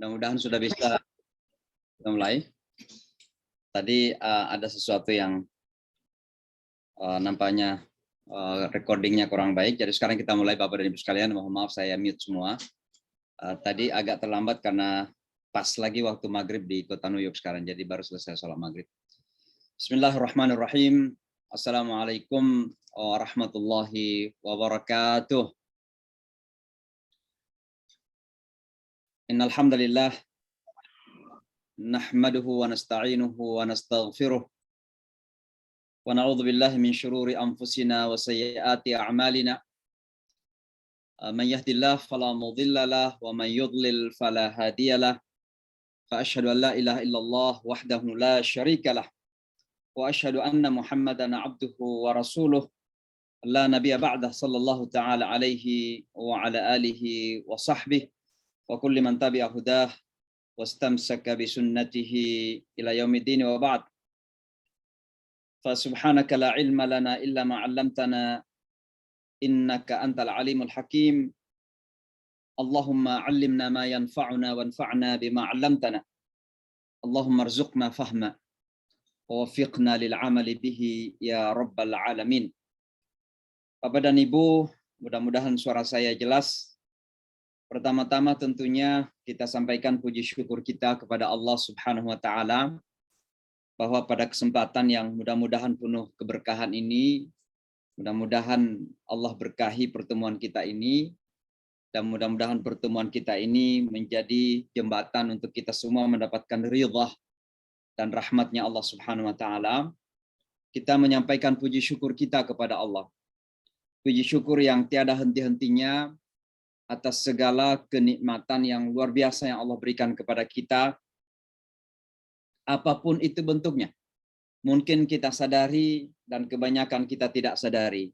Mudah-mudahan sudah bisa mulai. Tadi ada sesuatu yang nampaknya recordingnya kurang baik. Jadi sekarang kita mulai, Bapak dan Ibu sekalian. Mohon maaf saya mute semua. Tadi agak terlambat karena pas lagi waktu maghrib di kota New York sekarang. Jadi baru selesai sholat maghrib. Bismillahirrahmanirrahim. Assalamualaikum warahmatullahi wabarakatuh. Innal hamdalillah nahmaduhu wa nasta'inuhu wa nastaghfiruh wa na'udzu billahi min syururi anfusina wa sayyiati a'malina. Man yahdihillahu fala mudilla lahu wa man yudlil fala hadiyalah. Fa asyhadu an la ilaha illallah wahdahu la syarikalah wa asyhadu anna Muhammadan 'abduhu wa rasuluh la nabiyya ba'dah sallallahu ta'ala alaihi wa ala alihi wa sahbihi wa kulli man tabi'a hudah wastamsaka bi sunnatihi ila yaumiddin wa ba'd. Fa subhanaka la ilma lana illa ma 'allamtana innaka antal alimul hakim. Allahumma 'allimna ma yanfa'una wanfa'na bima 'allamtana. Allahumma arzuqna fahma wa waffiqna lil 'amali bihi ya rabbal alamin. Bapak dan Ibu, mudah-mudahan suara saya jelas. Pertama-tama tentunya kita sampaikan puji syukur kita kepada Allah Subhanahu wa taala bahwa pada kesempatan yang mudah-mudahan penuh keberkahan ini, mudah-mudahan Allah berkahi pertemuan kita ini, dan mudah-mudahan pertemuan kita ini menjadi jembatan untuk kita semua mendapatkan ridha dan rahmatnya Allah Subhanahu wa taala. Kita menyampaikan puji syukur kita kepada Allah. Puji syukur yang tiada henti-hentinya atas segala kenikmatan yang luar biasa yang Allah berikan kepada kita, apapun itu bentuknya. Mungkin kita sadari dan kebanyakan kita tidak sadari.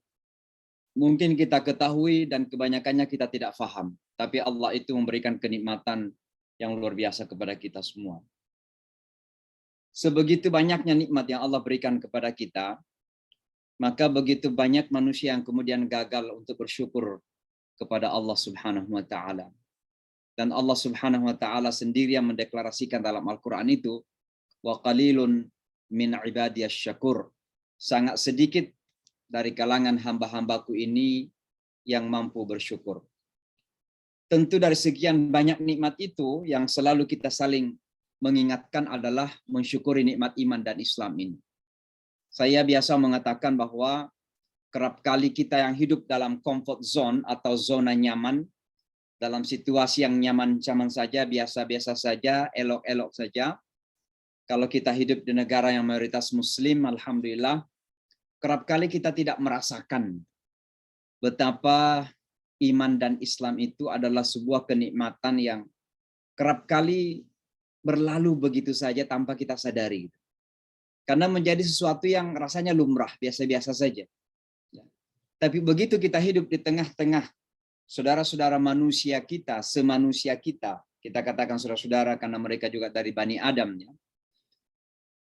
Mungkin kita ketahui dan kebanyakannya kita tidak faham. Tapi Allah itu memberikan kenikmatan yang luar biasa kepada kita semua. Sebegitu banyaknya nikmat yang Allah berikan kepada kita, maka begitu banyak manusia yang kemudian gagal untuk bersyukur kepada Allah Subhanahu wa taala. Dan Allah Subhanahu wa taala sendiri yang mendeklarasikan dalam Al-Qur'an itu, wa qalilun min ibadiyasy syakur. Sangat sedikit dari kalangan hamba-hambaku ini yang mampu bersyukur. Tentu dari sekian banyak nikmat itu yang selalu kita saling mengingatkan adalah mensyukuri nikmat iman dan Islam ini. Saya biasa mengatakan bahwa kerap kali kita yang hidup dalam comfort zone atau zona nyaman, dalam situasi yang nyaman-nyaman saja, biasa-biasa saja, elok-elok saja. Kalau kita hidup di negara yang mayoritas muslim, alhamdulillah, kerap kali kita tidak merasakan betapa iman dan Islam itu adalah sebuah kenikmatan yang kerap kali berlalu begitu saja tanpa kita sadari. Karena menjadi sesuatu yang rasanya lumrah, biasa-biasa saja. Tapi begitu kita hidup di tengah-tengah saudara-saudara manusia kita, semanusia kita katakan saudara-saudara karena mereka juga dari Bani Adam. Ya.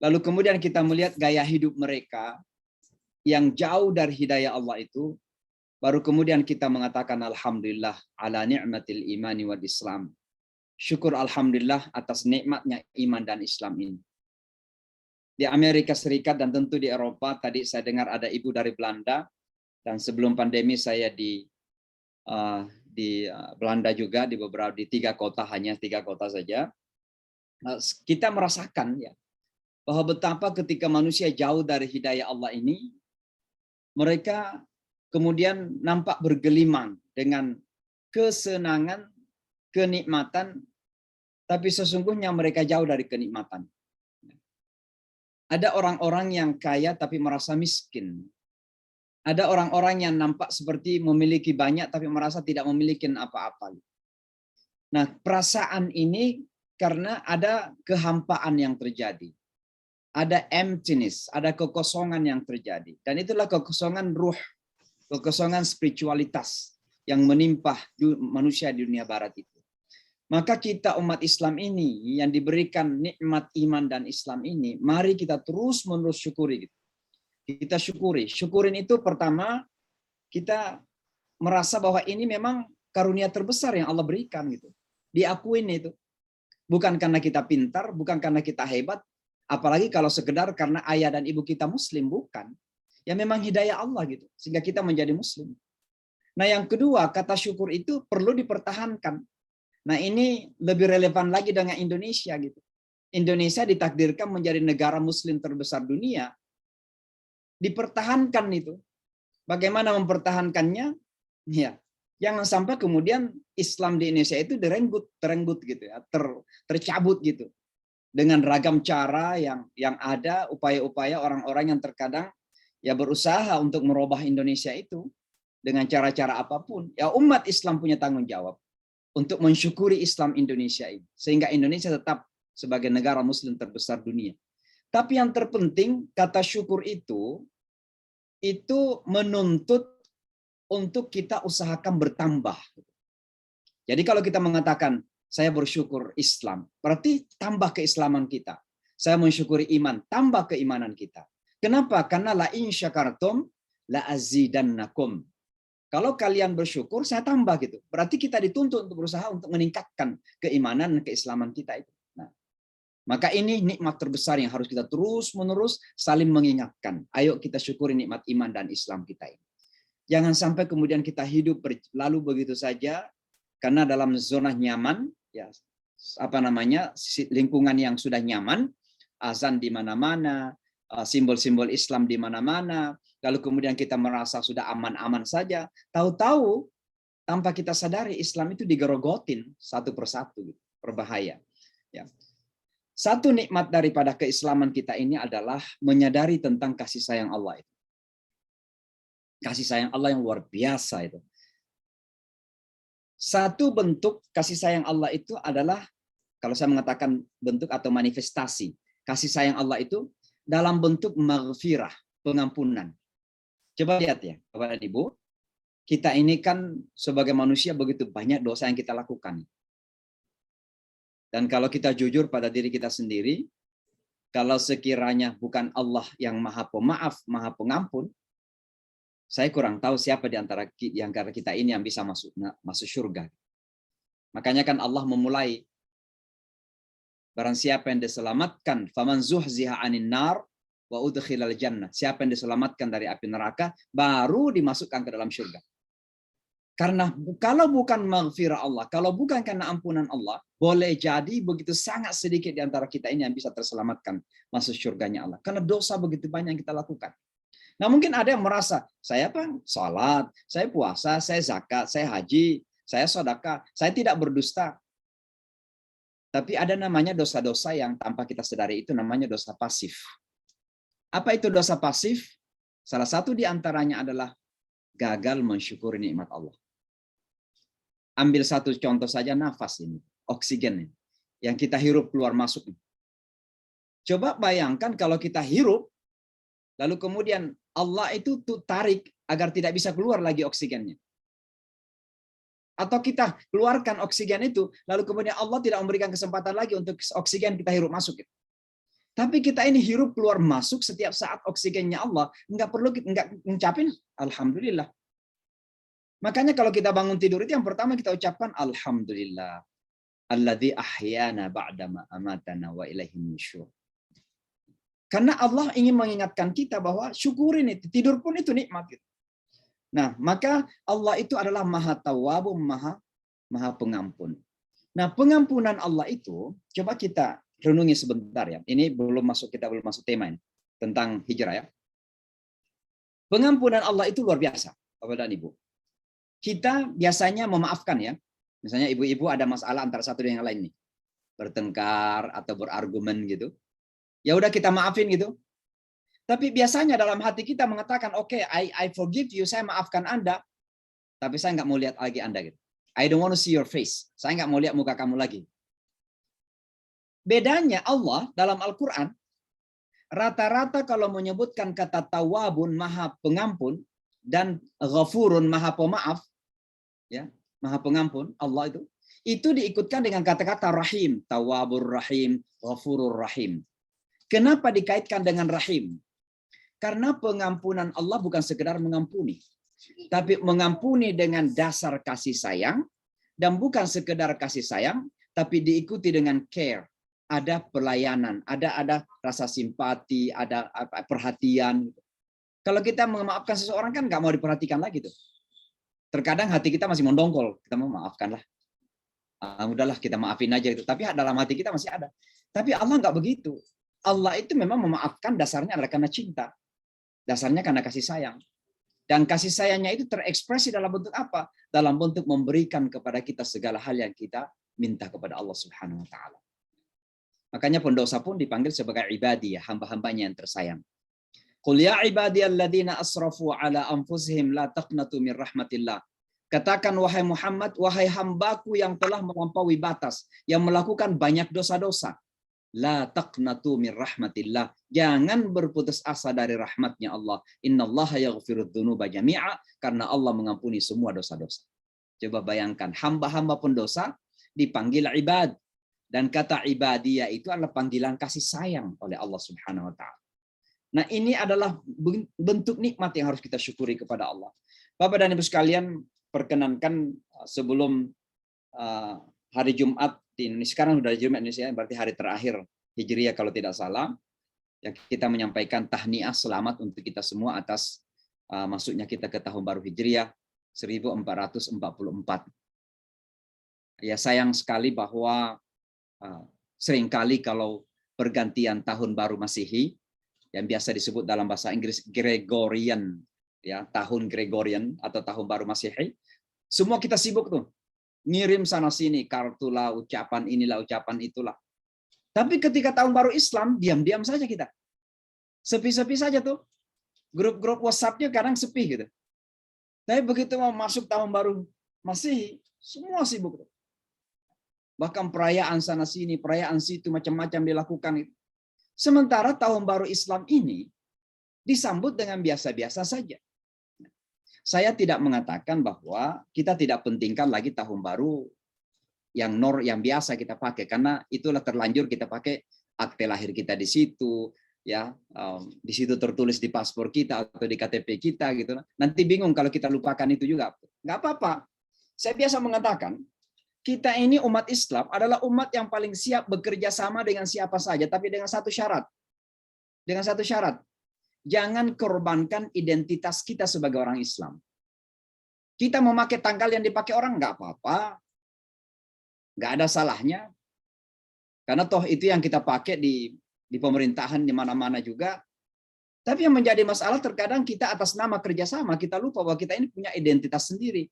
Lalu kemudian kita melihat gaya hidup mereka yang jauh dari hidayah Allah itu, baru kemudian kita mengatakan alhamdulillah ala ni'matil imani wal Islam. Syukur alhamdulillah atas nikmatnya iman dan Islam ini. Di Amerika Serikat dan tentu di Eropa, tadi saya dengar ada ibu dari Belanda. Dan sebelum pandemi saya di Belanda juga di 3 kota, hanya 3 kota saja. Kita merasakan ya bahwa betapa ketika manusia jauh dari hidayah Allah ini, mereka kemudian nampak bergelimang dengan kesenangan, kenikmatan, tapi sesungguhnya mereka jauh dari kenikmatan. Ada orang-orang yang kaya tapi merasa miskin. Ada orang-orang yang nampak seperti memiliki banyak tapi merasa tidak memiliki apa-apa. Nah, perasaan ini karena ada kehampaan yang terjadi. Ada emptiness, ada kekosongan yang terjadi. Dan itulah kekosongan ruh, kekosongan spiritualitas yang menimpa manusia di dunia barat itu. Maka kita umat Islam ini yang diberikan nikmat iman dan Islam ini, mari kita terus-menerus syukuri. Kita syukuri. Syukurin itu pertama kita merasa bahwa ini memang karunia terbesar yang Allah berikan gitu. Diakuin itu. Bukan karena kita pintar, bukan karena kita hebat, apalagi kalau sekedar karena ayah dan ibu kita muslim, bukan. Ya memang hidayah Allah gitu, sehingga kita menjadi muslim. Nah yang kedua, kata syukur itu perlu dipertahankan. Nah ini lebih relevan lagi dengan Indonesia gitu. Indonesia ditakdirkan menjadi negara muslim terbesar dunia. Dipertahankan itu. Bagaimana mempertahankannya? Ya, jangan sampai kemudian Islam di Indonesia itu terenggut gitu ya, tercabut gitu. Dengan ragam cara yang ada, upaya-upaya orang-orang yang terkadang ya berusaha untuk merubah Indonesia itu dengan cara-cara apapun. Ya umat Islam punya tanggung jawab untuk mensyukuri Islam Indonesia ini, sehingga Indonesia tetap sebagai negara muslim terbesar dunia. Tapi yang terpenting, kata syukur itu menuntut untuk kita usahakan bertambah. Jadi kalau kita mengatakan, saya bersyukur Islam, berarti tambah keislaman kita. Saya mensyukuri iman, tambah keimanan kita. Kenapa? Karena la in syakartum la azidannakum. Kalau kalian bersyukur, saya tambah gitu. Berarti kita dituntut untuk berusaha untuk meningkatkan keimanan dan keislaman kita itu. Nah, maka ini nikmat terbesar yang harus kita terus-menerus saling mengingatkan. Ayo kita syukuri nikmat iman dan Islam kita ini. Jangan sampai kemudian kita hidup lalu begitu saja karena dalam zona nyaman, ya lingkungan yang sudah nyaman, azan di mana-mana, simbol-simbol Islam di mana-mana, lalu kemudian kita merasa sudah aman-aman saja, tahu-tahu tanpa kita sadari Islam itu digerogotin satu persatu, berbahaya. Ya. Satu nikmat daripada keislaman kita ini adalah menyadari tentang kasih sayang Allah itu. Kasih sayang Allah yang luar biasa itu. Satu bentuk kasih sayang Allah itu adalah, kalau saya mengatakan bentuk atau manifestasi kasih sayang Allah itu dalam bentuk maghfirah, pengampunan. Coba lihat ya, Bapak dan Ibu, kita ini kan sebagai manusia begitu banyak dosa yang kita lakukan. Dan kalau kita jujur pada diri kita sendiri, kalau sekiranya bukan Allah yang Maha Pemaaf, Maha Pengampun, saya kurang tahu siapa di antara kita ini yang bisa masuk surga. Makanya kan Allah memulai, barang siapa yang diselamatkan, faman zuhziha 'anil nar wa udkhilal jannah. Siapa yang diselamatkan dari api neraka baru dimasukkan ke dalam surga. Karena kalau bukan maghfirah Allah, kalau bukan karena ampunan Allah, boleh jadi begitu sangat sedikit di antara kita ini yang bisa terselamatkan masuk surganya Allah. Karena dosa begitu banyak yang kita lakukan. Nah mungkin ada yang merasa, saya salat, saya puasa, saya zakat, saya haji, saya sedekah, saya tidak berdusta. Tapi ada namanya dosa-dosa yang tanpa kita sadari, itu namanya dosa pasif. Apa itu dosa pasif? Salah satu di antaranya adalah gagal mensyukuri nikmat Allah. Ambil satu contoh saja, nafas ini, oksigen ini, yang kita hirup keluar masuk. Coba bayangkan kalau kita hirup, lalu kemudian Allah itu tarik agar tidak bisa keluar lagi oksigennya. Atau kita keluarkan oksigen itu, lalu kemudian Allah tidak memberikan kesempatan lagi untuk oksigen kita hirup masuk. Tapi kita ini hirup keluar masuk setiap saat oksigennya Allah, nggak perlu nggak ngucapin alhamdulillah. Makanya kalau kita bangun tidur itu yang pertama kita ucapkan alhamdulillah. Alladzi ahyana ba'dama amatana wa ilaihin nusyur. Karena Allah ingin mengingatkan kita bahwa syukurin itu, tidur pun itu nikmat. Nah, maka Allah itu adalah Maha Tawwab, Maha Pengampun. Nah, pengampunan Allah itu, coba kita renungi sebentar ya. Ini kita belum masuk tema ini tentang hijrah ya. Pengampunan Allah itu luar biasa, Bapak dan Ibu. Kita biasanya memaafkan ya. Misalnya ibu-ibu ada masalah antara satu dengan yang lain nih. Bertengkar atau berargumen gitu. Ya udah kita maafin gitu. Tapi biasanya dalam hati kita mengatakan, oke, I forgive you, saya maafkan Anda, tapi saya nggak mau lihat lagi Anda gitu. I don't want to see your face. Saya nggak mau lihat muka kamu lagi. Bedanya Allah dalam Al-Quran, rata-rata kalau menyebutkan kata tawabun, Maha Pengampun, dan ghafurun, Maha Pemaaf, ya, Maha Pengampun, Allah itu diikutkan dengan kata-kata rahim, tawabur rahim, ghafurur rahim. Kenapa dikaitkan dengan rahim? Karena pengampunan Allah bukan sekedar mengampuni, tapi mengampuni dengan dasar kasih sayang, dan bukan sekedar kasih sayang, tapi diikuti dengan care, ada pelayanan, ada rasa simpati, ada perhatian. Kalau kita memaafkan seseorang kan nggak mau diperhatikan lagi tuh. Terkadang hati kita masih mendongkol, kita mau maafkanlah. Udahlah kita maafin aja itu. Tapi dalam hati kita masih ada. Tapi Allah nggak begitu. Allah itu memang memaafkan dasarnya adalah karena cinta. Dasarnya karena kasih sayang. Dan kasih sayangnya itu terekspresi dalam bentuk apa? Dalam bentuk memberikan kepada kita segala hal yang kita minta kepada Allah Subhanahu wa taala. Makanya pendosa pun dipanggil sebagai ibadi, ya, hamba-hambanya yang tersayang. Qul ya ibadiyalladzina asrafu ala anfusihim la taqnatu min rahmatillah. Katakan wahai Muhammad, wahai hambaku yang telah melampaui batas, yang melakukan banyak dosa-dosa. La taqnatu min rahmatillah. Jangan berputus asa dari rahmatnya Allah. Innallaha yaghfirudz dzunuba jami'a, karena Allah mengampuni semua dosa-dosa. Coba bayangkan, hamba-hamba pendosa dipanggil ibad. Dan kata ibadiyah itu adalah panggilan kasih sayang oleh Allah Subhanahu wa taala. Nah, ini adalah bentuk nikmat yang harus kita syukuri kepada Allah. Bapak dan Ibu sekalian, perkenankan sebelum hari Jumat di Indonesia, sekarang sudah Jumat Indonesia, berarti hari terakhir Hijriah kalau tidak salah, yang kita menyampaikan tahniah selamat untuk kita semua atas masuknya kita ke tahun baru Hijriah 1444. Ya, sayang sekali bahwa seringkali kalau pergantian tahun baru Masehi yang biasa disebut dalam bahasa Inggris Gregorian, ya, tahun Gregorian atau tahun baru Masehi, semua kita sibuk tuh ngirim sana sini kartulah, ucapan inilah, ucapan itulah. Tapi ketika tahun baru Islam, diam-diam saja kita, sepi-sepi saja tuh, grup-grup WhatsApp-nya kadang sepi gitu. Tapi begitu mau masuk tahun baru Masehi, semua sibuk tuh. Bahkan perayaan sana sini, perayaan situ, macam-macam dilakukan itu. Sementara tahun baru Islam ini disambut dengan biasa-biasa saja. Saya tidak mengatakan bahwa kita tidak pentingkan lagi tahun baru yang biasa kita pakai, karena itulah terlanjur kita pakai akte lahir kita di situ, ya, di situ tertulis di paspor kita atau di KTP kita gitu. Nanti bingung kalau kita lupakan itu juga. Nggak apa-apa. Saya biasa mengatakan, kita ini umat Islam adalah umat yang paling siap bekerja sama dengan siapa saja, tapi dengan satu syarat. Dengan satu syarat. Jangan korbankan identitas kita sebagai orang Islam. Kita memakai tanggal yang dipakai orang, nggak apa-apa. Nggak ada salahnya. Karena toh itu yang kita pakai di pemerintahan di mana-mana juga. Tapi yang menjadi masalah terkadang kita atas nama kerjasama, kita lupa bahwa kita ini punya identitas sendiri.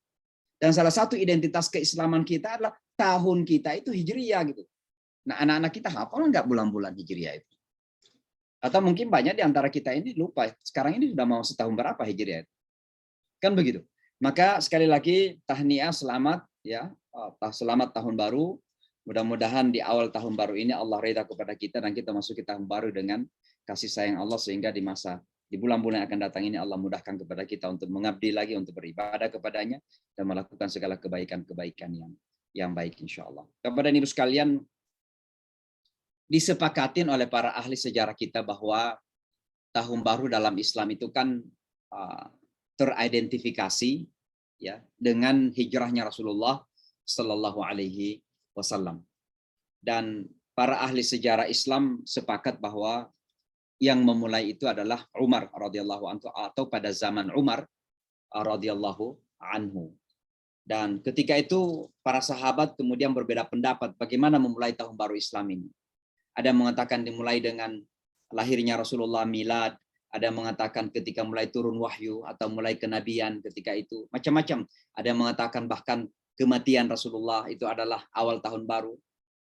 Dan salah satu identitas keislaman kita adalah tahun kita itu Hijriah gitu. Nah, anak-anak kita hafal nggak bulan-bulan Hijriah itu? Atau mungkin banyak di antara kita ini lupa, sekarang ini sudah mau setahun berapa Hijriah itu? Kan begitu. Maka sekali lagi tahniah selamat, ya, selamat tahun baru. Mudah-mudahan di awal tahun baru ini Allah ridha kepada kita dan kita masuk ke tahun baru dengan kasih sayang Allah, sehingga di bulan-bulan yang akan datang ini Allah mudahkan kepada kita untuk mengabdi lagi, untuk beribadah kepadanya dan melakukan segala kebaikan-kebaikan yang baik insya Allah. Kepada ibu sekalian, disepakatin oleh para ahli sejarah kita bahwa tahun baru dalam Islam itu kan teridentifikasi, ya, dengan hijrahnya Rasulullah Shallallahu Alaihi Wasallam. Dan para ahli sejarah Islam sepakat bahwa yang memulai itu adalah Umar radhiyallahu anhu, atau pada zaman Umar radhiyallahu anhu. Dan ketika itu para sahabat kemudian berbeda pendapat bagaimana memulai tahun baru Islam ini. Ada yang mengatakan dimulai dengan lahirnya Rasulullah, milad. Ada yang mengatakan ketika mulai turun wahyu atau mulai kenabian ketika itu. Macam-macam. Ada yang mengatakan bahkan kematian Rasulullah itu adalah awal tahun baru.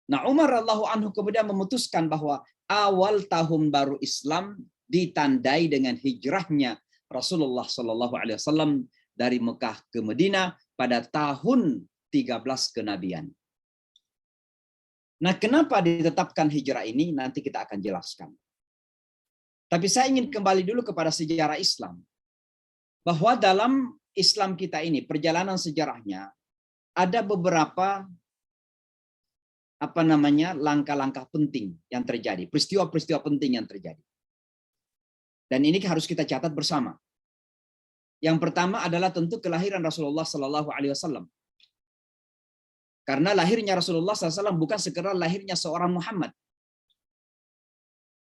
Nah, Umar radhiyallahu anhu kemudian memutuskan bahwa awal tahun baru Islam ditandai dengan hijrahnya Rasulullah Shallallahu Alaihi Wasallam dari Mekah ke Madinah pada tahun 13 kenabian. Nah, kenapa ditetapkan hijrah ini nanti kita akan jelaskan. Tapi saya ingin kembali dulu kepada sejarah Islam. Bahwa dalam Islam kita ini, perjalanan sejarahnya, ada beberapa langkah-langkah penting yang terjadi, peristiwa-peristiwa penting yang terjadi. Dan ini harus kita catat bersama. Yang pertama adalah tentu kelahiran Rasulullah Sallallahu Alaihi Wasallam. Karena lahirnya Rasulullah SAW bukan sekedar lahirnya seorang Muhammad,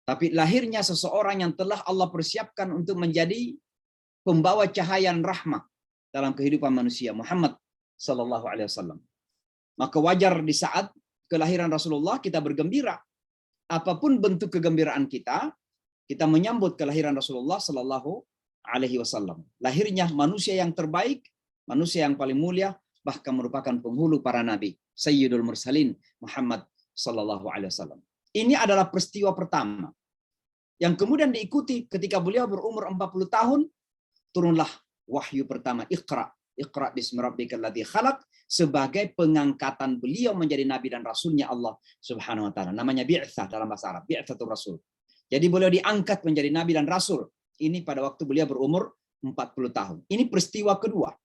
tapi lahirnya seseorang yang telah Allah persiapkan untuk menjadi pembawa cahaya dan rahmah dalam kehidupan manusia, Muhammad sallallahu alaihi wasallam. Maka wajar di saat kelahiran Rasulullah kita bergembira. Apapun bentuk kegembiraan kita, kita menyambut kelahiran Rasulullah sallallahu alaihi wasallam. Lahirnya manusia yang terbaik, manusia yang paling mulia, bahkan merupakan penghulu para nabi, Sayyidul Mursalin Muhammad sallallahu alaihi wasallam. Ini adalah peristiwa pertama yang kemudian diikuti ketika beliau berumur 40 tahun, turunlah wahyu pertama, Iqra bismi rabbikal ladzi khalaq, sebagai pengangkatan beliau menjadi nabi dan rasulnya Allah Subhanahu wa taala. Namanya bi'tsah dalam bahasa Arab, bi'tsatur rasul. Jadi beliau diangkat menjadi nabi dan rasul. Ini pada waktu beliau berumur 40 tahun. Ini peristiwa kedua.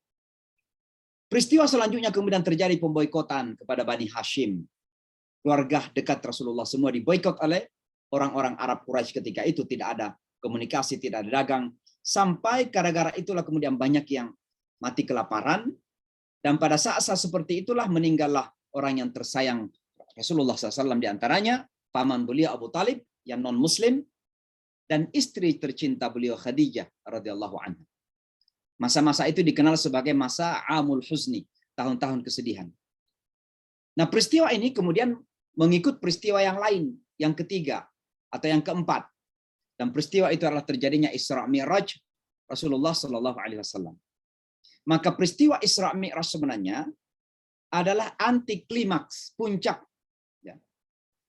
Peristiwa selanjutnya kemudian terjadi pemboikotan kepada Bani Hashim. Keluarga dekat Rasulullah semua diboikot oleh orang-orang Arab Quraisy ketika itu. Tidak ada komunikasi, tidak ada dagang. Sampai gara-gara itulah kemudian banyak yang mati kelaparan. Dan pada saat-saat seperti itulah meninggallah orang yang tersayang Rasulullah SAW, di antaranya paman beliau Abu Talib yang non-muslim, dan istri tercinta beliau Khadijah radhiyallahu anha. Masa-masa itu dikenal sebagai masa Amul Huzni, tahun-tahun kesedihan. Nah, peristiwa ini kemudian mengikut peristiwa yang lain, yang ketiga atau yang keempat. Dan peristiwa itu adalah terjadinya Isra Mi'raj Rasulullah Shallallahu Alaihi Wasallam. Maka peristiwa Isra Mi'raj sebenarnya adalah anti klimaks, puncak ya,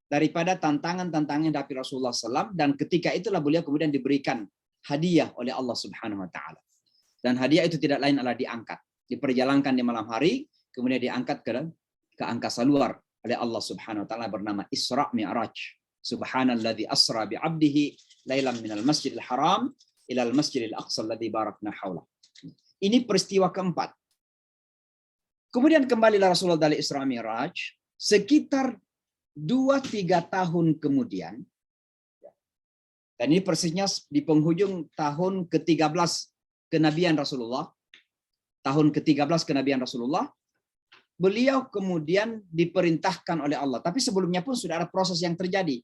daripada tantangan-tantangan yang dihadapi Rasulullah SAW. Dan ketika itulah beliau kemudian diberikan hadiah oleh Allah Subhanahu Wa Taala. Dan hadiah itu tidak lain adalah diangkat, diperjalankan di malam hari, kemudian diangkat ke angkasa luar oleh Allah Subhanahu Wa Taala, bernama Isra Mi'raj. Subhanalladzi asra bi 'abdihi lailan minal masjidil haram ilal masjidil aqsa alladzi barakna haulah. Ini peristiwa keempat. Kemudian kembalilah Rasulullah dari Isra Mi'raj sekitar 2-3 tahun kemudian. Dan ini persisnya di penghujung tahun ke-13 kenabian Rasulullah. Tahun ke-13 kenabian Rasulullah. Beliau kemudian diperintahkan oleh Allah. Tapi sebelumnya pun sudah ada proses yang terjadi.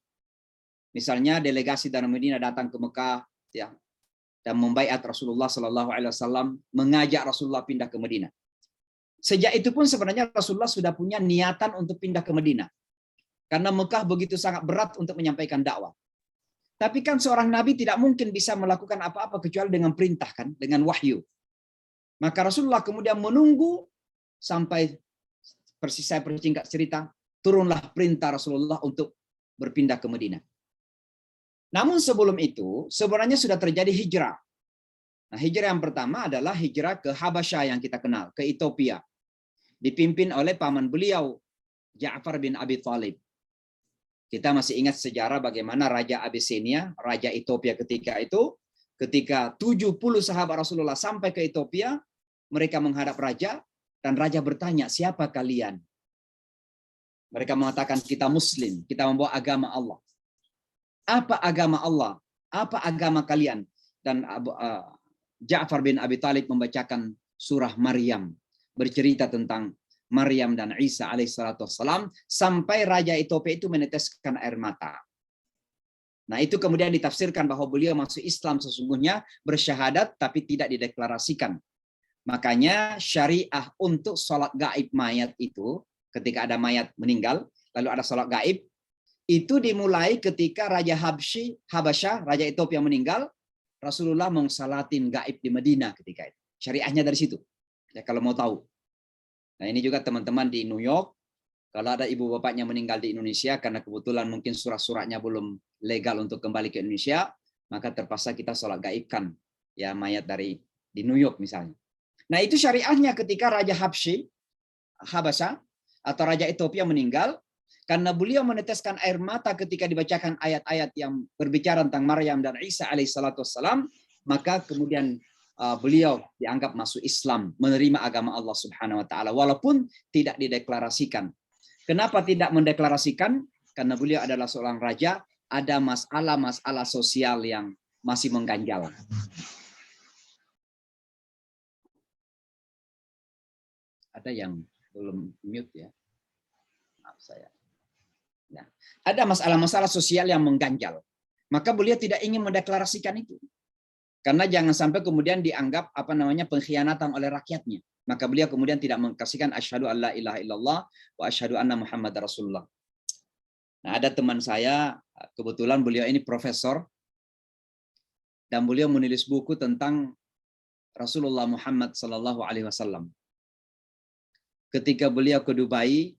Misalnya delegasi dari Madinah datang ke Mekah, ya, dan membaiat Rasulullah Sallallahu Alaihi Wasallam, mengajak Rasulullah pindah ke Madinah. Sejak itu pun sebenarnya Rasulullah sudah punya niatan untuk pindah ke Madinah, karena Mekah begitu sangat berat untuk menyampaikan dakwah. Tapi kan seorang nabi tidak mungkin bisa melakukan apa-apa kecuali dengan perintah, kan, dengan wahyu. Maka Rasulullah kemudian menunggu sampai saya persingkat cerita, turunlah perintah Rasulullah untuk berpindah ke Madinah. Namun sebelum itu, sebenarnya sudah terjadi hijrah. Nah, hijrah yang pertama adalah hijrah ke Habasyah yang kita kenal, ke Ethiopia. Dipimpin oleh paman beliau, Ja'far bin Abi Thalib. Kita masih ingat sejarah bagaimana Raja Abyssinia, Raja Ethiopia ketika itu, ketika 70 sahabat Rasulullah sampai ke Ethiopia, mereka menghadap Raja, dan Raja bertanya, siapa kalian? Mereka mengatakan, kita Muslim, kita membawa agama Allah. Apa agama Allah? Apa agama kalian? Dan Ja'far bin Abi Thalib membacakan surah Maryam, bercerita tentang Maryam dan Isa alaihissalatu wassalam, sampai Raja Ethiopia itu meneteskan air mata. Nah, itu kemudian ditafsirkan bahwa beliau masuk Islam sesungguhnya, bersyahadat tapi tidak dideklarasikan. Makanya syariah untuk sholat gaib mayat itu, ketika ada mayat meninggal, lalu ada sholat gaib, itu dimulai ketika Raja Habasyah, Raja Ethiopia meninggal, Rasulullah mensalatin gaib di Madinah ketika itu. Syariahnya dari situ. Ya, kalau mau tahu. Nah, ini juga teman-teman di New York, kalau ada ibu bapaknya meninggal di Indonesia, karena kebetulan mungkin surat-suratnya belum legal untuk kembali ke Indonesia, maka terpaksa kita sholat gaibkan ya mayat di New York misalnya. Nah, itu syariahnya ketika Raja Habasyah atau Raja Ethiopia meninggal, karena beliau meneteskan air mata ketika dibacakan ayat-ayat yang berbicara tentang Maryam dan Isa alaihissalatu wassalam, maka kemudian beliau dianggap masuk Islam, menerima agama Allah Subhanahu wa taala walaupun tidak dideklarasikan. Kenapa tidak mendeklarasikan? Karena beliau adalah seorang raja, ada masalah-masalah sosial yang masih mengganjal. Ada yang belum mute ya. saya. Nah, ada masalah-masalah sosial yang mengganjal. Maka beliau tidak ingin mendeklarasikan itu. Karena jangan sampai kemudian dianggap pengkhianatan oleh rakyatnya. Maka beliau kemudian tidak mengkasihkan asyhadu alla ilaha illallah wa asyhadu anna Muhammad Rasulullah. Nah, ada teman saya, kebetulan beliau ini profesor, dan beliau menulis buku tentang Rasulullah Muhammad Sallallahu Alaihi Wasallam. Ketika beliau ke Dubai,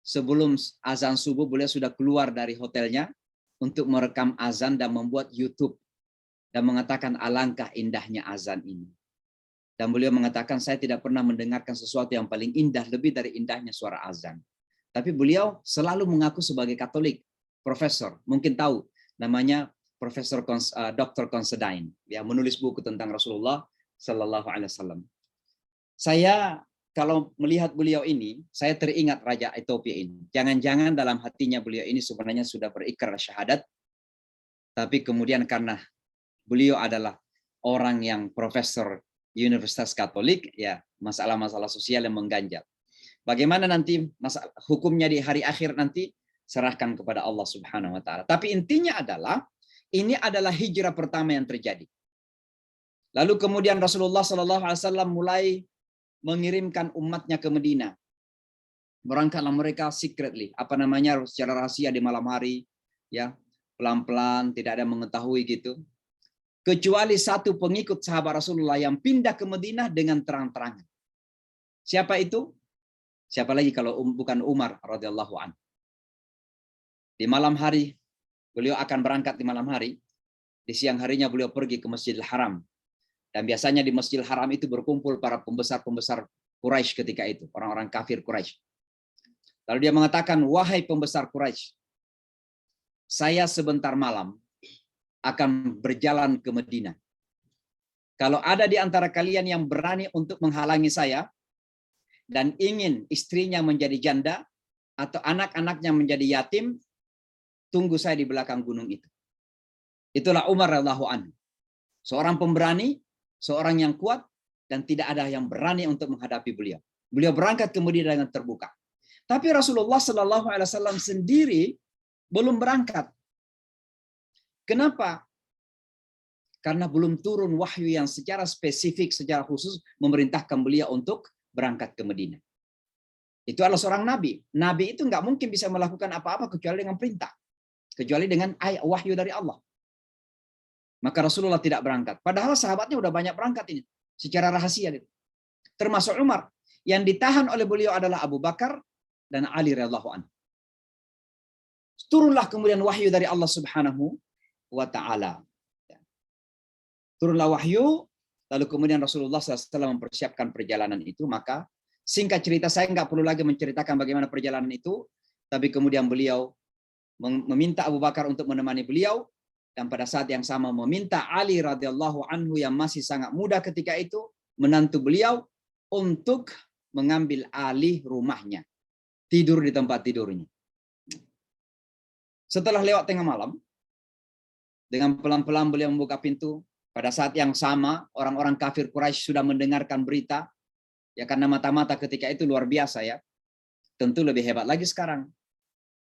sebelum azan subuh beliau sudah keluar dari hotelnya untuk merekam azan dan membuat YouTube dan mengatakan alangkah indahnya azan ini. Dan beliau mengatakan saya tidak pernah mendengarkan sesuatu yang paling indah lebih dari indahnya suara azan. Tapi beliau selalu mengaku sebagai Katolik, profesor. Mungkin tahu namanya Profesor Dr. Considine, yang menulis buku tentang Rasulullah Sallallahu Alaihi Wasallam. Saya kalau melihat beliau ini, saya teringat Raja Ethiopia ini. Jangan-jangan dalam hatinya beliau ini sebenarnya sudah berikrar syahadat, tapi kemudian karena beliau adalah orang yang profesor Universitas Katolik, ya masalah-masalah sosial yang mengganjal. Bagaimana nanti masalah hukumnya di hari akhir nanti serahkan kepada Allah Subhanahu wa taala. Tapi intinya adalah ini adalah hijrah pertama yang terjadi. Lalu kemudian Rasulullah Sallallahu Alaihi Wasallam mulai mengirimkan umatnya ke Medina. Berangkatlah mereka secretly, secara rahasia di malam hari, ya pelan-pelan, tidak ada mengetahui gitu. Kecuali satu pengikut sahabat Rasulullah yang pindah ke Madinah dengan terang-terangan. Siapa itu? Siapa lagi kalau bukan Umar radhiyallahu anhu. Di malam hari, beliau akan berangkat di malam hari. Di siang harinya beliau pergi ke Masjidil Haram. Dan biasanya di Masjidil Haram itu berkumpul para pembesar-pembesar Quraisy ketika itu, orang-orang kafir Quraisy. Lalu dia mengatakan, wahai pembesar Quraisy, saya sebentar malam akan berjalan ke Madinah. Kalau ada di antara kalian yang berani untuk menghalangi saya dan ingin istrinya menjadi janda atau anak-anaknya menjadi yatim, tunggu saya di belakang gunung itu. Itulah Umar radhiyallahu anhu. Seorang pemberani, seorang yang kuat, dan tidak ada yang berani untuk menghadapi beliau. Beliau berangkat ke Madinah dengan terbuka. Tapi Rasulullah Sallallahu Alaihi Wasallam sendiri belum berangkat. Kenapa? Karena belum turun wahyu yang secara spesifik, secara khusus memerintahkan beliau untuk berangkat ke Madinah. Itu adalah seorang nabi. Nabi itu nggak mungkin bisa melakukan apa-apa kecuali dengan perintah, kecuali dengan wahyu dari Allah. Maka Rasulullah tidak berangkat. Padahal sahabatnya udah banyak berangkat ini secara rahasia. Termasuk Umar. Yang ditahan oleh beliau adalah Abu Bakar dan Ali radhiyallahu anhu. Turunlah kemudian wahyu dari Allah Subhanahu wa taala. Turunlah wahyu, lalu kemudian Rasulullah SAW mempersiapkan perjalanan itu. Maka singkat cerita, saya nggak perlu lagi menceritakan bagaimana perjalanan itu, tapi kemudian beliau meminta Abu Bakar untuk menemani beliau, dan pada saat yang sama meminta Ali radhiyallahu anhu yang masih sangat muda ketika itu, menantu beliau, untuk mengambil alih rumahnya, tidur di tempat tidurnya. Setelah lewat tengah malam, dengan pelan-pelan beliau membuka pintu. Pada saat yang sama, orang-orang kafir Quraisy sudah mendengarkan berita, ya karena mata-mata ketika itu luar biasa ya. Tentu lebih hebat lagi sekarang.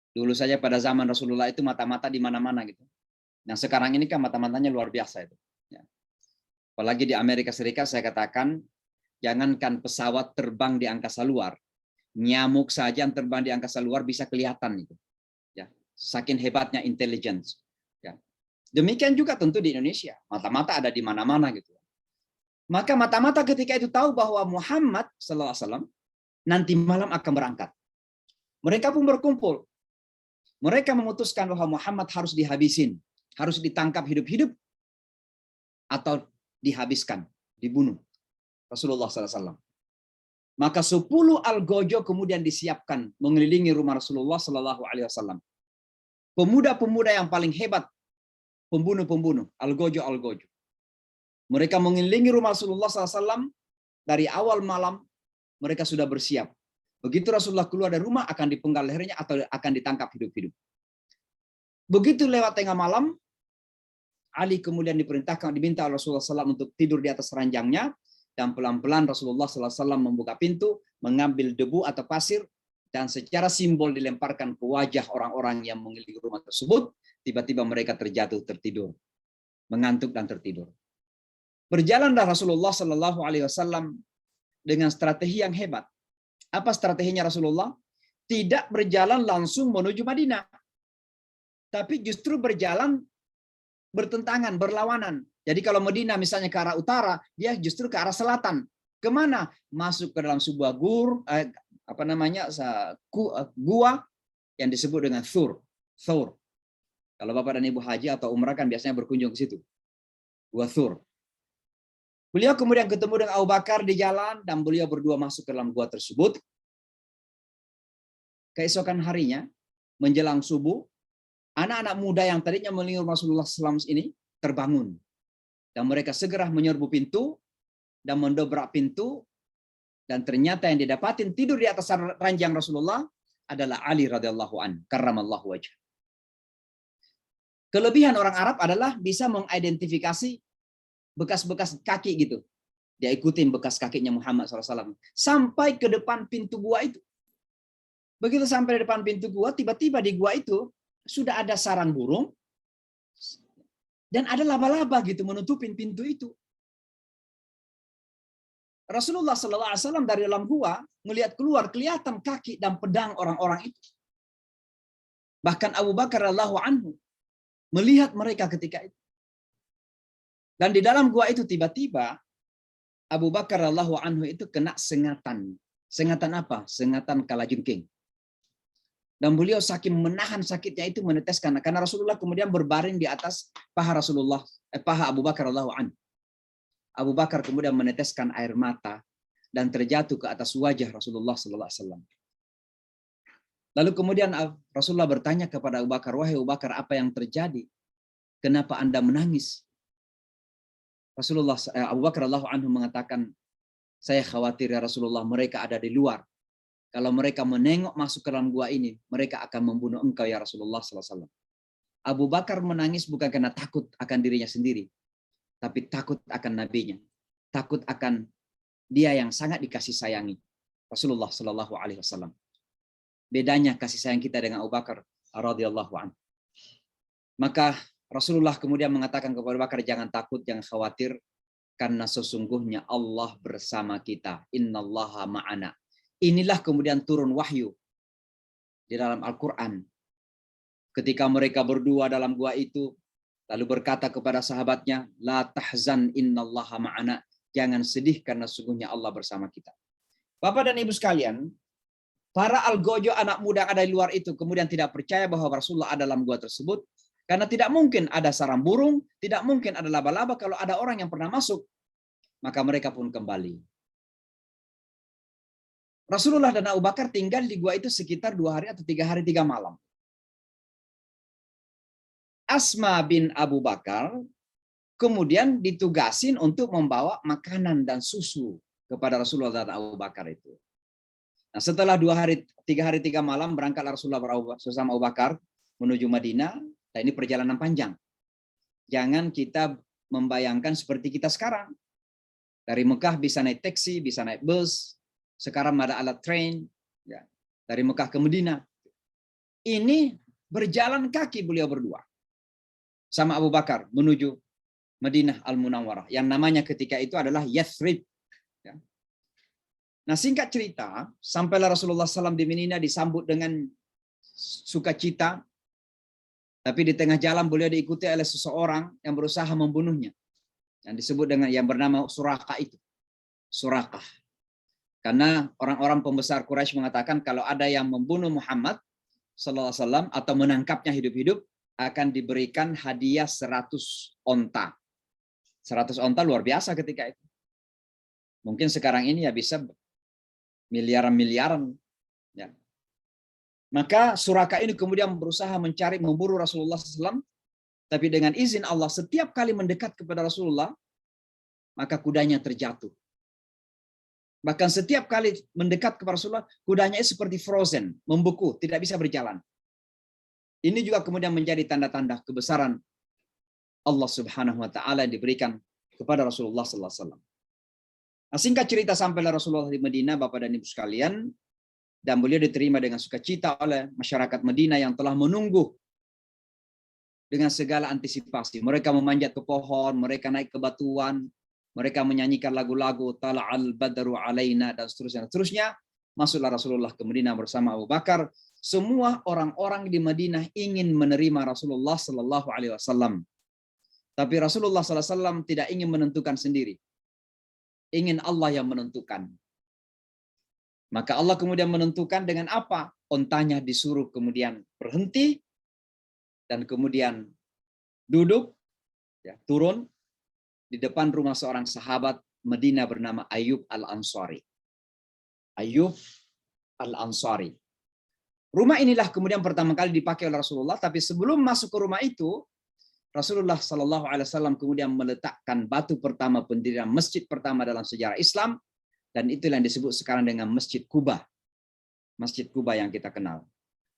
Dulu saja pada zaman Rasulullah itu mata-mata di mana-mana gitu. Nah sekarang ini kan mata-matanya luar biasa itu. Ya. Apalagi di Amerika Serikat saya katakan, jangankan pesawat terbang di angkasa luar, nyamuk saja yang terbang di angkasa luar bisa kelihatan itu. Ya, saking hebatnya intelligence. Ya. Demikian juga tentu di Indonesia, mata-mata ada di mana-mana gitu. Maka mata-mata ketika itu tahu bahwa Muhammad sallallahu alaihi wasallam nanti malam akan berangkat. Mereka pun berkumpul. Mereka memutuskan bahwa Muhammad harus dihabisin, harus ditangkap hidup-hidup atau dihabiskan, dibunuh. Rasulullah sallallahu alaihi wasallam. Maka 10 algojo kemudian disiapkan mengelilingi rumah Rasulullah sallallahu alaihi wasallam. Pemuda-pemuda yang paling hebat, pembunuh-pembunuh, algojo-algojo. Mereka mengelilingi rumah Rasulullah SAW dari awal malam, mereka sudah bersiap. Begitu Rasulullah keluar dari rumah, akan dipenggal lehernya atau akan ditangkap hidup-hidup. Begitu lewat tengah malam, Ali kemudian diminta Rasulullah SAW untuk tidur di atas ranjangnya, dan pelan-pelan Rasulullah SAW membuka pintu, mengambil debu atau pasir, dan secara simbol dilemparkan ke wajah orang-orang yang mengelilingi rumah tersebut. Tiba-tiba mereka terjatuh tertidur, mengantuk dan tertidur. Berjalanlah Rasulullah Shallallahu Alaihi Wasallam dengan strategi yang hebat. Apa strateginya Rasulullah? Tidak berjalan langsung menuju Madinah, tapi justru berjalan bertentangan, berlawanan. Jadi kalau Madinah misalnya ke arah utara, dia justru ke arah selatan. Kemana? Masuk ke dalam sebuah gua yang disebut dengan Thur. Kalau Bapak dan Ibu haji atau umrah kan biasanya berkunjung ke situ. Gua Thur. Beliau kemudian ketemu dengan Abu Bakar di jalan dan beliau berdua masuk ke dalam gua tersebut. Keesokan harinya, menjelang subuh, anak-anak muda yang tadinya melihat Rasulullah SAW ini terbangun. Dan mereka segera menyerbu pintu dan mendobrak pintu. Dan ternyata yang didapatin tidur di atas ranjang Rasulullah adalah Ali radhiyallahu an, karramallahu wajh. Kelebihan orang Arab adalah bisa mengidentifikasi bekas-bekas kaki gitu. Dia ikutin bekas kakinya Muhammad SAW. Sampai ke depan pintu gua itu. Begitu sampai di depan pintu gua, tiba-tiba di gua itu sudah ada sarang burung. Dan ada laba-laba gitu menutupin pintu itu. Rasulullah SAW dari dalam gua melihat keluar kelihatan kaki dan pedang orang-orang itu. Bahkan Abu Bakar radhiyallahu anhu melihat mereka ketika itu. Dan di dalam gua itu tiba-tiba Abu Bakar radhiyallahu anhu itu kena sengatan. Sengatan apa? Sengatan kalajengking. Dan beliau saking menahan sakitnya itu meneteskan. Karena Rasulullah kemudian berbaring di atas paha paha Abu Bakar radhiyallahu anhu. Abu Bakar kemudian meneteskan air mata dan terjatuh ke atas wajah Rasulullah sallallahu alaihi wasallam. Lalu kemudian Rasulullah bertanya kepada Abu Bakar, "Wahai Abu Bakar, apa yang terjadi? Kenapa Anda menangis?" Abu Bakar radhiyallahu anhu mengatakan, "Saya khawatir ya Rasulullah, mereka ada di luar. Kalau mereka menengok masuk ke dalam gua ini, mereka akan membunuh engkau ya Rasulullah sallallahu alaihi wasallam." Abu Bakar menangis bukan karena takut akan dirinya sendiri, tapi takut akan nabinya. Takut akan dia yang sangat dikasih sayangi, Rasulullah sallallahu alaihi wasallam. Bedanya kasih sayang kita dengan Abu Bakar radhiyallahu anhu. Maka Rasulullah kemudian mengatakan kepada Abu Bakar, "Jangan takut, jangan khawatir, karena sesungguhnya Allah bersama kita. Innallaha ma'ana." Inilah kemudian turun wahyu di dalam Al-Quran. Ketika mereka berdua dalam gua itu, lalu berkata kepada sahabatnya, "La tahzan innallaha ma'ana." Jangan sedih karena sesungguhnya Allah bersama kita. Bapak dan Ibu sekalian, para algojo anak muda yang ada di luar itu kemudian tidak percaya bahwa Rasulullah ada dalam gua tersebut. Karena tidak mungkin ada sarang burung, tidak mungkin ada laba-laba kalau ada orang yang pernah masuk. Maka mereka pun kembali. Rasulullah dan Abu Bakar tinggal di gua itu sekitar 2 hari atau 3 hari 3 malam. Asma bin Abu Bakar kemudian ditugasin untuk membawa makanan dan susu kepada Rasulullah dan Abu Bakar itu. Nah, setelah 2 hari, 3 hari 3 malam berangkatlah Rasulullah bersama Abu Bakar menuju Madinah. Nah, ini perjalanan panjang. Jangan kita membayangkan seperti kita sekarang. Dari Mekah bisa naik taksi, bisa naik bus. Sekarang ada alat train. Ya, dari Mekah ke Madinah. Ini berjalan kaki beliau berdua. Sama Abu Bakar menuju Madinah Al-Munawwarah. Yang namanya ketika itu adalah Yathrib. Ya. Nah, singkat cerita, sampailah Rasulullah SAW di Madinah disambut dengan sukacita. Tapi di tengah jalan beliau diikuti oleh seseorang yang berusaha membunuhnya. Yang disebut dengan yang bernama Suraqah itu. Suraqah. Karena orang-orang pembesar Quraisy mengatakan kalau ada yang membunuh Muhammad sallallahu alaihi wasallam atau menangkapnya hidup-hidup akan diberikan hadiah 100 onta. 100 onta luar biasa ketika itu. Mungkin sekarang ini ya bisa miliaran-miliaran. Ya. Maka Suraqah ini kemudian berusaha memburu Rasulullah SAW. Tapi dengan izin Allah, setiap kali mendekat kepada Rasulullah, maka kudanya terjatuh. Bahkan setiap kali mendekat kepada Rasulullah, kudanya itu seperti frozen, membeku, tidak bisa berjalan. Ini juga kemudian menjadi tanda-tanda kebesaran Allah Subhanahu wa taala yang diberikan kepada Rasulullah sallallahu alaihi wasallam. Nah, singkat cerita sampailah Rasulullah di Madinah, Bapak dan Ibu sekalian, dan beliau diterima dengan sukacita oleh masyarakat Madinah yang telah menunggu dengan segala antisipasi. Mereka memanjat ke pohon, mereka naik ke batuan, mereka menyanyikan lagu-lagu Tala'al Badru Alaina dan seterusnya. Seterusnya, masuklah Rasulullah ke Madinah bersama Abu Bakar. Semua orang-orang di Madinah ingin menerima Rasulullah Sallallahu Alaihi Wasallam. Tapi Rasulullah Sallallahu Alaihi Wasallam tidak ingin menentukan sendiri. Ingin Allah yang menentukan. Maka Allah kemudian menentukan dengan apa? Ontanya disuruh kemudian berhenti dan kemudian duduk, ya, turun di depan rumah seorang sahabat Madinah bernama Ayyub Al-Ansari. Ayyub Al-Ansari. Rumah inilah kemudian pertama kali dipakai oleh Rasulullah, tapi sebelum masuk ke rumah itu, Rasulullah Sallallahu Alaihi Wasallam kemudian meletakkan batu pertama pendirian masjid pertama dalam sejarah Islam, dan itulah yang disebut sekarang dengan Masjid Quba. Masjid Quba yang kita kenal.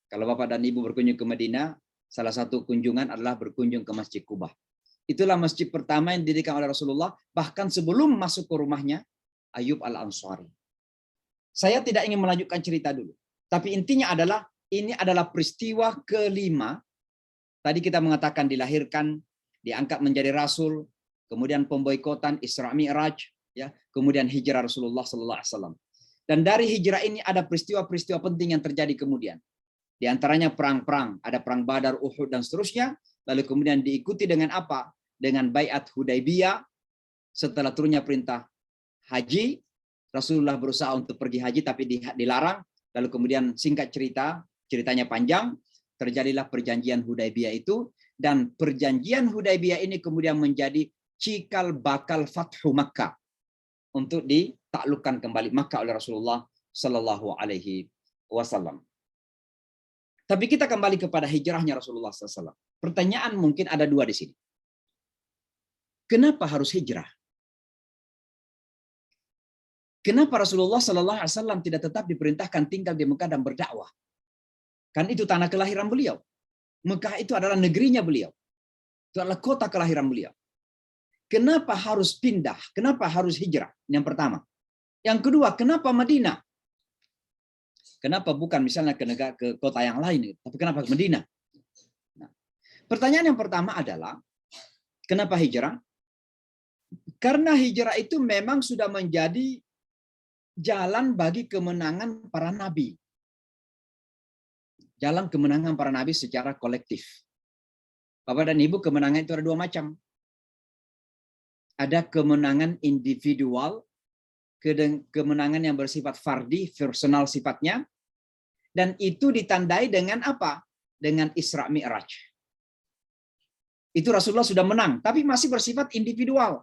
Kalau Bapak dan Ibu berkunjung ke Madinah, salah satu kunjungan adalah berkunjung ke Masjid Quba. Itulah masjid pertama yang didirikan oleh Rasulullah, bahkan sebelum masuk ke rumahnya Ayyub Al-Ansari. Saya tidak ingin melanjutkan cerita dulu, tapi intinya adalah ini adalah peristiwa kelima. Tadi kita mengatakan dilahirkan, diangkat menjadi rasul, kemudian pemboikotan Isra Mi'raj, ya, kemudian hijrah Rasulullah Sallallahu Alaihi Wasallam. Dan dari hijrah ini ada peristiwa-peristiwa penting yang terjadi kemudian. Di antaranya perang-perang, ada perang Badar, Uhud dan seterusnya. Lalu kemudian diikuti dengan apa? Dengan Baiat Hudaybiyah. Setelah turunnya perintah haji, Rasulullah berusaha untuk pergi haji tapi dilarang. Lalu kemudian singkat cerita, ceritanya panjang, terjadilah perjanjian Hudaybiyah itu, dan perjanjian Hudaybiyah ini kemudian menjadi cikal bakal Fathu Makkah untuk ditaklukkan kembali Makkah oleh Rasulullah Sallallahu Alaihi Wasallam. Tapi kita kembali kepada hijrahnya Rasulullah SAW. Pertanyaan mungkin ada dua di sini. Kenapa harus hijrah? Kenapa Rasulullah Sallallahu Alaihi Wasallam tidak tetap diperintahkan tinggal di Mekah dan berdakwah? Kan itu tanah kelahiran beliau. Mekah itu adalah negerinya beliau. Itu adalah kota kelahiran beliau. Kenapa harus pindah? Kenapa harus hijrah? Yang pertama. Yang kedua, kenapa Madinah? Kenapa bukan misalnya ke kota yang lain? Tapi kenapa ke Madinah? Nah, pertanyaan yang pertama adalah, kenapa hijrah? Karena hijrah itu memang sudah menjadi jalan bagi kemenangan para nabi. Jalan kemenangan para nabi secara kolektif. Bapak dan Ibu, kemenangan itu ada dua macam. Ada kemenangan individual, kemenangan yang bersifat fardi, personal sifatnya, dan itu ditandai dengan apa? Dengan Isra Mi'raj. Itu Rasulullah sudah menang, tapi masih bersifat individual.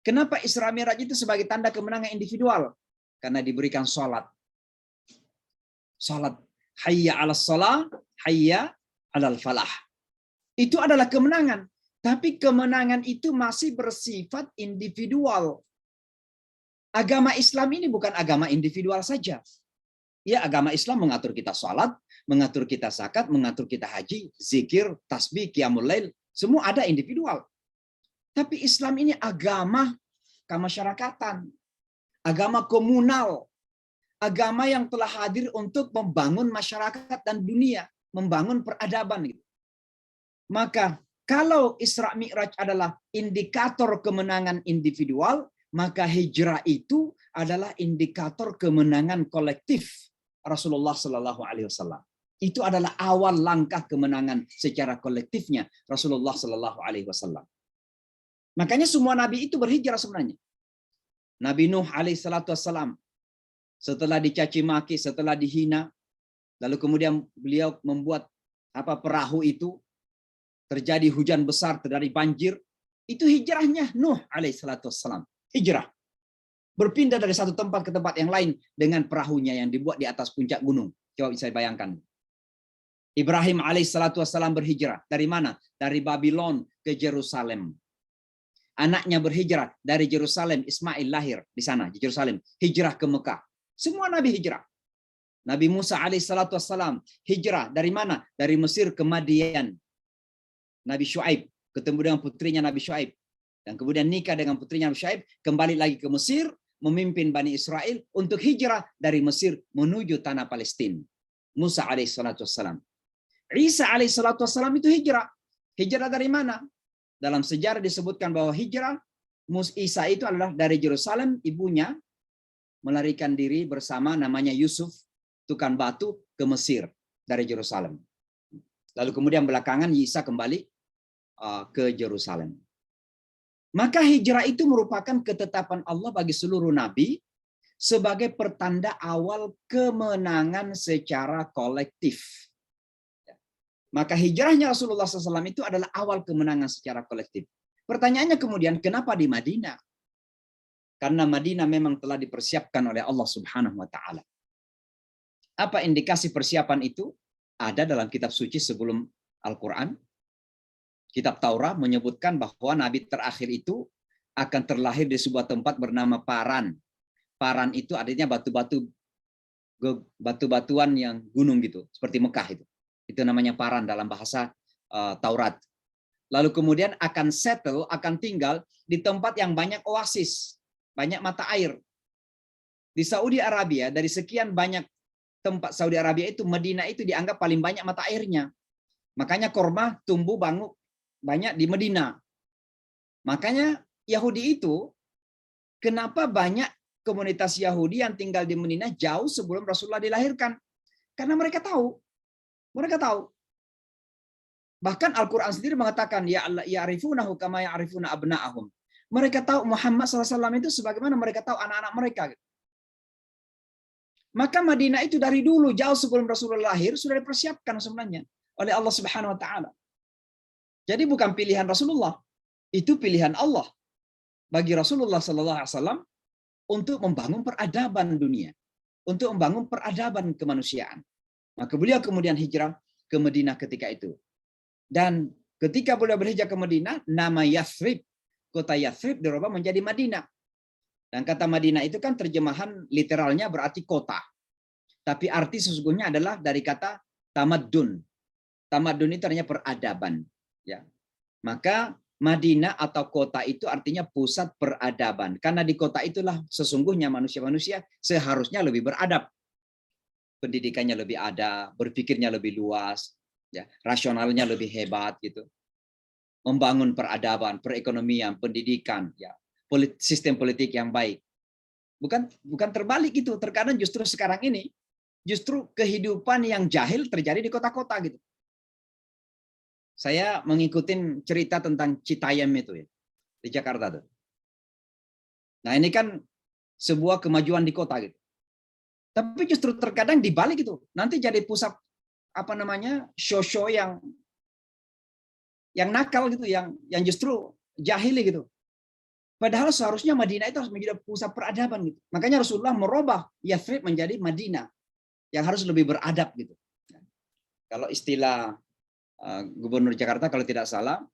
Kenapa Isra Mi'raj itu sebagai tanda kemenangan individual? Karena diberikan sholat. Sholat. Hayya 'alas shalah, hayya 'alal falah. Itu adalah kemenangan. Tapi kemenangan itu masih bersifat individual. Agama Islam ini bukan agama individual saja. Ya, agama Islam mengatur kita sholat, mengatur kita zakat, mengatur kita haji, zikir, tasbih, qiyamul lail, semua ada individual. Tapi Islam ini agama kemasyarakatan, agama komunal, agama yang telah hadir untuk membangun masyarakat dan dunia, membangun peradaban. Maka kalau Isra Mi'raj adalah indikator kemenangan individual, maka hijrah itu adalah indikator kemenangan kolektif Rasulullah Sallallahu Alaihi Wasallam. Itu adalah awal langkah kemenangan secara kolektifnya Rasulullah Sallallahu Alaihi Wasallam. Makanya semua nabi itu berhijrah sebenarnya. Nabi Nuh alaihissalatu wassalam, setelah dicaci maki, setelah dihina, lalu kemudian beliau membuat perahu itu, terjadi hujan besar, terjadi banjir, itu hijrahnya Nuh alaihissalatu wassalam. Hijrah. Berpindah dari satu tempat ke tempat yang lain dengan perahunya yang dibuat di atas puncak gunung. Coba bisa bayangkan. Ibrahim alaihissalatu wassalam berhijrah. Dari mana? Dari Babylon ke Yerusalem. Anaknya berhijrah dari Yerusalem, Ismail lahir di sana, di Yerusalem. Hijrah ke Mekah. Semua nabi hijrah. Nabi Musa alaihissalatu wassalam hijrah dari mana? Dari Mesir ke Madian. Nabi Syuaib ketemu dengan putrinya Nabi Syuaib. Dan kemudian nikah dengan putrinya Nabi Syuaib, kembali lagi ke Mesir, memimpin Bani Israel untuk hijrah dari Mesir menuju tanah Palestina. Musa alaihissalatu wassalam. Isa alaihissalatu wassalam itu hijrah. Hijrah dari mana? Dalam sejarah disebutkan bahwa hijrah Isa itu adalah dari Yerusalem, ibunya melarikan diri bersama namanya Yusuf, tukang batu, ke Mesir dari Yerusalem. Lalu kemudian belakangan Isa kembali ke Yerusalem. Maka hijrah itu merupakan ketetapan Allah bagi seluruh nabi sebagai pertanda awal kemenangan secara kolektif. Maka hijrahnya Rasulullah SAW itu adalah awal kemenangan secara kolektif. Pertanyaannya kemudian, kenapa di Madinah? Karena Madinah memang telah dipersiapkan oleh Allah Subhanahu wa Ta'ala. Apa indikasi persiapan itu? Ada dalam kitab suci sebelum Al-Quran. Kitab Taurat menyebutkan bahwa nabi terakhir itu akan terlahir di sebuah tempat bernama Paran. Paran itu artinya batu-batuan yang gunung gitu, seperti Mekah itu. Itu namanya Paran dalam bahasa Taurat. Lalu kemudian akan settle, akan tinggal di tempat yang banyak oasis, banyak mata air. Di Saudi Arabia, dari sekian banyak tempat Saudi Arabia itu, Madinah itu dianggap paling banyak mata airnya. Makanya korma tumbuh banyak di Madinah. Makanya Yahudi itu, kenapa banyak komunitas Yahudi yang tinggal di Madinah jauh sebelum Rasulullah dilahirkan? Karena mereka tahu. Bahkan Al-Quran sendiri mengatakan, ya'rifunahu kama ya'rifuna abna'ahum. Mereka tahu Muhammad SAW itu sebagaimana mereka tahu anak-anak mereka. Maka Madinah itu dari dulu, jauh sebelum Rasulullah lahir, sudah dipersiapkan sebenarnya oleh Allah Subhanahu wa Ta'ala. Jadi bukan pilihan Rasulullah, itu pilihan Allah bagi Rasulullah SAW untuk membangun peradaban dunia, untuk membangun peradaban kemanusiaan. Maka beliau kemudian hijrah ke Madinah ketika itu. Dan ketika beliau berhijrah ke Madinah, nama Yathrib, kota Yathrib dirubah menjadi Madinah. Dan kata Madinah itu kan terjemahan literalnya berarti kota. Tapi arti sesungguhnya adalah dari kata tamadun. Tamadun itu artinya peradaban. Ya. Maka Madinah atau kota itu artinya pusat peradaban. Karena di kota itulah sesungguhnya manusia-manusia seharusnya lebih beradab. Pendidikannya lebih ada, berpikirnya lebih luas, ya, rasionalnya lebih hebat gitu. Membangun peradaban, perekonomian, pendidikan, ya, sistem politik yang baik. Bukan terbalik itu. Terkadang justru sekarang ini justru kehidupan yang jahil terjadi di kota-kota gitu. Saya mengikuti cerita tentang Citayam itu ya, di Jakarta tuh. Nah, ini kan sebuah kemajuan di kota gitu. Tapi justru terkadang dibalik itu. Nanti jadi pusat show-show yang nakal gitu, yang justru jahili gitu. Padahal seharusnya Madinah itu harus menjadi pusat peradaban gitu. Makanya Rasulullah merubah Yathrib menjadi Madinah yang harus lebih beradab gitu. Kalau istilah Gubernur Jakarta kalau tidak salah,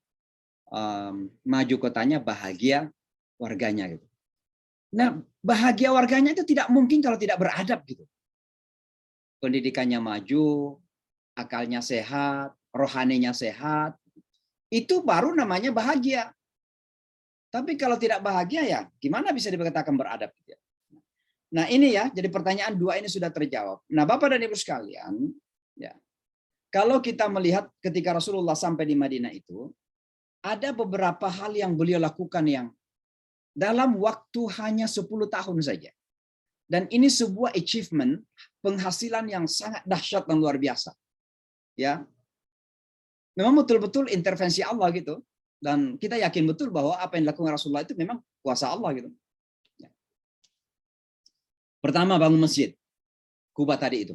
maju kotanya bahagia warganya gitu. Nah, bahagia warganya itu tidak mungkin kalau tidak beradab gitu. Pendidikannya maju, akalnya sehat, rohaninya sehat, itu baru namanya bahagia. Tapi kalau tidak bahagia ya gimana bisa dikatakan beradab? Nah ini ya, jadi pertanyaan dua ini sudah terjawab. Nah Bapak dan Ibu sekalian, ya, kalau kita melihat ketika Rasulullah sampai di Madinah itu, ada beberapa hal yang beliau lakukan yang dalam waktu hanya 10 tahun saja. Dan ini sebuah achievement, penghasilan yang sangat dahsyat dan luar biasa. Ya, memang betul-betul intervensi Allah gitu. Dan kita yakin betul bahwa apa yang dilakukan Rasulullah itu memang kuasa Allah gitu. Ya. Pertama bangun masjid, Kuba tadi itu.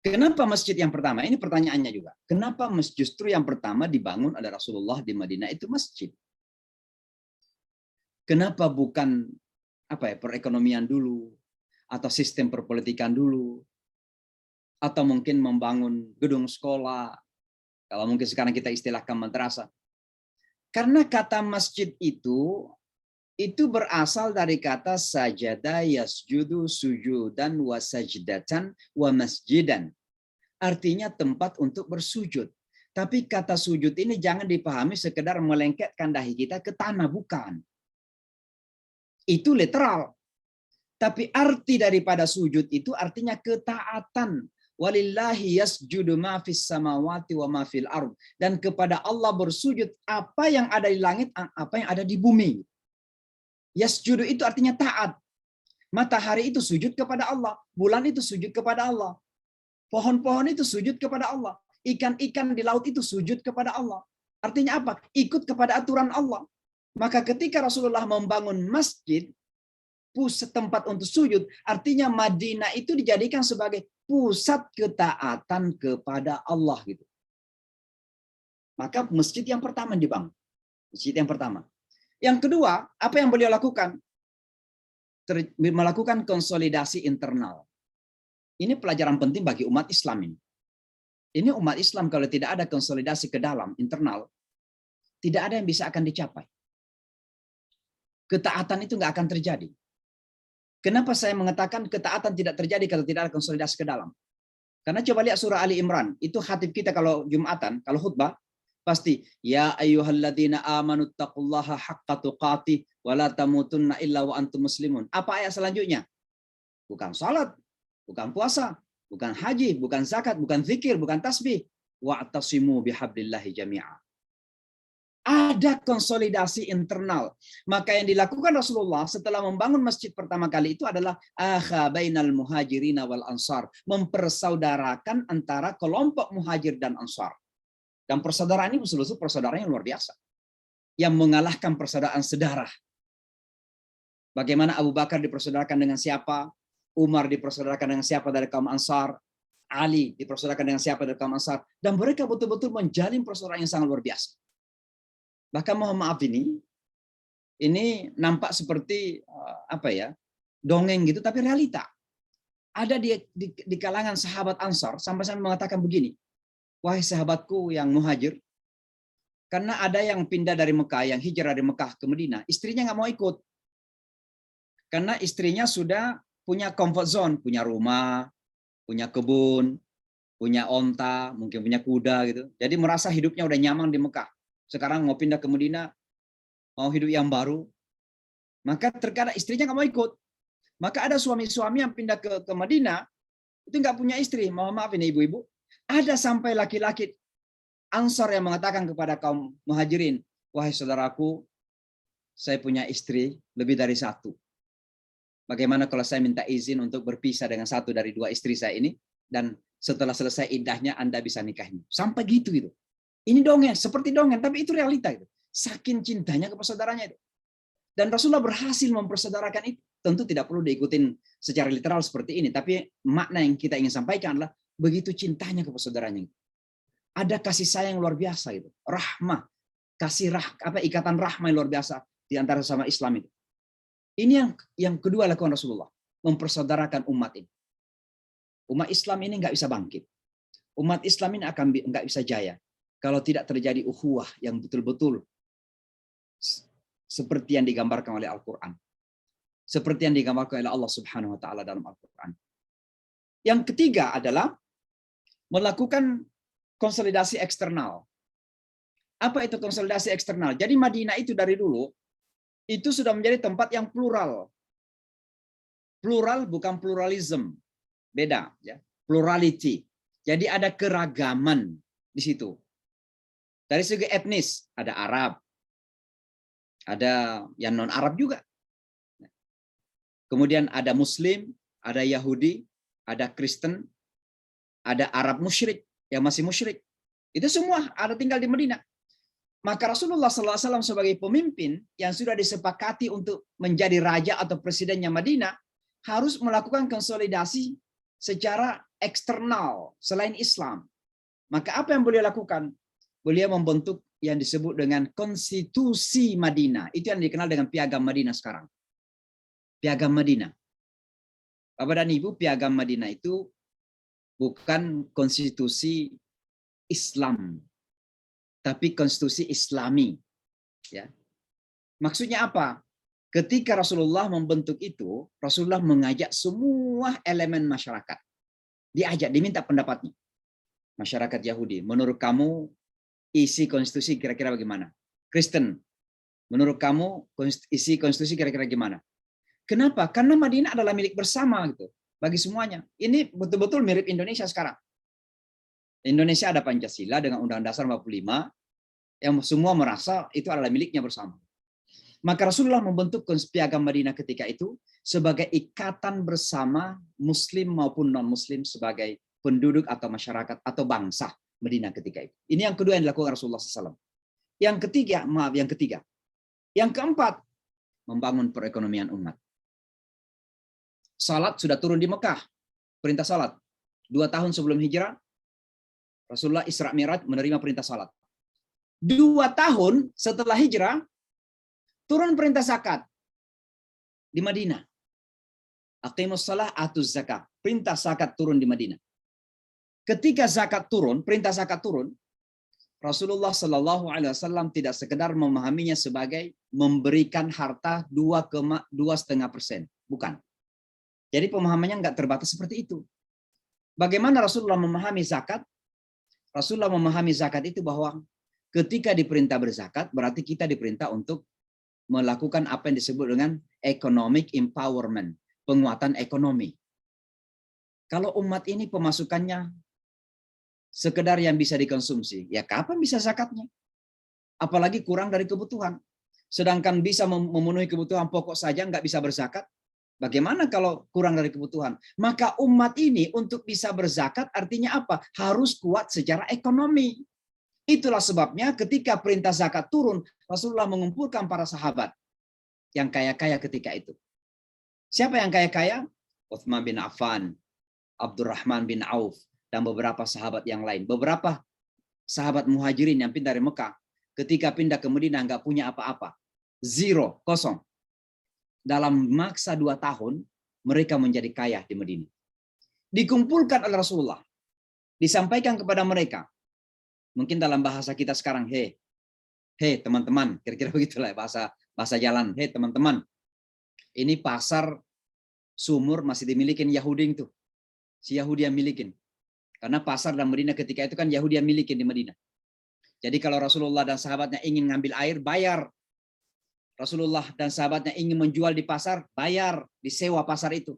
Kenapa masjid yang pertama? Ini pertanyaannya juga. Kenapa justru yang pertama dibangun oleh Rasulullah di Madinah itu masjid? Kenapa bukan perekonomian dulu atau sistem perpolitikan dulu atau mungkin membangun gedung sekolah? Kalau mungkin sekarang kita istilahkan madrasah. Karena kata masjid itu berasal dari kata sajada yasjudu sujudan wa sajdatan wa masjidan. Artinya tempat untuk bersujud. Tapi kata sujud ini jangan dipahami sekedar melengketkan dahi kita ke tanah, bukan. Itu literal. Tapi arti daripada sujud itu artinya ketaatan. Walillahi yasjudu ma fis samawati wa ma fil ard. Dan kepada Allah bersujud apa yang ada di langit, apa yang ada di bumi. Yasjudu itu artinya taat. Matahari itu sujud kepada Allah, bulan itu sujud kepada Allah. Pohon-pohon itu sujud kepada Allah. Ikan-ikan di laut itu sujud kepada Allah. Artinya apa? Ikut kepada aturan Allah. Maka ketika Rasulullah membangun masjid, pusat tempat untuk sujud, artinya Madinah itu dijadikan sebagai pusat ketaatan kepada Allah gitu. Maka masjid yang pertama dibangun. Masjid yang pertama. Yang kedua, apa yang beliau lakukan? Melakukan konsolidasi internal. Ini pelajaran penting bagi umat Islam ini. Ini umat Islam kalau tidak ada konsolidasi ke dalam, internal, tidak ada yang bisa akan dicapai. Ketaatan itu nggak akan terjadi. Kenapa saya mengatakan ketaatan tidak terjadi kalau tidak ada konsolidasi ke dalam? Karena coba lihat surah Ali Imran, itu khatib kita kalau Jumatan, kalau khutbah, pasti ya ayyuhalladzina amanu taqullaha haqqa tuqatih wa la tamutunna illa wa antum muslimun. Apa ayat selanjutnya? Bukan salat, bukan puasa, bukan haji, bukan zakat, bukan zikir, bukan tasbih. Wa'tasimu bihablillahi jami'a. Ada konsolidasi internal. Maka yang dilakukan Rasulullah setelah membangun masjid pertama kali itu adalah akha bainal muhajirina wal ansar, mempersaudarakan antara kelompok muhajir dan ansar. Dan persaudaraan ini betul-betul persaudaraan yang luar biasa. Yang mengalahkan persaudaraan sedarah. Bagaimana Abu Bakar dipersaudarakan dengan siapa? Umar dipersaudarakan dengan siapa dari kaum Ansar? Ali dipersaudarakan dengan siapa dari kaum Ansar? Dan mereka betul-betul menjalin persaudaraan yang sangat luar biasa. Bahkan mohon maaf ini nampak seperti dongeng gitu, tapi realita. Ada di kalangan sahabat Ansar sampai-sampai mengatakan begini, wahai sahabatku yang muhajir, karena ada yang pindah dari Mekah, yang hijrah dari Mekah ke Madinah, istrinya nggak mau ikut. Karena istrinya sudah punya comfort zone, punya rumah, punya kebun, punya onta, mungkin punya kuda gitu. Jadi merasa hidupnya udah nyaman di Mekah. Sekarang mau pindah ke Madinah, mau hidup yang baru. Maka terkadang istrinya nggak mau ikut. Maka ada suami-suami yang pindah ke Madinah, itu nggak punya istri. Mohon maaf ini ibu-ibu. Ada sampai laki-laki Ansar yang mengatakan kepada kaum muhajirin, wahai saudaraku, saya punya istri lebih dari satu. Bagaimana kalau saya minta izin untuk berpisah dengan satu dari dua istri saya ini, dan setelah selesai iddahnya Anda bisa nikahin. Sampai gitu. Ini dongeng, seperti dongeng, tapi itu realita itu. Saking cintanya ke persaudaranya itu. Dan Rasulullah berhasil mempersaudarakan itu. Tentu tidak perlu diikutin secara literal seperti ini, tapi makna yang kita ingin sampaikan adalah begitu cintanya ke persaudaranya. Ada kasih sayang luar biasa itu, rahmah, ikatan rahmah yang luar biasa di antara sama Islam itu. Ini yang kedua lakukan Rasulullah, mempersaudarakan umat ini. Umat Islam ini nggak bisa bangkit. Umat Islam ini akan nggak bisa jaya kalau tidak terjadi ukhuwah yang betul-betul seperti yang digambarkan oleh Al-Quran. Seperti yang digambarkan oleh Allah Subhanahu wa taala dalam Al-Quran. Yang ketiga adalah melakukan konsolidasi eksternal. Apa itu konsolidasi eksternal? Jadi Madinah itu dari dulu itu sudah menjadi tempat yang plural. Plural bukan pluralism. Beda ya. Plurality. Jadi ada keragaman di situ. Dari segi etnis ada Arab. Ada yang non-Arab juga. Kemudian ada Muslim, ada Yahudi, ada Kristen, ada Arab musyrik yang masih musyrik. Itu semua ada tinggal di Madinah. Maka Rasulullah SAW sebagai pemimpin yang sudah disepakati untuk menjadi raja atau presidennya Madinah harus melakukan konsolidasi secara eksternal selain Islam. Maka apa yang beliau lakukan? Beliau membentuk yang disebut dengan konstitusi Madinah. Itu yang dikenal dengan Piagam Madinah sekarang. Piagam Madinah. Bapak dan Ibu, Piagam Madinah itu bukan konstitusi Islam, tapi konstitusi Islami. Ya. Maksudnya apa? Ketika Rasulullah membentuk itu, Rasulullah mengajak semua elemen masyarakat. Diajak, diminta pendapatnya. Masyarakat Yahudi, menurut kamu isi konstitusi kira-kira bagaimana? Kristen, menurut kamu isi konstitusi kira-kira gimana? Kenapa? Karena Madinah adalah milik bersama gitu bagi semuanya. Ini betul-betul mirip Indonesia sekarang. Indonesia ada Pancasila dengan Undang-Undang Dasar 45 yang semua merasa itu adalah miliknya bersama. Maka Rasulullah membentuk Piagam Madinah ketika itu sebagai ikatan bersama Muslim maupun non-Muslim sebagai penduduk atau masyarakat atau bangsa Madinah ketika itu. Ini yang kedua yang dilakukan Rasulullah SAW. Yang ketiga. Yang keempat, membangun perekonomian umat. Salat sudah turun di Mekah. Perintah salat. 2 tahun sebelum hijrah, Rasulullah Isra Mi'raj menerima perintah salat. 2 tahun setelah hijrah, turun perintah zakat di Madinah. Aqimus shalah atuz zakat. Perintah zakat turun di Madinah. Ketika zakat turun, perintah zakat turun, Rasulullah Shallallahu Alaihi Wasallam tidak sekedar memahaminya sebagai memberikan harta 2,5%, bukan. Jadi pemahamannya nggak terbatas seperti itu. Bagaimana Rasulullah memahami zakat? Rasulullah memahami zakat itu bahwa ketika diperintah berzakat, berarti kita diperintah untuk melakukan apa yang disebut dengan economic empowerment, penguatan ekonomi. Kalau umat ini pemasukannya sekedar yang bisa dikonsumsi, ya kapan bisa zakatnya? Apalagi kurang dari kebutuhan. Sedangkan bisa memenuhi kebutuhan pokok saja nggak bisa berzakat. Bagaimana kalau kurang dari kebutuhan? Maka umat ini untuk bisa berzakat artinya apa? Harus kuat secara ekonomi. Itulah sebabnya ketika perintah zakat turun, Rasulullah mengumpulkan para sahabat yang kaya-kaya ketika itu. Siapa yang kaya-kaya? Utsman bin Affan, Abdurrahman bin Auf, dan beberapa sahabat yang lain. Beberapa sahabat muhajirin yang pindah dari Mekah, ketika pindah ke Madinah nggak punya apa-apa. Zero, kosong. Dalam masa 2 tahun, mereka menjadi kaya di Madinah. Dikumpulkan oleh Rasulullah. Disampaikan kepada mereka. Mungkin dalam bahasa kita sekarang, hey teman-teman, kira-kira begitulah bahasa jalan. Hey teman-teman, ini pasar sumur masih dimiliki Yahudi itu. Si Yahudi yang milikin. Karena pasar dan Madinah ketika itu kan Yahudi yang milikin di Madinah. Jadi kalau Rasulullah dan sahabatnya ingin ngambil air, bayar. Rasulullah dan sahabatnya ingin menjual di pasar, bayar, disewa pasar itu.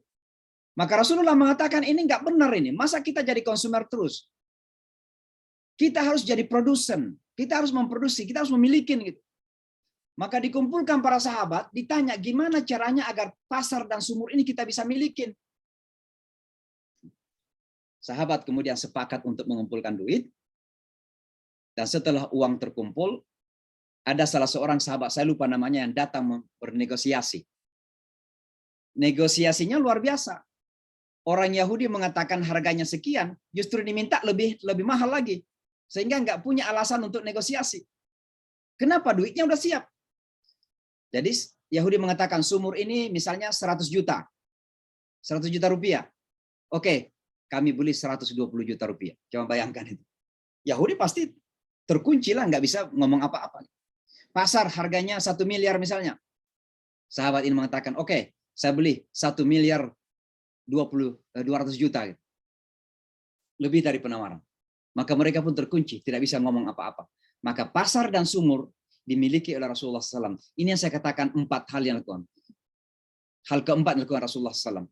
Maka Rasulullah mengatakan ini nggak benar ini. Masa kita jadi konsumer terus? Kita harus jadi produsen. Kita harus memproduksi, kita harus memiliki gitu. Maka dikumpulkan para sahabat, ditanya gimana caranya agar pasar dan sumur ini kita bisa milikin. Sahabat kemudian sepakat untuk mengumpulkan duit. Dan setelah uang terkumpul, ada salah seorang sahabat, saya lupa namanya, yang datang bernegosiasi. Negosiasinya luar biasa. Orang Yahudi mengatakan harganya sekian, justru diminta lebih mahal lagi. Sehingga nggak punya alasan untuk negosiasi. Kenapa? Duitnya udah siap. Jadi Yahudi mengatakan sumur ini misalnya 100 juta. 100 juta rupiah. Oke, kami beli 120 juta rupiah. Coba bayangkan itu. Yahudi pasti terkunci lah, nggak bisa ngomong apa-apa. Pasar harganya 1 miliar misalnya. Sahabat ini mengatakan, oke, saya beli 1 miliar 200 juta. Lebih dari penawaran. Maka mereka pun terkunci, tidak bisa ngomong apa-apa. Maka pasar dan sumur dimiliki oleh Rasulullah SAW. Ini yang saya katakan 4 hal yang dilakukan. Hal keempat yang dilakukan Rasulullah SAW.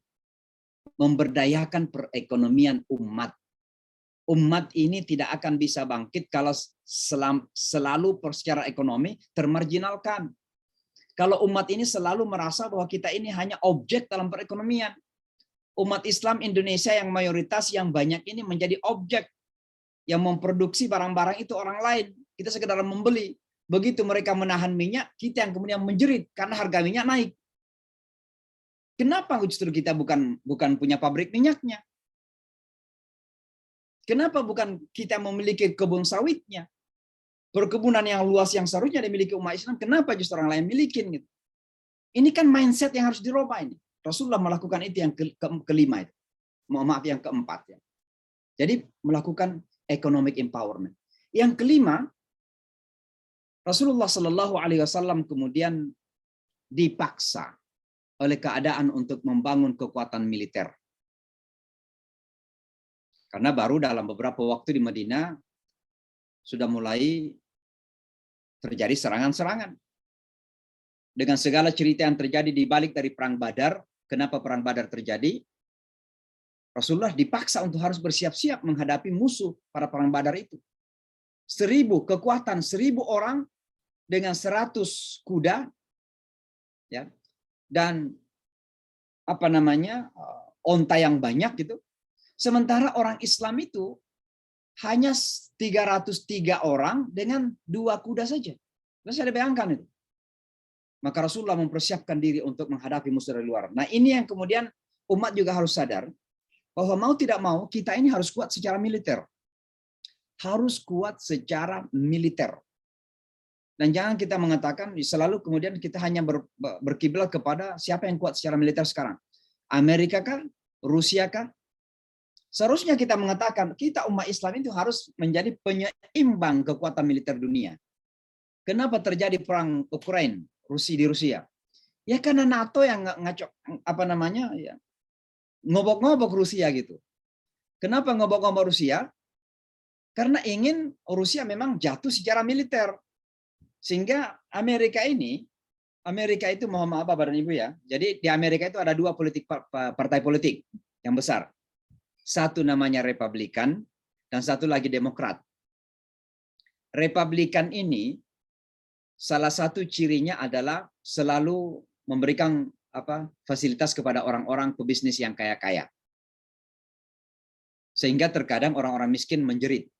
Memberdayakan perekonomian umat. Umat ini tidak akan bisa bangkit kalau selalu secara ekonomi termarginalkan. Kalau umat ini selalu merasa bahwa kita ini hanya objek dalam perekonomian. Umat Islam Indonesia yang mayoritas yang banyak ini menjadi objek. Yang memproduksi barang-barang itu orang lain. Kita sekedar membeli. Begitu mereka menahan minyak, kita yang kemudian menjerit karena harga minyak naik. Kenapa justru kita bukan punya pabrik minyaknya? Kenapa bukan kita memiliki kebun sawitnya? Perkebunan yang luas yang seharusnya dimiliki umat Islam, kenapa justru orang lain milikin gitu? Ini kan mindset yang harus dirubah ini. Rasulullah melakukan itu yang kelima itu. Maaf, yang keempat ya. Jadi melakukan economic empowerment. Yang kelima, Rasulullah Shallallahu Alaihi Wasallam kemudian dipaksa oleh keadaan untuk membangun kekuatan militer. Karena baru dalam beberapa waktu di Madinah sudah mulai terjadi serangan-serangan. dengan segala cerita yang terjadi di balik dari perang Badar. Kenapa perang Badar terjadi? Rasulullah dipaksa untuk harus bersiap-siap menghadapi musuh pada perang Badar itu. 1000 kekuatan, 1000 orang dengan 100 kuda, ya, dan onta yang banyak gitu. Sementara orang Islam itu hanya 303 orang dengan 2 kuda saja. Bisa dibayangkan itu. Maka Rasulullah mempersiapkan diri untuk menghadapi musuh dari luar. Nah, ini yang kemudian umat juga harus sadar bahwa mau tidak mau kita ini harus kuat secara militer. Harus kuat secara militer. Dan jangan kita mengatakan selalu kemudian kita hanya berkiblat kepada siapa yang kuat secara militer sekarang. Amerika kah? Rusia kah? Seharusnya kita mengatakan kita umat Islam itu harus menjadi penyeimbang kekuatan militer dunia. Kenapa terjadi perang Ukraina di Rusia? Ya karena NATO yang ngacok ngobok-ngobok Rusia gitu. Kenapa ngobok-ngobok Rusia? Karena ingin Rusia memang jatuh secara militer. Sehingga Amerika itu, mohon maaf Bapak dan Ibu ya. Jadi di Amerika itu ada 2 partai politik yang besar. Satu namanya Republikan dan satu lagi Demokrat. Republikan ini salah satu cirinya adalah selalu memberikan fasilitas kepada orang-orang pebisnis yang kaya-kaya. Sehingga terkadang orang-orang miskin menjerit.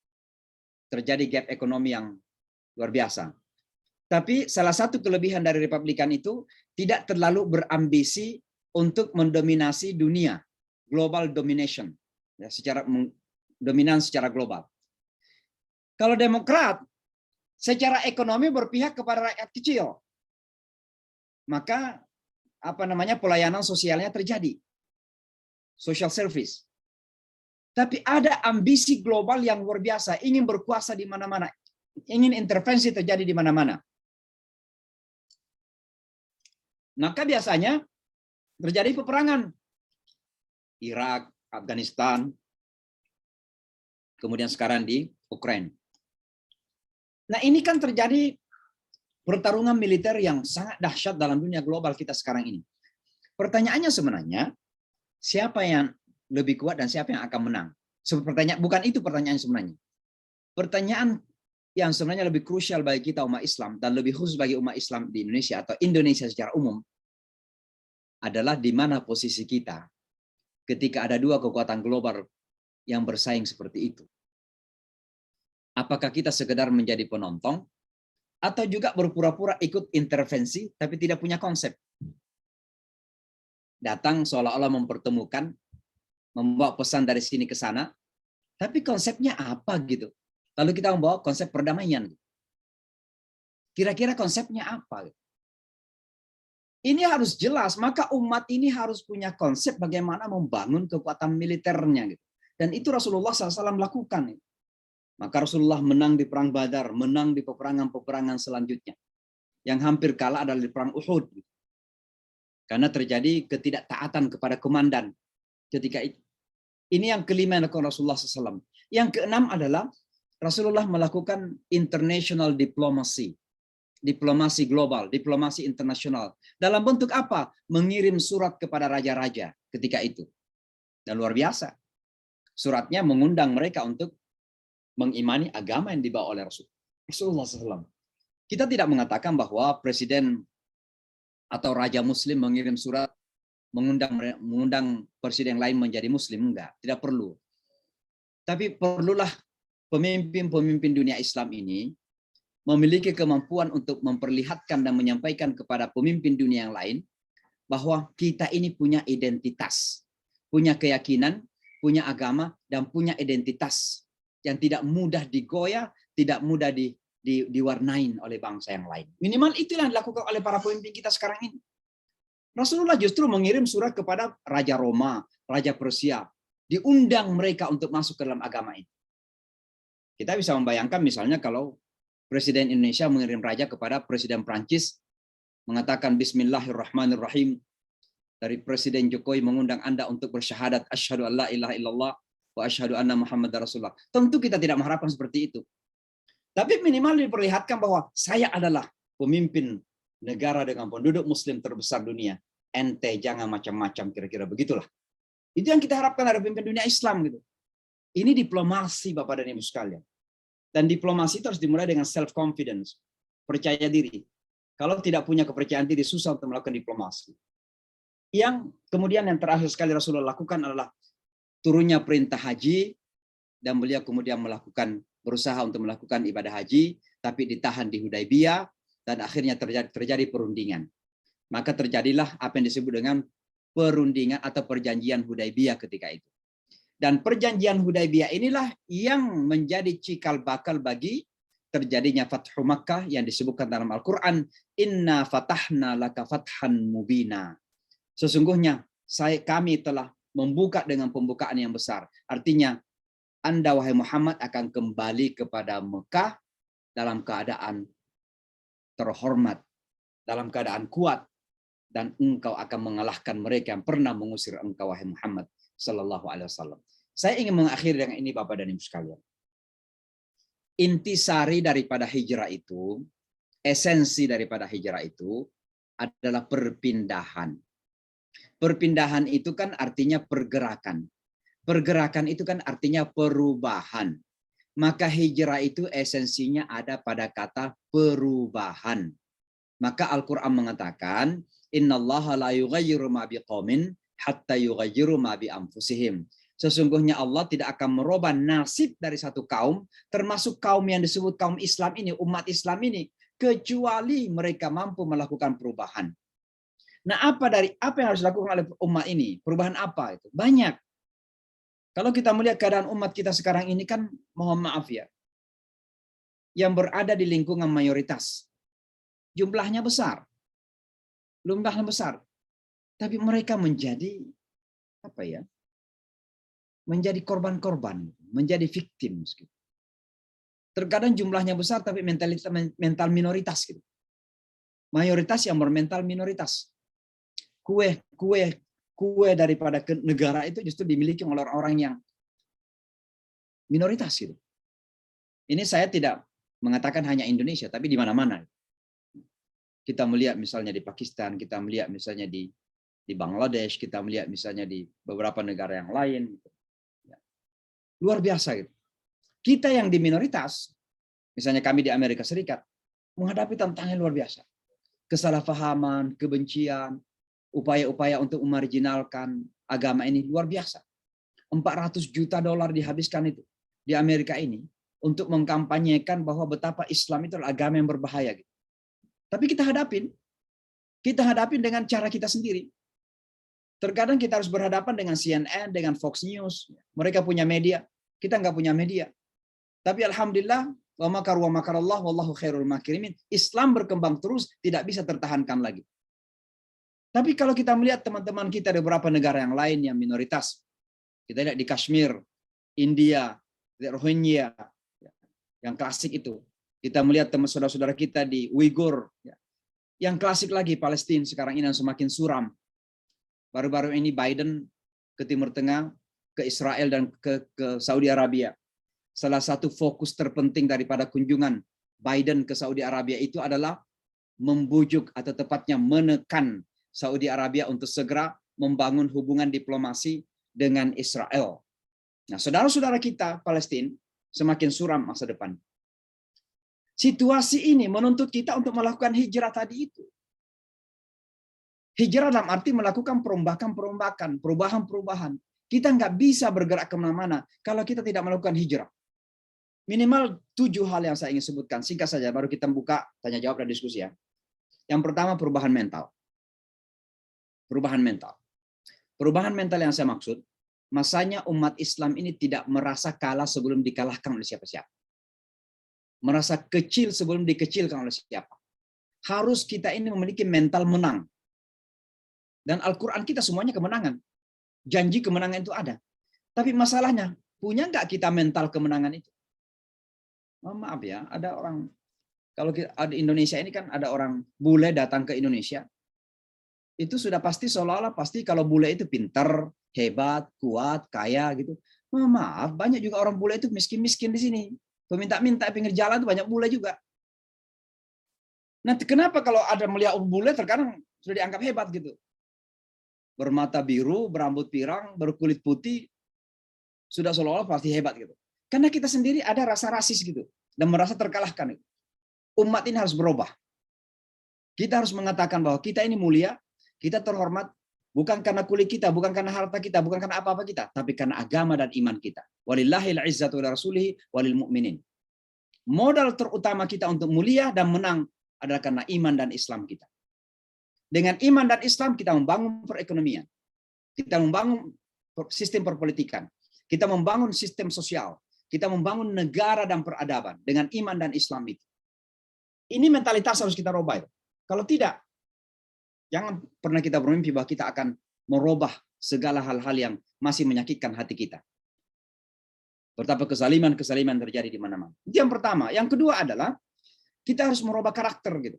Terjadi gap ekonomi yang luar biasa. Tapi salah satu kelebihan dari Republikan itu tidak terlalu berambisi untuk mendominasi dunia, global domination, ya, dominan secara global. Kalau Demokrat secara ekonomi berpihak kepada rakyat kecil, maka pelayanan sosialnya terjadi, social service. Tapi ada ambisi global yang luar biasa, ingin berkuasa di mana-mana, ingin intervensi terjadi di mana-mana. Maka biasanya terjadi peperangan. Irak, Afghanistan, kemudian sekarang di Ukraina. Nah, ini kan terjadi pertarungan militer yang sangat dahsyat dalam dunia global kita sekarang ini. Pertanyaannya sebenarnya, siapa yang lebih kuat dan siapa yang akan menang? Bukan itu pertanyaan sebenarnya. Pertanyaan yang sebenarnya lebih krusial bagi kita umat Islam dan lebih khusus bagi umat Islam di Indonesia atau Indonesia secara umum adalah di mana posisi kita ketika ada 2 kekuatan global yang bersaing seperti itu. Apakah kita sekedar menjadi penonton atau juga berpura-pura ikut intervensi tapi tidak punya konsep? Datang seolah-olah mempertemukan, membawa pesan dari sini ke sana, tapi konsepnya apa gitu? Lalu kita membawa konsep perdamaian. Kira-kira konsepnya apa? Ini harus jelas, maka umat ini harus punya konsep bagaimana membangun kekuatan militernya. Gitu. Dan itu Rasulullah SAW lakukan. Maka Rasulullah menang di perang Badar, menang di peperangan-peperangan selanjutnya. Yang hampir kalah adalah di perang Uhud. Karena terjadi ketidaktaatan kepada komandan ketika itu. Ini yang kelima yang dilakukan Rasulullah SAW. Yang keenam adalah Rasulullah melakukan international diplomacy. Diplomasi global, diplomasi internasional. Dalam bentuk apa? Mengirim surat kepada raja-raja ketika itu. Dan luar biasa. Suratnya mengundang mereka untuk mengimani agama yang dibawa oleh Rasulullah SAW. Kita tidak mengatakan bahwa presiden atau raja muslim mengirim surat mengundang presiden lain menjadi muslim. Enggak, tidak perlu. Tapi perlulah pemimpin-pemimpin dunia Islam ini memiliki kemampuan untuk memperlihatkan dan menyampaikan kepada pemimpin dunia yang lain bahwa kita ini punya identitas, punya keyakinan, punya agama, dan punya identitas yang tidak mudah digoyah, tidak mudah diwarnain oleh bangsa yang lain. Minimal itulah yang dilakukan oleh para pemimpin kita sekarang ini. Rasulullah justru mengirim surat kepada Raja Roma, Raja Persia, diundang mereka untuk masuk ke dalam agama ini. Kita bisa membayangkan misalnya kalau Presiden Indonesia mengirim raja kepada Presiden Prancis mengatakan Bismillahirrahmanirrahim, dari Presiden Jokowi mengundang Anda untuk bersyahadat asyhadu an la ilaha illallah wa asyhadu anna Muhammadar Rasulullah. Tentu kita tidak mengharapkan seperti itu. Tapi minimal diperlihatkan bahwa saya adalah pemimpin negara dengan penduduk muslim terbesar dunia, ente jangan macam-macam, kira-kira begitulah. Itu yang kita harapkan dari pemimpin dunia Islam gitu. Ini diplomasi Bapak dan Ibu sekalian. Dan diplomasi itu harus dimulai dengan self confidence, percaya diri. Kalau tidak punya kepercayaan diri, susah untuk melakukan diplomasi. Yang kemudian yang terakhir sekali Rasulullah lakukan adalah turunnya perintah haji, dan beliau kemudian berusaha untuk melakukan ibadah haji, tapi ditahan di Hudaybiyah, dan akhirnya terjadi perundingan. Maka terjadilah apa yang disebut dengan perundingan atau perjanjian Hudaybiyah ketika itu. Dan perjanjian Hudaybiyah inilah yang menjadi cikal bakal bagi terjadinya Fathu Makkah yang disebutkan dalam Al-Quran, Inna fatahna laka fathan mubina. Sesungguhnya kami telah membuka dengan pembukaan yang besar. Artinya, Anda wahai Muhammad akan kembali kepada Mekah dalam keadaan terhormat, dalam keadaan kuat, dan engkau akan mengalahkan mereka yang pernah mengusir engkau wahai Muhammad sallallahu alaihi wasallam. Saya ingin mengakhiri dengan ini Bapak dan Ibu sekalian. Intisari daripada hijrah itu, esensi daripada hijrah itu adalah perpindahan. Perpindahan itu kan artinya pergerakan. Pergerakan itu kan artinya perubahan. Maka hijrah itu esensinya ada pada kata perubahan. Maka Al-Quran mengatakan, Innallaha la yughayyiru ma biqaumin hatta yughayyiru ma bi anfusihim. Sesungguhnya Allah tidak akan merubah nasib dari satu kaum, termasuk kaum yang disebut kaum Islam ini, umat Islam ini, kecuali mereka mampu melakukan perubahan. Nah, apa yang harus dilakukan oleh umat ini? Perubahan apa itu? Banyak. Kalau kita melihat keadaan umat kita sekarang ini kan, mohon maaf ya, yang berada di lingkungan mayoritas, jumlahnya besar, tapi mereka menjadi apa ya? Menjadi korban-korban, menjadi victim. Terkadang jumlahnya besar, tapi mental minoritas gitu. Mayoritas yang bermental minoritas. Kue daripada negara itu justru dimiliki oleh orang-orang yang minoritas gitu. Ini saya tidak mengatakan hanya Indonesia, tapi di mana-mana. Kita melihat misalnya di Pakistan, kita melihat misalnya di Bangladesh, kita melihat misalnya di beberapa negara yang lain. Luar biasa gitu. Kita yang di minoritas, misalnya kami di Amerika Serikat, menghadapi tantangan luar biasa. Kesalahpahaman, kebencian, upaya-upaya untuk memarginalkan agama ini luar biasa. 400 juta dolar dihabiskan itu di Amerika ini untuk mengkampanyekan bahwa betapa Islam itu adalah agama yang berbahaya. Gitu. Tapi kita hadapin dengan cara kita sendiri. Terkadang kita harus berhadapan dengan CNN, dengan Fox News. Mereka punya media, kita nggak punya media. Tapi alhamdulillah, wa makaru wa makarallah wallahu khairul makirin. Islam berkembang terus, tidak bisa tertahankan lagi. Tapi kalau kita melihat teman-teman kita di beberapa negara yang lain yang minoritas, kita lihat di Kashmir, India, Rohingya, yang klasik itu. Kita melihat teman saudara-saudara kita di Uighur, yang klasik lagi Palestina sekarang ini yang semakin suram. Baru-baru ini Biden ke Timur Tengah, ke Israel dan ke Saudi Arabia. Salah satu fokus terpenting daripada kunjungan Biden ke Saudi Arabia itu adalah membujuk atau tepatnya menekan Saudi Arabia untuk segera membangun hubungan diplomasi dengan Israel. Nah, saudara-saudara kita Palestina semakin suram masa depan. Situasi ini menuntut kita untuk melakukan hijrah tadi itu. Hijrah dalam arti melakukan perombakan-perombakan, perubahan-perubahan. Kita nggak bisa bergerak kemana-mana kalau kita tidak melakukan hijrah. Minimal 7 hal yang saya ingin sebutkan. Singkat saja, baru kita buka tanya jawab dan diskusi ya. Yang pertama, perubahan mental. Perubahan mental. Perubahan mental yang saya maksud, masanya umat Islam ini tidak merasa kalah sebelum dikalahkan oleh siapa-siapa. Merasa kecil sebelum dikecilkan oleh siapa. Harus kita ini memiliki mental menang. Dan Al-Quran kita semuanya kemenangan. Janji kemenangan itu ada. Tapi masalahnya, punya nggak kita mental kemenangan itu? Oh, maaf ya, ada orang, kalau di Indonesia ini kan ada orang bule datang ke Indonesia, itu sudah pasti seolah-olah pasti kalau bule itu pintar, hebat, kuat, kaya gitu. Oh, maaf, banyak juga orang bule itu miskin-miskin di sini. Peminta-minta pinggir jalan itu banyak bule juga. Nanti kenapa kalau ada melihat bule terkadang sudah dianggap hebat gitu. Bermata biru, berambut pirang, berkulit putih, sudah seolah-olah pasti hebat gitu. Karena kita sendiri ada rasa rasis gitu dan merasa terkalahkan. Umat ini harus berubah. Kita harus mengatakan bahwa kita ini mulia, kita terhormat, bukan karena kulit kita, bukan karena harta kita, bukan karena apa-apa kita, tapi karena agama dan iman kita. Walillahil izzatu wa rasulihi walil mu'minin. Modal terutama kita untuk mulia dan menang adalah karena iman dan Islam kita. Dengan iman dan Islam kita membangun perekonomian. Kita membangun sistem perpolitikan. Kita membangun sistem sosial. Kita membangun negara dan peradaban dengan iman dan Islam itu. Ini mentalitas harus kita rubah. Kalau tidak, jangan pernah kita bermimpi bahwa kita akan merubah segala hal-hal yang masih menyakitkan hati kita. Betapa kesaliman-kesaliman terjadi di mana-mana. Itu yang pertama. Yang kedua adalah kita harus merubah karakter gitu.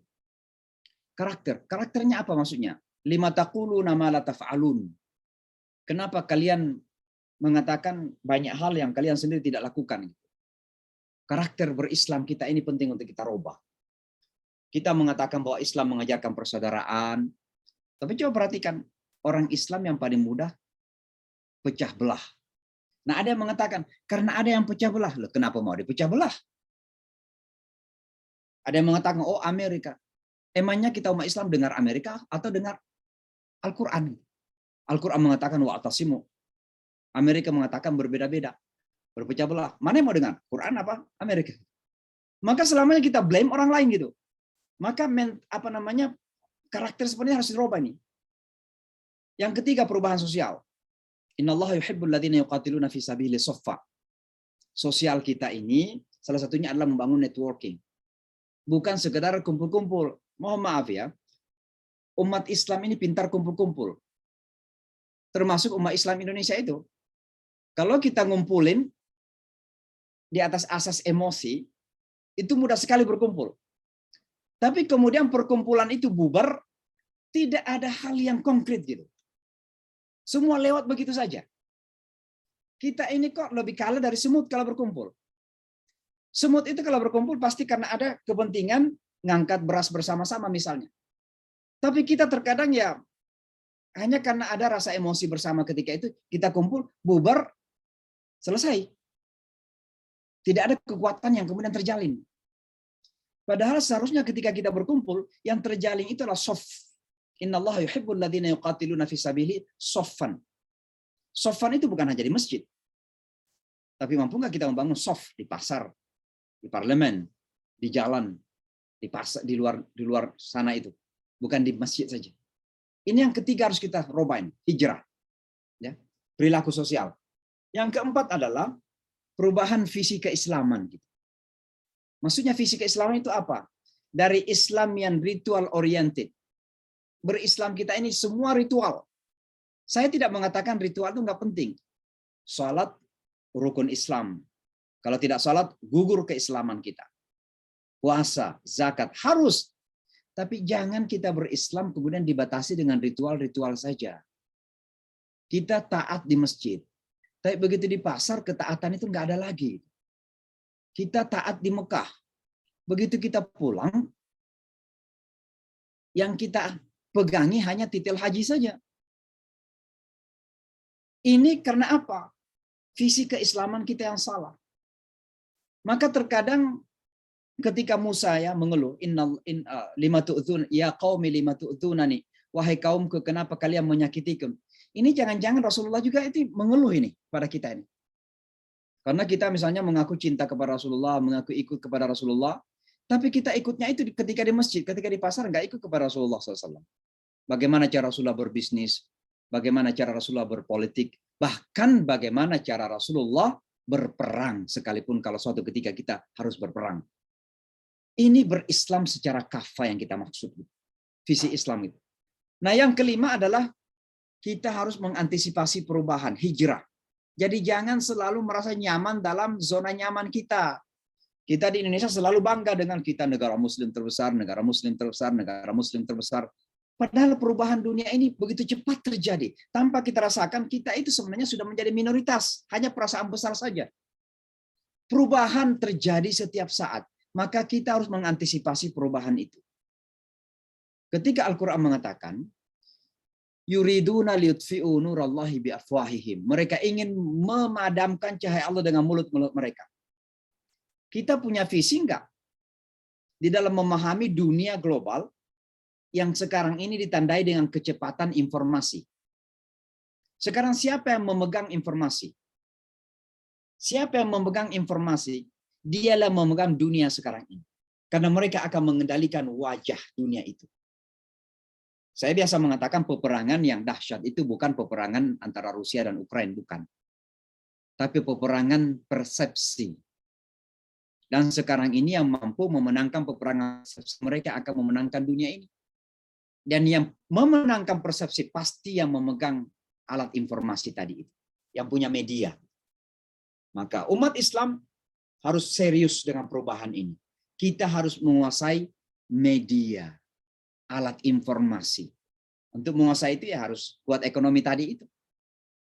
Karakternya apa maksudnya? Lima taquluna ma la taf'alun. Kenapa kalian mengatakan banyak hal yang kalian sendiri tidak lakukan? Karakter berislam kita ini penting untuk kita rubah. Kita mengatakan bahwa Islam mengajarkan persaudaraan. Tapi coba perhatikan, orang Islam yang paling mudah pecah belah. Nah, ada yang mengatakan, karena ada yang pecah belah. Loh, kenapa mau dipecah belah? Ada yang mengatakan, oh Amerika. Emangnya kita umat Islam dengar Amerika atau dengar Al-Quran? Al-Quran mengatakan, wa'tasimu. Amerika mengatakan berbeda-beda. Berpecah belah. Mana yang mau dengar? Quran apa? Amerika. Maka selamanya kita blame orang lain gitu. Maka karakter seperti harus dirubah nih. Yang ketiga, perubahan sosial. Innallaha yuhibbul ladzina yuqatiluna fi sabilihi shaffa. Sosial kita ini salah satunya adalah membangun networking. Bukan sekedar kumpul-kumpul. Mohon maaf ya. Umat Islam ini pintar kumpul-kumpul. Termasuk umat Islam Indonesia itu. Kalau kita ngumpulin di atas asas emosi, itu mudah sekali berkumpul. Tapi kemudian perkumpulan itu bubar, tidak ada hal yang konkret gitu. Semua lewat begitu saja. Kita ini kok lebih kalah dari semut kalau berkumpul. Semut itu kalau berkumpul pasti karena ada kepentingan ngangkat beras bersama-sama misalnya. Tapi kita terkadang ya hanya karena ada rasa emosi bersama ketika itu, kita kumpul, bubar, selesai. Tidak ada kekuatan yang kemudian terjalin. Padahal seharusnya ketika kita berkumpul, yang terjalin itu adalah sof. Innallaha yuhibbul ladzina yuqatiluna fi sabilihi soffan. Soffan itu bukan hanya di masjid. Tapi mampu nggak kita membangun sof di pasar, di parlemen, di jalan, di pasar, di luar sana itu. Bukan di masjid saja. Ini yang ketiga harus kita robain, hijrah. Ya, perilaku sosial. Yang keempat adalah perubahan visi keislaman. Maksudnya visi keislaman itu apa? Dari Islam yang ritual oriented. Berislam kita ini semua ritual. Saya tidak mengatakan ritual itu nggak penting. Salat rukun Islam. Kalau tidak salat, gugur keislaman kita. Puasa, zakat, harus. Tapi jangan kita berislam kemudian dibatasi dengan ritual-ritual saja. Kita taat di masjid. Tapi begitu di pasar, ketaatan itu nggak ada lagi. Kita taat di Mekah. Begitu kita pulang, yang kita pegangi hanya titil haji saja. Ini karena apa? Visi keislaman kita yang salah. Maka terkadang ketika Musa ya mengeluh, lima tu'tun ya qaumi lima tu'tunani, wahai kaumku kenapa kalian menyakitiku? Ini jangan-jangan Rasulullah juga itu mengeluh ini pada kita ini. Karena kita misalnya mengaku cinta kepada Rasulullah, mengaku ikut kepada Rasulullah, tapi kita ikutnya itu ketika di masjid, ketika di pasar nggak ikut kepada Rasulullah SAW. Bagaimana cara Rasulullah berbisnis, bagaimana cara Rasulullah berpolitik, bahkan bagaimana cara Rasulullah berperang, sekalipun kalau suatu ketika kita harus berperang. Ini berislam secara kafah yang kita maksud. Visi Islam itu. Nah yang kelima adalah kita harus mengantisipasi perubahan, hijrah. Jadi jangan selalu merasa nyaman dalam zona nyaman kita. Kita di Indonesia selalu bangga dengan kita negara muslim terbesar, negara muslim terbesar, negara muslim terbesar. Padahal perubahan dunia ini begitu cepat terjadi. Tanpa kita rasakan, kita itu sebenarnya sudah menjadi minoritas. Hanya perasaan besar saja. Perubahan terjadi setiap saat. Maka kita harus mengantisipasi perubahan itu. Ketika Al-Quran mengatakan, yuriduna liyutfi'u nurallahi biafwahihim. Mereka ingin memadamkan cahaya Allah dengan mulut-mulut mereka. Kita punya visi enggak? Di dalam memahami dunia global yang sekarang ini ditandai dengan kecepatan informasi. Sekarang siapa yang memegang informasi? Siapa yang memegang informasi? Dialah memegang dunia sekarang ini. Karena mereka akan mengendalikan wajah dunia itu. Saya biasa mengatakan peperangan yang dahsyat itu bukan peperangan antara Rusia dan Ukraina, bukan. Tapi peperangan persepsi. Dan sekarang ini yang mampu memenangkan peperangan persepsi, mereka akan memenangkan dunia ini. Dan yang memenangkan persepsi pasti yang memegang alat informasi tadi itu. Yang punya media. Maka umat Islam harus serius dengan perubahan ini. Kita harus menguasai media, alat informasi. Untuk menguasai itu ya harus buat ekonomi tadi itu.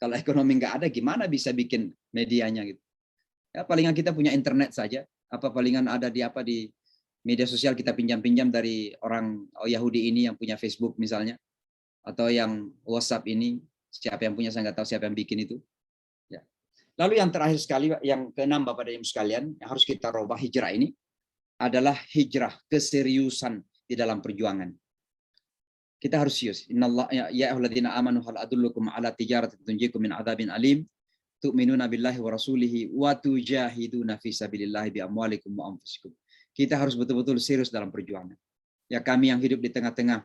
Kalau ekonomi nggak ada, gimana bisa bikin medianya gitu? Ya palingan kita punya internet saja. Apa palingan ada di media sosial kita pinjam-pinjam dari orang Yahudi ini yang punya Facebook misalnya, atau yang WhatsApp ini. Siapa yang punya saya nggak tahu siapa yang bikin itu. Ya. Lalu yang terakhir sekali, yang keenam Bapak dan Ibu sekalian, yang harus kita rubah hijrah ini adalah hijrah keseriusan di dalam perjuangan. Kita harus serius. Innallah ya ayyuhalladzina amanu hal adullukum ala tijaratin tunjikum min adzabin alim tu'minuna billahi wa rasulihi wa tujahiduna fi sabilillahi bi amwalikum wa anfusikum. Kita harus betul-betul serius dalam perjuangan. Ya kami yang hidup di tengah-tengah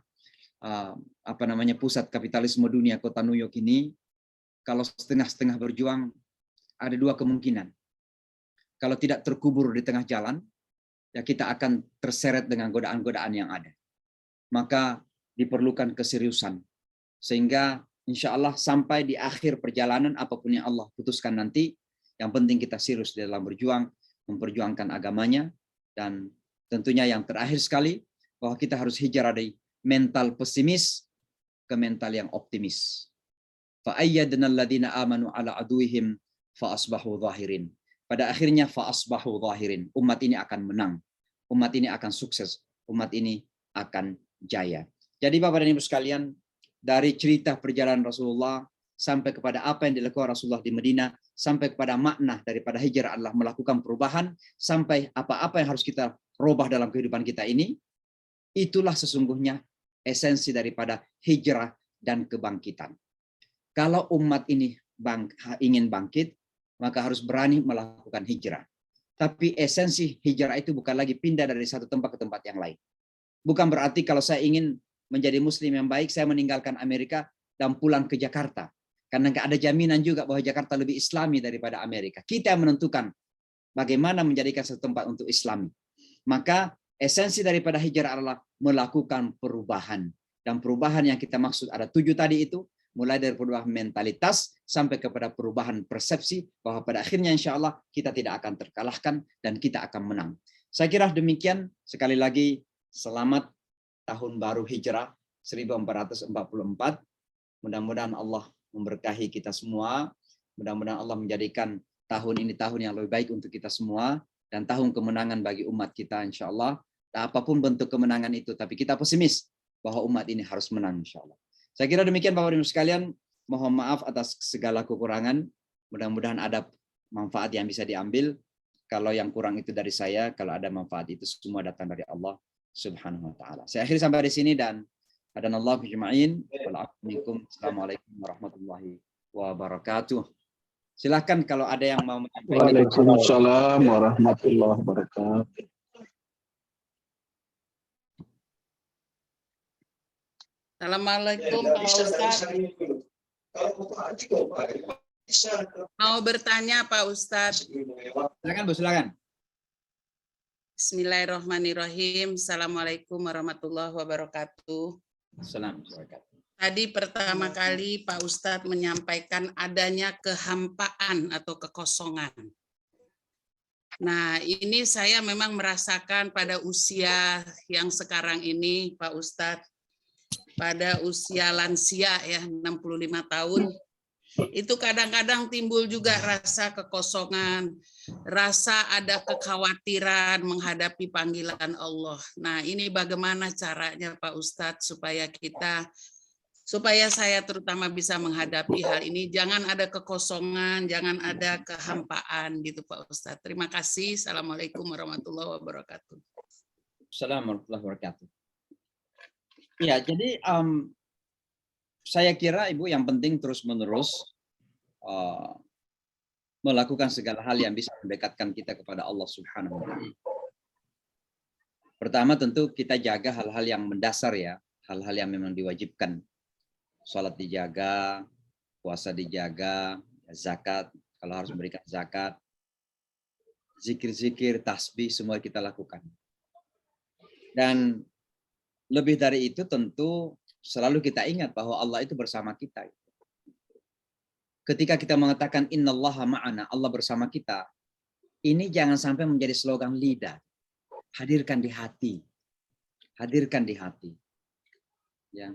pusat kapitalisme dunia kota New York ini, kalau setengah-setengah berjuang ada dua kemungkinan. Kalau tidak terkubur di tengah jalan, ya kita akan terseret dengan godaan-godaan yang ada. Maka diperlukan keseriusan. Sehingga insya Allah sampai di akhir perjalanan apapun yang Allah putuskan nanti, yang penting kita serius dalam berjuang, memperjuangkan agamanya, dan tentunya yang terakhir sekali, bahwa kita harus hijrah dari mental pesimis ke mental yang optimis. فَأَيَّدْنَا الَّذِينَ آمَنُوا عَلَى عَدُوِّهِمْ فَأَصْبَحُوا ظَاهِرِينَ. Pada akhirnya فَأَصْبَحُوا ظَاهِرِينَ. Umat ini akan menang. Umat ini akan sukses. Umat ini akan jaya. Jadi Bapak dan Ibu sekalian, dari cerita perjalanan Rasulullah sampai kepada apa yang dilakukan Rasulullah di Madinah, sampai kepada makna daripada hijrah adalah melakukan perubahan, sampai apa-apa yang harus kita rubah dalam kehidupan kita ini, itulah sesungguhnya esensi daripada hijrah dan kebangkitan. Kalau umat ini ingin bangkit, maka harus berani melakukan hijrah. Tapi esensi hijrah itu bukan lagi pindah dari satu tempat ke tempat yang lain. Bukan berarti kalau saya ingin menjadi muslim yang baik, saya meninggalkan Amerika dan pulang ke Jakarta. Karena nggak ada jaminan juga bahwa Jakarta lebih islami daripada Amerika. Kita yang menentukan bagaimana menjadikan satu tempat untuk islami. Maka esensi daripada hijrah adalah melakukan perubahan. Dan perubahan yang kita maksud ada 7 tadi itu, mulai dari perubahan mentalitas sampai kepada perubahan persepsi, bahwa pada akhirnya insya Allah kita tidak akan terkalahkan dan kita akan menang. Saya kira demikian. Sekali lagi, selamat tahun baru hijrah 1444. Mudah-mudahan Allah memberkahi kita semua. Mudah-mudahan Allah menjadikan tahun ini tahun yang lebih baik untuk kita semua. Dan tahun kemenangan bagi umat kita insya Allah. Dan apapun bentuk kemenangan itu, tapi kita pesimis bahwa umat ini harus menang insya Allah. Saya kira demikian Bapak Ibu sekalian. Mohon maaf atas segala kekurangan. Mudah-mudahan ada manfaat yang bisa diambil. Kalau yang kurang itu dari saya, kalau ada manfaat itu semua datang dari Allah Subhanahu wa taala. Saya akhiri sampai di sini dan hadanallahu ajma'in. Assalamualaikum warahmatullahi wabarakatuh. Silakan kalau ada yang mau menyampaikan. Waalaikumsalam warahmatullahi wabarakatuh. Assalamualaikum Pak Ustadz. Mau bertanya Pak Ustadz. Silakan Bu, silakan. Bismillahirrahmanirrahim. Assalamualaikum warahmatullahi wabarakatuh. Assalamualaikum. Tadi pertama kali Pak Ustadz menyampaikan adanya kehampaan atau kekosongan. Nah, ini saya memang merasakan pada usia yang sekarang ini, Pak Ustadz, pada usia lansia ya, 65 tahun. itu kadang-kadang timbul juga rasa kekosongan, rasa ada kekhawatiran menghadapi panggilan Allah. Nah, ini bagaimana caranya Pak Ustadz supaya saya terutama bisa menghadapi hal ini, jangan ada kekosongan, jangan ada kehampaan gitu Pak Ustadz. Terima kasih. Assalamualaikum warahmatullahi wabarakatuh. Assalamualaikum warahmatullahi wabarakatuh. Ya, jadi saya kira Ibu yang penting terus-menerus melakukan segala hal yang bisa mendekatkan kita kepada Allah Subhanahu wa Ta'ala. Pertama tentu kita jaga hal-hal yang mendasar ya, hal-hal yang memang diwajibkan. Salat dijaga, puasa dijaga, zakat kalau harus memberikan zakat, zikir-zikir, tasbih semua kita lakukan. Dan lebih dari itu tentu selalu kita ingat bahwa Allah itu bersama kita. Ketika kita mengatakan innallaha ma'ana, Allah bersama kita, ini jangan sampai menjadi slogan lidah. Hadirkan di hati. Hadirkan di hati. Ya.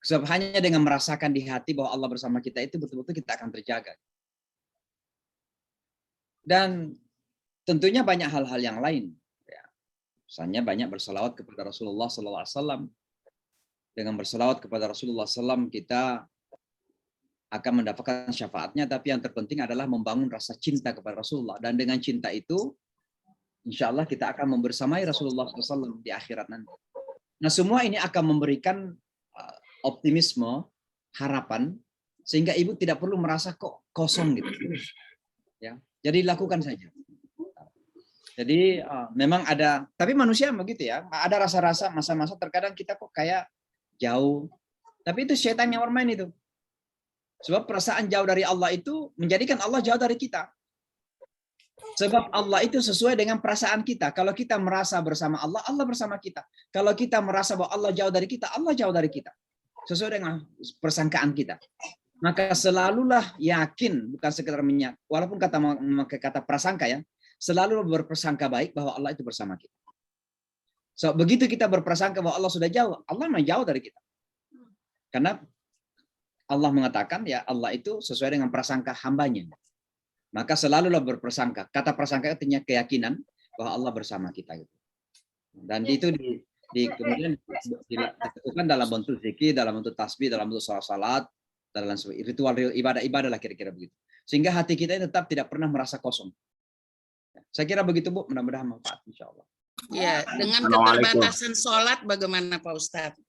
Sebab hanya dengan merasakan di hati bahwa Allah bersama kita itu betul-betul kita akan terjaga. Dan tentunya banyak hal-hal yang lain. Ya. Misalnya banyak berselawat kepada Rasulullah SAW. Dengan berselawat kepada Rasulullah SAW kita akan mendapatkan syafaatnya, tapi yang terpenting adalah membangun rasa cinta kepada Rasulullah. Dan dengan cinta itu, insya Allah kita akan membersamai Rasulullah SAW di akhirat nanti. Nah, semua ini akan memberikan optimisme, harapan, sehingga ibu tidak perlu merasa kok kosong gitu. Ya, jadi lakukan saja. Jadi memang ada, tapi manusia begitu ya, ada rasa-rasa masa-masa terkadang kita kok kayak jauh. Tapi itu setan yang bermain itu. Sebab perasaan jauh dari Allah itu menjadikan Allah jauh dari kita. Sebab Allah itu sesuai dengan perasaan kita. Kalau kita merasa bersama Allah, Allah bersama kita. Kalau kita merasa bahwa Allah jauh dari kita, Allah jauh dari kita. Sesuai dengan persangkaan kita. Maka selalulah yakin, bukan sekedar menyak. Walaupun memakai kata prasangka ya, selalu berprasangka baik bahwa Allah itu bersama kita. So, begitu kita berprasangka bahwa Allah sudah jauh, Allah memang jauh dari kita. Karena Allah mengatakan ya Allah itu sesuai dengan prasangka hambanya. Maka selalulah berprasangka. Kata prasangka artinya keyakinan bahwa Allah bersama kita. Dan itu kemudian dilakukan dalam bentuk zikir, dalam bentuk tasbih, dalam bentuk salat, dalam ritual ibadah lah kira-kira begitu. Sehingga hati kita tetap tidak pernah merasa kosong. Saya kira begitu Bu, mudah-mudahan manfaat insya Allah. Ya, dengan keterbatasan sholat bagaimana Pak Ustadz?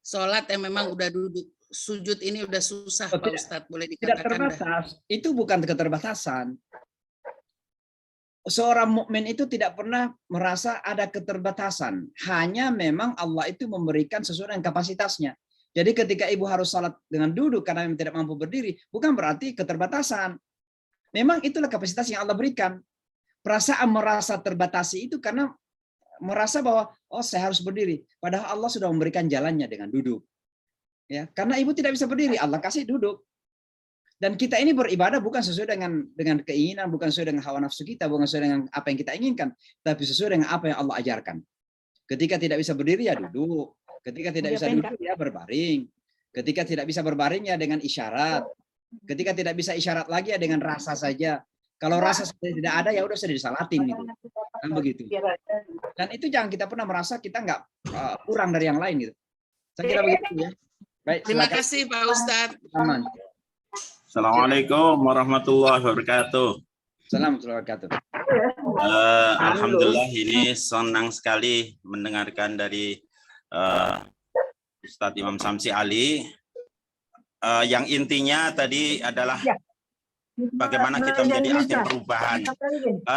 Sholat yang memang udah duduk, sujud ini udah susah Pak Ustadz, boleh dikatakan? Tidak terbatas, itu bukan keterbatasan. Seorang mukmin itu tidak pernah merasa ada keterbatasan. Hanya memang Allah itu memberikan sesuai dengan kapasitasnya. Jadi ketika ibu harus sholat dengan duduk karena tidak mampu berdiri, bukan berarti keterbatasan. Memang itulah kapasitas yang Allah berikan. Perasaan merasa terbatasi itu karena merasa bahwa oh saya harus berdiri, padahal Allah sudah memberikan jalannya dengan duduk. Ya, karena ibu tidak bisa berdiri, Allah kasih duduk. Dan kita ini beribadah bukan sesuai dengan keinginan, bukan sesuai dengan hawa nafsu kita, bukan sesuai dengan apa yang kita inginkan, tapi sesuai dengan apa yang Allah ajarkan. Ketika tidak bisa berdiri ya duduk, ketika tidak bisa duduk ya berbaring, ketika tidak bisa berbaring ya dengan isyarat, ketika tidak bisa isyarat lagi ya dengan rasa saja. Kalau rasa tidak ada ya udah sudah disalatin gitu. Kan begitu. Dan itu jangan kita pernah merasa kita nggak kurang dari yang lain gitu. Saya kira begitu ya. Baik, terima kasih Pak Ustadz. Assalamualaikum warahmatullahi wabarakatuh. Assalamualaikum warahmatullahi wabarakatuh. Alhamdulillah ini senang sekali mendengarkan dari Ustadz Imam Samsi Ali. Yang intinya tadi adalah bagaimana kita menjadi agen perubahan.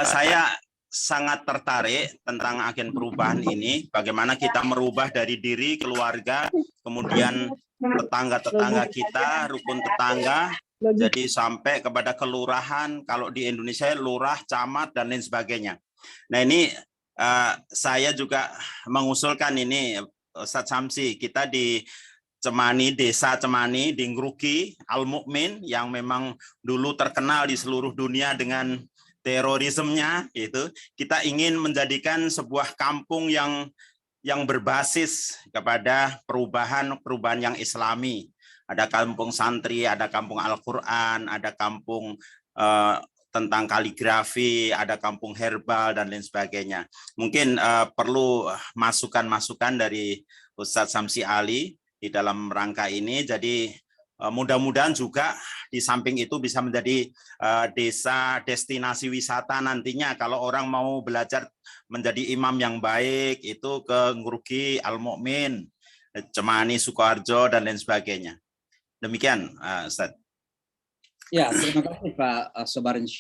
Saya sangat tertarik tentang agen perubahan ini, bagaimana kita merubah dari diri, keluarga, kemudian tetangga-tetangga kita, rukun tetangga, jadi sampai kepada kelurahan, kalau di Indonesia lurah, camat, dan lain sebagainya. Nah ini saya juga mengusulkan ini, Ustadz Samsi, kita di Cemani, desa Cemani, di Ngruki, Al-Mukmin, yang memang dulu terkenal di seluruh dunia dengan terorismenya, itu kita ingin menjadikan sebuah kampung yang berbasis kepada perubahan yang Islami. Ada kampung santri, ada kampung Al-Quran, ada kampung tentang kaligrafi, ada kampung herbal, dan lain sebagainya. Mungkin perlu masukan-masukan dari Ustadz Samsi Ali di dalam rangka ini. Jadi mudah-mudahan juga di samping itu bisa menjadi desa destinasi wisata nantinya. Kalau orang mau belajar menjadi imam yang baik, itu ke Nguruki, Al-Mu'min, Cemani, Sukoharjo, dan lain sebagainya. Demikian, Ustadz. Ya, terima kasih Pak Sobarin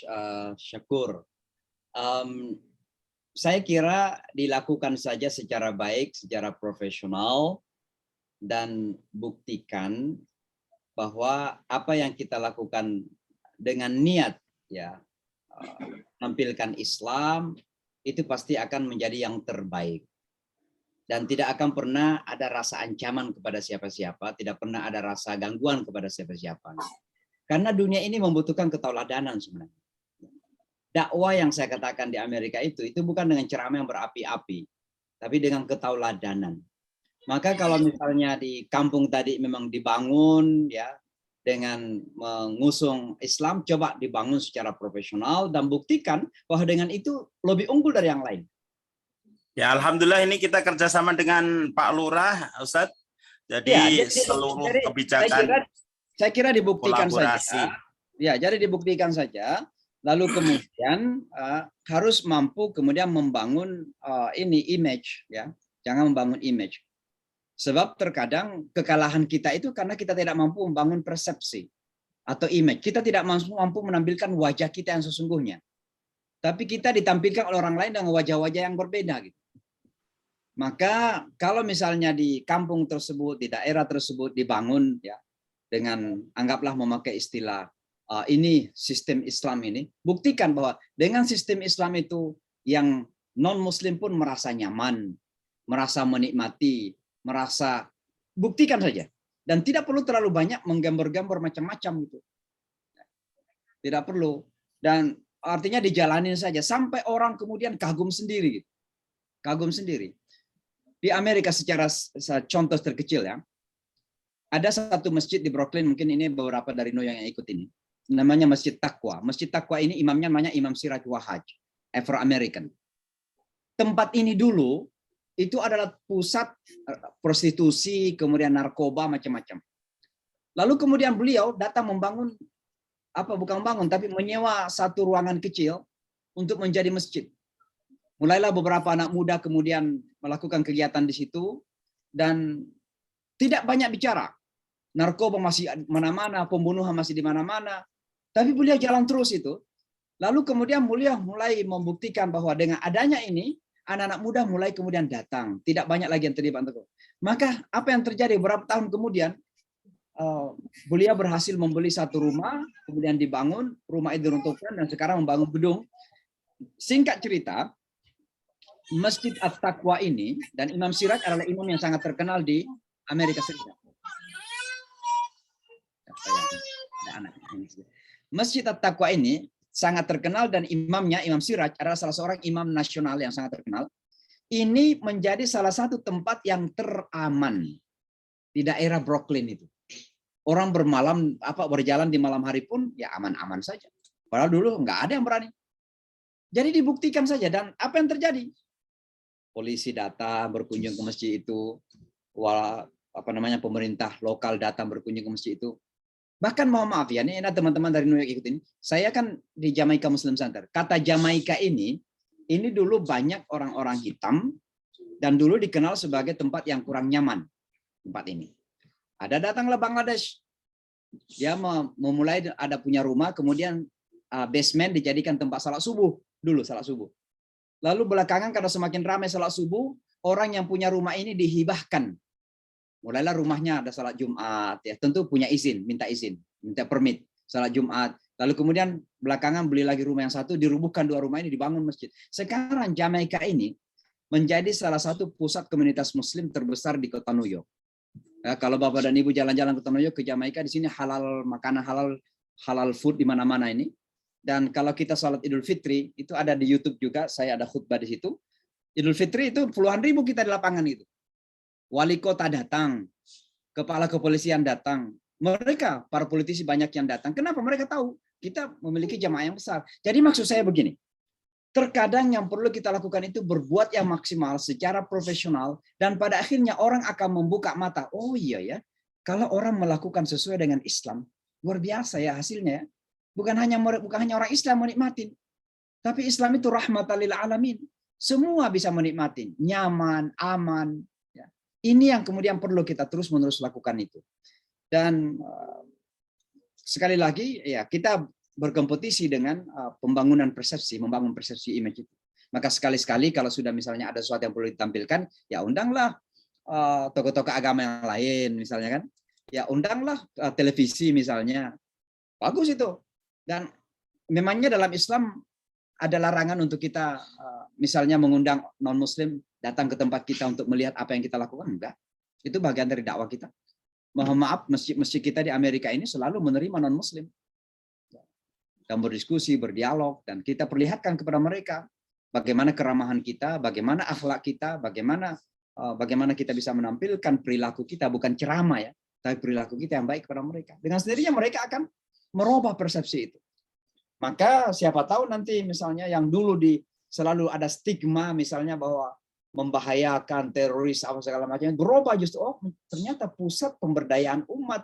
Syakur. Saya kira dilakukan saja secara baik, secara profesional, dan buktikan bahwa apa yang kita lakukan dengan niat, ya, tampilkan Islam, itu pasti akan menjadi yang terbaik. Dan tidak akan pernah ada rasa ancaman kepada siapa-siapa, tidak pernah ada rasa gangguan kepada siapa-siapa. Karena dunia ini membutuhkan ketauladanan sebenarnya. Dakwah yang saya katakan di Amerika itu bukan dengan ceramah yang berapi-api, tapi dengan ketauladanan. Maka kalau misalnya di kampung tadi memang dibangun, ya, dengan mengusung Islam, coba dibangun secara profesional dan buktikan bahwa dengan itu lebih unggul dari yang lain. Ya, alhamdulillah ini kita kerjasama dengan Pak Lurah, Ustadz. Jadi ya, seluruh kebijakan saya kira dibuktikan kolaborasi saja. Ya, jadi dibuktikan saja. Lalu kemudian harus mampu kemudian membangun ini image, ya. Jangan membangun image. Sebab terkadang kekalahan kita itu karena kita tidak mampu membangun persepsi atau image. Kita tidak mampu menampilkan wajah kita yang sesungguhnya. Tapi kita ditampilkan oleh orang lain dengan wajah-wajah yang berbeda gitu. Maka kalau misalnya di kampung tersebut, di daerah tersebut dibangun, ya, dengan anggaplah memakai istilah ini sistem Islam ini, buktikan bahwa dengan sistem Islam itu yang non-Muslim pun merasa nyaman, merasa menikmati, merasa, buktikan saja. Dan tidak perlu terlalu banyak menggambar-gambar macam-macam gitu. Tidak perlu. Dan artinya dijalanin saja sampai orang kemudian kagum sendiri. Gitu. Kagum sendiri. Di Amerika secara contoh terkecil, ya. Ada satu masjid di Brooklyn, mungkin ini beberapa dari New yang ikut ini. Namanya Masjid Taqwa. Masjid Taqwa ini imamnya namanya Imam Siraj Wahaj, Afro-American. Tempat ini dulu itu adalah pusat prostitusi, kemudian narkoba, macam-macam. Lalu kemudian beliau datang membangun, bukan membangun, tapi menyewa satu ruangan kecil untuk menjadi masjid. Mulailah beberapa anak muda kemudian melakukan kegiatan di situ, dan tidak banyak bicara. Narkoba masih mana-mana, pembunuhan masih di mana-mana. Tapi beliau jalan terus itu. Lalu kemudian beliau mulai membuktikan bahwa dengan adanya ini, anak-anak muda mulai kemudian datang. Tidak banyak lagi yang terlibat. Maka apa yang terjadi beberapa tahun kemudian, beliau berhasil membeli satu rumah, kemudian dibangun, rumah itu diruntuhkan, dan sekarang membangun gedung. Singkat cerita, Masjid At-Taqwa ini, dan Imam Siraj adalah imam yang sangat terkenal di Amerika Serikat. Masjid At-Taqwa ini sangat terkenal, dan imamnya, Imam Siraj, adalah salah seorang imam nasional yang sangat terkenal. Ini menjadi salah satu tempat yang teraman di daerah Brooklyn itu. Orang berjalan di malam hari pun ya aman-aman saja. Padahal dulu nggak ada yang berani. Jadi dibuktikan saja, dan apa yang terjadi? Polisi datang berkunjung ke masjid itu, pemerintah lokal datang berkunjung ke masjid itu. Bahkan mohon maaf ya, ini teman-teman dari New York ikut ini. Saya kan di Jamaica Muslim Center. Kata Jamaica ini dulu banyak orang-orang hitam, dan dulu dikenal sebagai tempat yang kurang nyaman. Tempat ini. Ada datanglah Bangladesh. Dia memulai ada punya rumah, kemudian basement dijadikan tempat salat subuh. Dulu salat subuh. Lalu belakangan karena semakin ramai salat subuh, orang yang punya rumah ini dihibahkan. Mulailah rumahnya ada salat Jumat, ya tentu punya izin, minta permit salat Jumat. Lalu kemudian belakangan beli lagi rumah yang satu, dirubuhkan dua rumah ini, dibangun masjid. Sekarang Jamaika ini menjadi salah satu pusat komunitas Muslim terbesar di kota New York. Ya, kalau Bapak dan Ibu jalan-jalan ke New York, ke Jamaika, di sini halal makanan, halal food di mana-mana ini. Dan kalau kita sholat Idul Fitri, itu ada di YouTube juga, saya ada khutbah di situ. Idul Fitri itu puluhan ribu kita di lapangan itu. Wali kota datang, kepala kepolisian datang, Mereka, para politisi banyak yang datang. Kenapa? Mereka tahu kita memiliki jamaah yang besar. Jadi maksud saya begini, terkadang yang perlu kita lakukan itu berbuat yang maksimal secara profesional, dan pada akhirnya orang akan membuka mata. Oh iya ya, kalau orang melakukan sesuai dengan Islam, luar biasa ya hasilnya. Bukan hanya orang Islam menikmati, tapi Islam itu rahmatan lil alamin. Semua bisa menikmati, nyaman, aman. Ya. Ini yang kemudian perlu kita terus-menerus lakukan itu. Dan sekali lagi, ya kita berkompetisi dengan membangun persepsi image itu. Maka sekali-sekali kalau sudah misalnya ada sesuatu yang perlu ditampilkan, ya undanglah tokoh-tokoh agama yang lain misalnya kan. Ya undanglah televisi misalnya. Bagus itu. Dan memangnya dalam Islam ada larangan untuk kita misalnya mengundang non-muslim datang ke tempat kita untuk melihat apa yang kita lakukan? Enggak. Itu bagian dari dakwah kita. Mohon maaf, masjid kita di Amerika ini selalu menerima non-muslim. Dan berdiskusi, berdialog, dan kita perlihatkan kepada mereka bagaimana keramahan kita, bagaimana akhlak kita, bagaimana kita bisa menampilkan perilaku kita, bukan ceramah ya, tapi perilaku kita yang baik kepada mereka. Dengan sendirinya mereka akan merubah persepsi itu. Maka siapa tahu nanti misalnya yang dulu selalu ada stigma misalnya bahwa membahayakan teroris apa segala macam, berubah justru ternyata pusat pemberdayaan umat,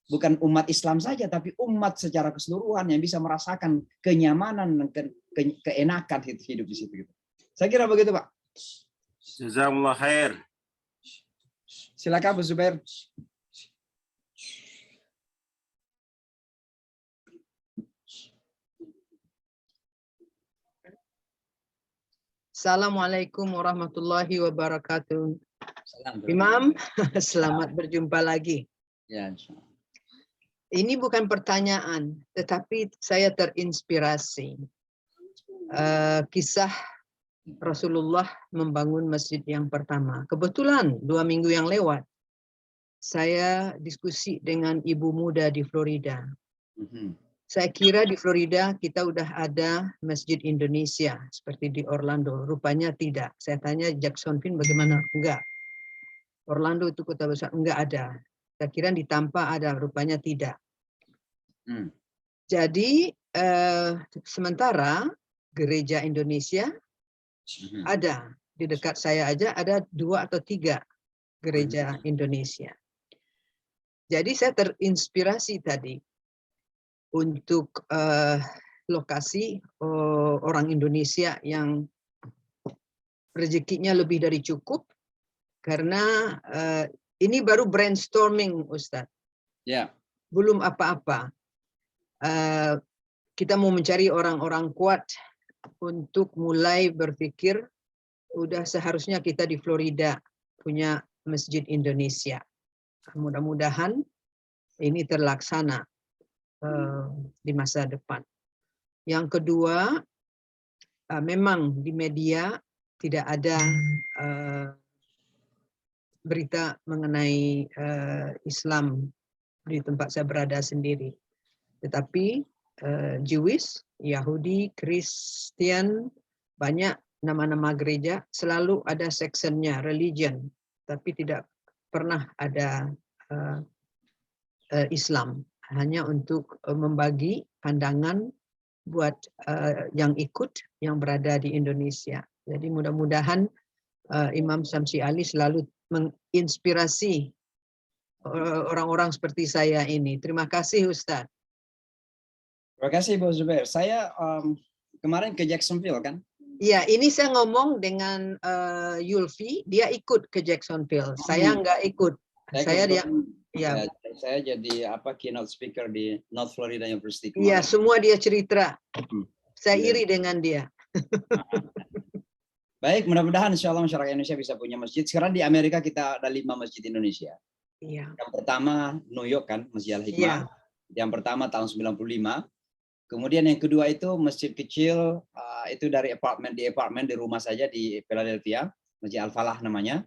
bukan umat Islam saja tapi umat secara keseluruhan yang bisa merasakan kenyamanan dan keenakan hidup di situ. Saya kira begitu, Pak. Jazakumullah khair. Silakan Bu Zubair. Assalamualaikum warahmatullahi wabarakatuh. Imam, selamat berjumpa lagi. Ya, ini bukan pertanyaan, tetapi saya terinspirasi. Kisah Rasulullah membangun masjid yang pertama. Kebetulan 2 minggu yang lewat, saya diskusi dengan ibu muda di Florida. Saya kira di Florida kita udah ada Masjid Indonesia seperti di Orlando. Rupanya tidak. Saya tanya Jacksonville bagaimana? Enggak. Orlando itu kota besar. Enggak ada. Saya kira di Tampa ada. Rupanya tidak. Jadi sementara gereja Indonesia ada. Di dekat saya aja ada 2 atau 3 gereja Indonesia. Jadi saya terinspirasi tadi untuk lokasi orang Indonesia yang rezekinya lebih dari cukup, karena ini baru brainstorming, Ustadz. Ya. Belum apa-apa. Kita mau mencari orang-orang kuat untuk mulai berpikir, udah seharusnya kita di Florida punya Masjid Indonesia. Mudah-mudahan ini terlaksana di masa depan. Yang kedua, memang di media tidak ada berita mengenai Islam di tempat saya berada sendiri. Tetapi Jewish, Yahudi, Kristen, banyak nama-nama gereja, selalu ada sectionnya, religion, tapi tidak pernah ada Islam. Hanya untuk membagi pandangan buat yang ikut yang berada di Indonesia. Jadi mudah-mudahan Imam Syamsi Ali selalu menginspirasi orang-orang seperti saya ini. Terima kasih, Ustadz. Terima kasih, Bu Zubair. Saya kemarin ke Jacksonville kan? Iya, ini saya ngomong dengan Yulfi, dia ikut ke Jacksonville. Saya nggak ikut. Ya, saya jadi keynote speaker di North Florida University. Iya, semua dia cerita. Saya iri dengan dia. Baik, mudah-mudahan insya Allah masyarakat Indonesia bisa punya masjid. Sekarang di Amerika kita ada 5 masjid Indonesia. Iya. Yang pertama New York kan, Masjid Al-Hikmah. Iya. Yang pertama tahun 95. Kemudian yang kedua itu masjid kecil, itu dari apartemen di rumah saja di Philadelphia, Masjid Al-Falah namanya.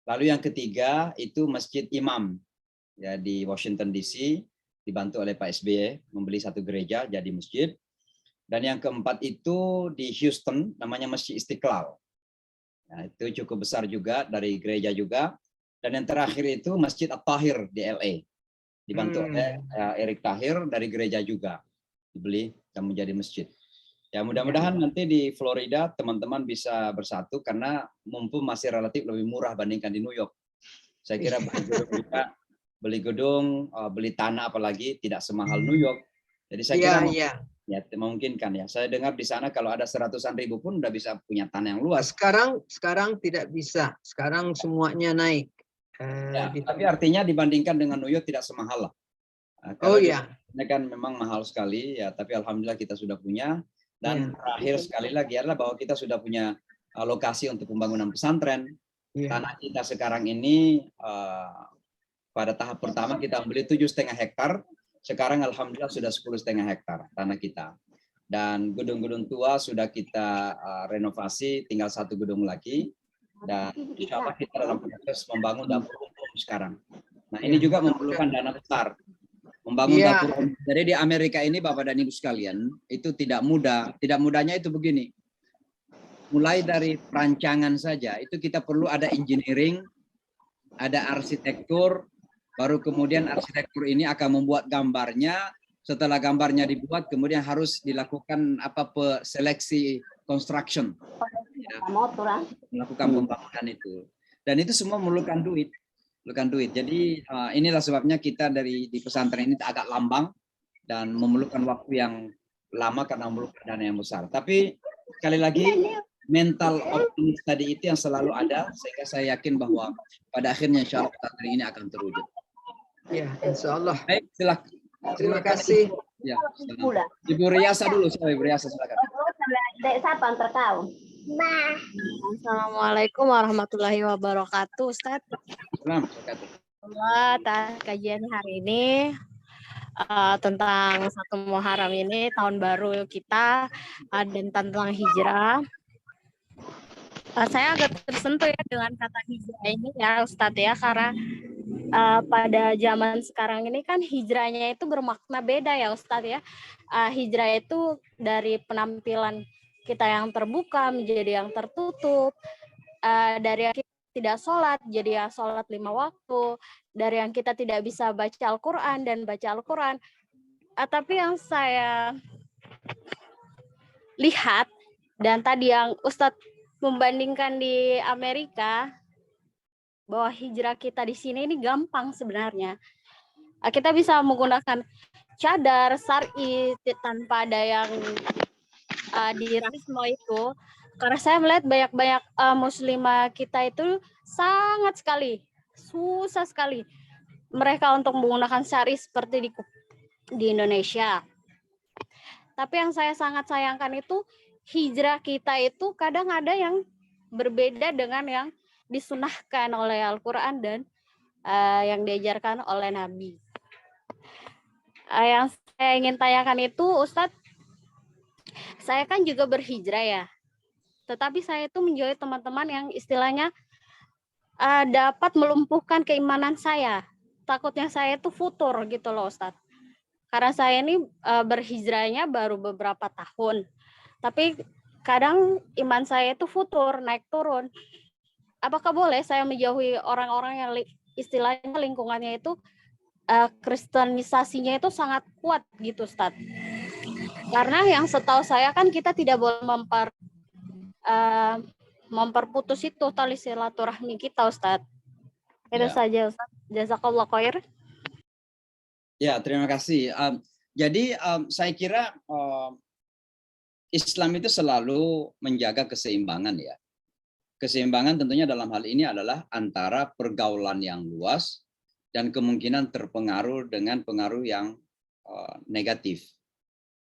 Lalu yang ketiga itu Masjid Imam, ya di Washington DC, dibantu oleh Pak SBY membeli 1 gereja jadi masjid. Dan yang keempat itu di Houston, namanya Masjid Istiqlal. Nah, itu cukup besar juga, dari gereja juga. Dan yang terakhir itu Masjid At-Tahir di LA. dibantu oleh Erick Thohir dari gereja juga, dibeli dan menjadi masjid. Ya mudah-mudahan nanti di Florida teman-teman bisa bersatu karena mumpung masih relatif lebih murah bandingkan di New York. Saya kira beli gedung, beli tanah apalagi tidak semahal New York. Jadi saya kira ya memungkinkan ya. Saya dengar di sana kalau ada 100-an ribu pun udah bisa punya tanah yang luas. Sekarang tidak bisa. Sekarang semuanya naik. Ya, tapi artinya dibandingkan dengan New York tidak semahal lah. Ini kan memang mahal sekali ya, tapi alhamdulillah kita sudah punya. Dan terakhir sekali lagi adalah bahwa kita sudah punya lokasi untuk pembangunan pesantren. Tanah kita sekarang ini pada tahap pertama kita beli 7,5 hektar. Sekarang alhamdulillah sudah 10,5 hektar tanah kita. Dan gedung-gedung tua sudah kita renovasi, tinggal 1 gedung lagi. Dan insya Allah kita dalam proses membangun dapur umum sekarang. Nah ini juga memerlukan dana besar. Membangun dapur umum. Jadi di Amerika ini Bapak dan Ibu sekalian, itu tidak mudah. Tidak mudahnya itu begini. Mulai dari perancangan saja, itu kita perlu ada engineering, ada arsitektur, baru kemudian arsitektur ini akan membuat gambarnya. Setelah gambarnya dibuat, kemudian harus dilakukan seleksi construction. Ya, melakukan pembangunan itu. Dan itu semua memerlukan duit. Jadi inilah sebabnya kita di pesantren ini agak lamban dan memerlukan waktu yang lama karena memerlukan dana yang besar. Tapi sekali lagi mental optimis tadi itu yang selalu ada, sehingga saya yakin bahwa pada akhirnya insya Allah pesantren ini akan terwujud. Ya, insya Allah. Baik, silakan. Terima kasih. Ya, Ibu Riasa dulu, Ibu Riasa silakan. Assalamualaikum warahmatullahi wabarakatuh, Ustaz. Assalamualaikum. Kajian hari ini tentang 1 Muharram ini, tahun baru kita, dan tentang hijrah. Saya agak tersentuh ya dengan kata hijrah ini ya Ustadz ya, karena pada zaman sekarang ini kan hijrahnya itu bermakna beda ya Ustadz ya. Hijrah itu dari penampilan kita yang terbuka menjadi yang tertutup, dari yang kita tidak sholat jadi yang sholat 5 waktu, dari yang kita tidak bisa baca Al-Quran dan baca Al-Quran. Tapi yang saya lihat, dan tadi yang Ustadz membandingkan di Amerika, bahwa hijrah kita di sini ini gampang sebenarnya. Kita bisa menggunakan cadar, syar'i tanpa ada yang dirasisme itu. Karena saya melihat banyak muslimah kita itu sangat sekali, susah sekali mereka untuk menggunakan syar'i seperti di Indonesia. Tapi yang saya sangat sayangkan itu hijrah kita itu kadang ada yang berbeda dengan yang disunahkan oleh Al-Quran dan yang diajarkan oleh Nabi. Yang saya ingin tanyakan itu, Ustadz, saya kan juga berhijrah ya, tetapi saya itu menjauhi teman-teman yang istilahnya dapat melumpuhkan keimanan saya. Takutnya saya itu futur gitu loh Ustadz. Karena saya ini berhijrahnya baru beberapa tahun, tapi kadang iman saya itu futur, naik turun. Apakah boleh saya menjauhi orang-orang yang istilahnya lingkungannya itu kristenisasinya itu sangat kuat gitu Ustadz? Karena yang setahu saya kan kita tidak boleh memperputus itu tali silaturahmi kita Ustadz. Itu saja Ustadz. Jazakallah khair. Ya, terima kasih. Jadi saya kira Islam itu selalu menjaga keseimbangan ya. Keseimbangan tentunya dalam hal ini adalah antara pergaulan yang luas dan kemungkinan terpengaruh dengan pengaruh yang negatif.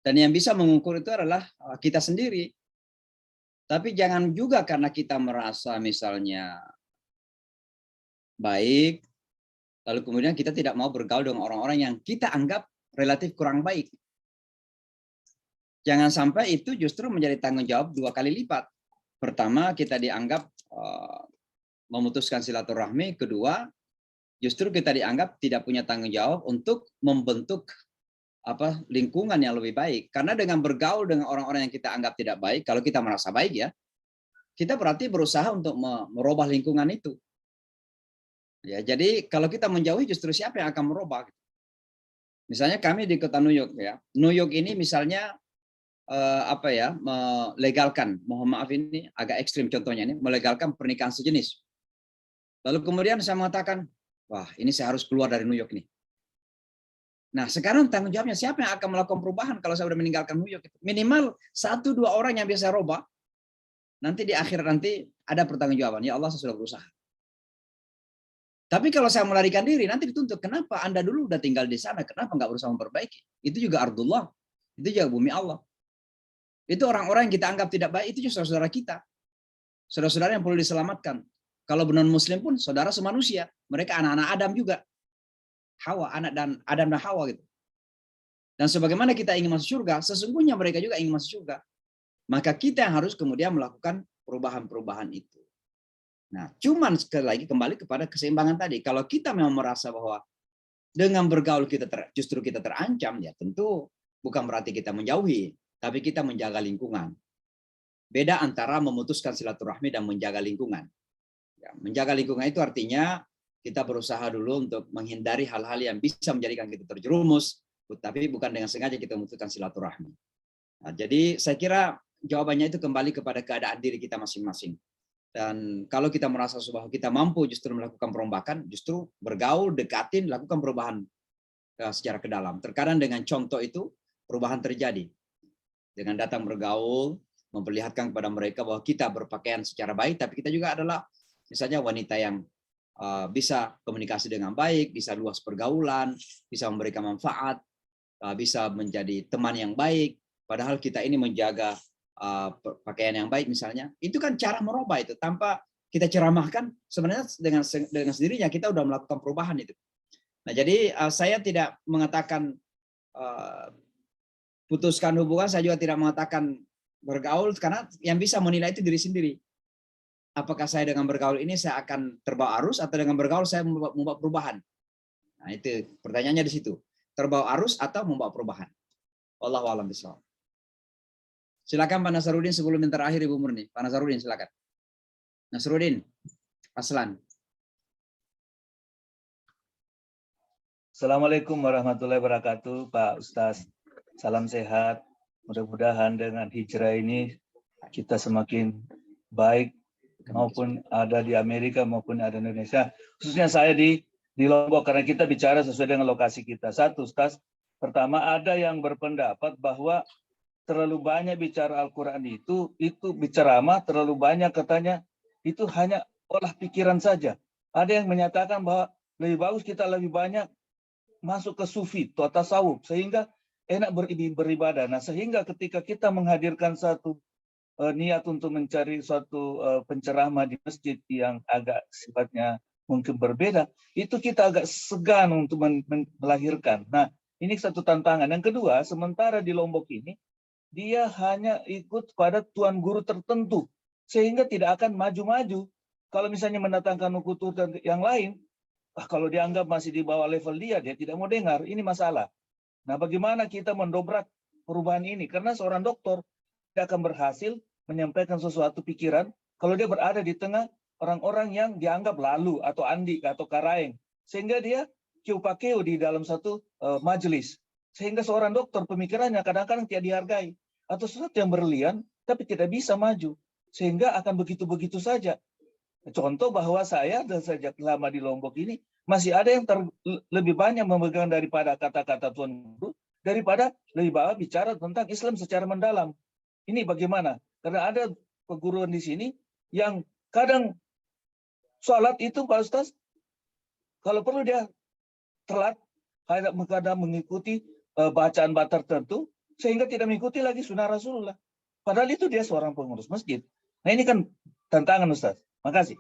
Dan yang bisa mengukur itu adalah kita sendiri. Tapi jangan juga karena kita merasa misalnya baik, lalu kemudian kita tidak mau bergaul dengan orang-orang yang kita anggap relatif kurang baik. Jangan sampai itu justru menjadi tanggung jawab 2 kali lipat. Pertama, kita dianggap memutuskan silaturahmi. Kedua, justru kita dianggap tidak punya tanggung jawab untuk membentuk lingkungan yang lebih baik. Karena dengan bergaul dengan orang-orang yang kita anggap tidak baik, kalau kita merasa baik ya, kita berarti berusaha untuk merubah lingkungan itu. Ya, jadi kalau kita menjauhi justru siapa yang akan merubah? Misalnya kami di kota New York ya. New York ini misalnya melegalkan, mohon maaf ini agak ekstrim contohnya ini, melegalkan pernikahan sejenis. Lalu kemudian saya mengatakan, wah ini saya harus keluar dari New York nih. Nah sekarang tanggung jawabnya siapa yang akan melakukan perubahan kalau saya sudah meninggalkan New York? Minimal 1-2 orang yang biasa rubah. Nanti di akhir nanti ada pertanggungjawaban. Ya Allah, saya sudah berusaha. Tapi kalau saya melarikan diri, nanti dituntut. Kenapa Anda dulu udah tinggal di sana? Kenapa nggak berusaha memperbaiki? Itu juga ardullah. Itu juga bumi Allah. Itu orang-orang yang kita anggap tidak baik, itu juga saudara-saudara kita. Saudara-saudara yang perlu diselamatkan. Kalau non-muslim pun saudara semanusia. Mereka anak-anak Adam juga. Hawa, anak dan Adam dan Hawa gitu. Dan sebagaimana kita ingin masuk surga, sesungguhnya mereka juga ingin masuk surga. Maka kita yang harus kemudian melakukan perubahan-perubahan itu. Nah, cuman sekali lagi kembali kepada keseimbangan tadi. Kalau kita memang merasa bahwa dengan bergaul justru kita terancam, ya tentu bukan berarti kita menjauhi, tapi kita menjaga lingkungan. Beda antara memutuskan silaturahmi dan menjaga lingkungan. Ya, menjaga lingkungan itu artinya kita berusaha dulu untuk menghindari hal-hal yang bisa menjadikan kita terjerumus, tapi bukan dengan sengaja kita memutuskan silaturahmi. Nah, jadi saya kira jawabannya itu kembali kepada keadaan diri kita masing-masing. Dan kalau kita merasa bahwa kita mampu justru melakukan perombakan, justru bergaul, dekatin, lakukan perubahan secara ke dalam. Terkadang dengan contoh itu perubahan terjadi. Dengan datang bergaul, memperlihatkan kepada mereka bahwa kita berpakaian secara baik, tapi kita juga adalah misalnya wanita yang bisa komunikasi dengan baik, bisa luas pergaulan, bisa memberikan manfaat, bisa menjadi teman yang baik. Padahal kita ini menjaga pakaian yang baik misalnya. Itu kan cara merubah itu. Tanpa kita ceramahkan, sebenarnya dengan sendirinya kita udah melakukan perubahan itu. Nah jadi saya tidak mengatakan putuskan hubungan, saya juga tidak mengatakan bergaul, karena yang bisa menilai itu diri sendiri. Apakah saya dengan bergaul ini saya akan terbawa arus atau dengan bergaul saya membawa perubahan? Nah, itu pertanyaannya di situ. Terbawa arus atau membawa perubahan? Wallahu a'lam bishawab. Silakan Pak Nasarudin sebelum yang terakhir Ibu Murni. Pak Nasarudin silakan. Nasrudin, Aslan. Assalamualaikum warahmatullahi wabarakatuh, Pak Ustaz. Salam sehat. Mudah-mudahan dengan hijrah ini kita semakin baik, maupun ada di Amerika maupun ada di Indonesia. Khususnya saya di Lombok, karena kita bicara sesuai dengan lokasi kita. Satu, Ustaz, pertama ada yang berpendapat bahwa terlalu banyak bicara Al-Quran itu biceramah terlalu banyak, katanya itu hanya olah pikiran saja. Ada yang menyatakan bahwa lebih bagus kita lebih banyak masuk ke sufi atau tasawuf sehingga enak beribadah. Nah, sehingga ketika kita menghadirkan satu niat untuk mencari suatu penceramah di masjid yang agak sifatnya mungkin berbeda, itu kita agak segan untuk melahirkan. Nah, ini satu tantangan. Yang kedua, sementara di Lombok ini, dia hanya ikut pada tuan guru tertentu, sehingga tidak akan maju-maju. Kalau misalnya mendatangkan ukutur yang lain, kalau dianggap masih di bawah level dia tidak mau dengar. Ini masalah. Nah, bagaimana kita mendobrak perubahan ini? Karena seorang dokter tidak akan berhasil menyampaikan sesuatu pikiran kalau dia berada di tengah orang-orang yang dianggap lalu atau andik atau karaeng, sehingga dia kiu-pakeu di dalam satu majelis, sehingga seorang dokter pemikirannya kadang-kadang tidak dihargai, atau sesuatu yang berlian tapi tidak bisa maju, sehingga akan begitu-begitu saja. Contoh bahwa saya dan sejak lama di Lombok ini masih ada yang lebih banyak memegang daripada kata-kata tuan guru daripada lebih banyak bicara tentang Islam secara mendalam. Ini bagaimana? Karena ada perguruan di sini yang kadang sholat itu, Pak Ustaz, kalau perlu dia telat, kadang mengikuti bacaan tertentu, sehingga tidak mengikuti lagi sunnah Rasulullah. Padahal itu dia seorang pengurus masjid. Nah, ini kan tantangan, Ustaz. Makasih.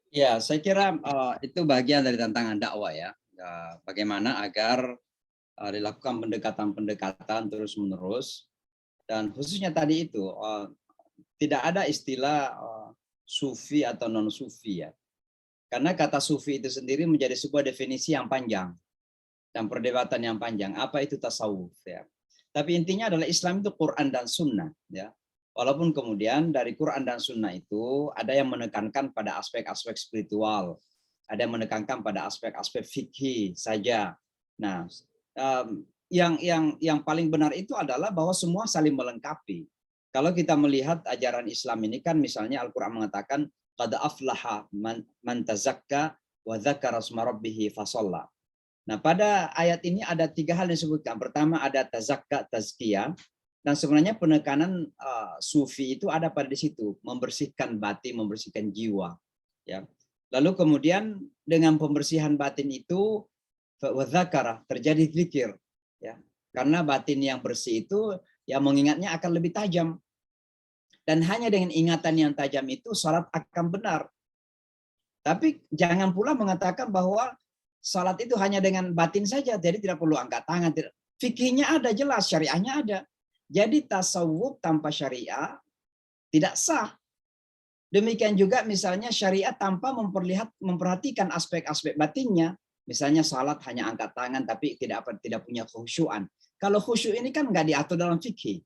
Ya, saya kira itu bagian dari tantangan dakwah ya. Bagaimana agar dilakukan pendekatan-pendekatan terus-menerus. Dan khususnya tadi itu, tidak ada istilah sufi atau non-sufi ya. Karena kata sufi itu sendiri menjadi sebuah definisi yang panjang dan perdebatan yang panjang. Apa itu tasawuf ya? Tapi intinya adalah Islam itu Quran dan Sunnah ya. Walaupun kemudian dari Quran dan Sunnah itu ada yang menekankan pada aspek-aspek spiritual, ada yang menekankan pada aspek-aspek fikih saja. Nah, yang paling benar itu adalah bahwa semua saling melengkapi. Kalau kita melihat ajaran Islam ini kan misalnya Al-Qur'an mengatakan qad aflaha man tazakka wa dzakara asma rabbih fasalla. Nah, pada ayat ini ada 3 hal yang disebutkan. Pertama ada tazakka, tazkiyah, dan sebenarnya penekanan sufi itu ada pada di situ, membersihkan batin, membersihkan jiwa, ya. Lalu kemudian dengan pembersihan batin itu wa dzakara, terjadi zikir, ya. Karena batin yang bersih itu ya mengingatnya akan lebih tajam. Dan hanya dengan ingatan yang tajam itu salat akan benar. Tapi jangan pula mengatakan bahwa salat itu hanya dengan batin saja, jadi tidak perlu angkat tangan. Fikihnya ada jelas, syariahnya ada. Jadi tasawuf tanpa syariah tidak sah. Demikian juga misalnya syariat tanpa memperhatikan aspek-aspek batinnya. Misalnya salat hanya angkat tangan tapi tidak punya khusyuan. Kalau khusyuk ini kan nggak diatur dalam fikih.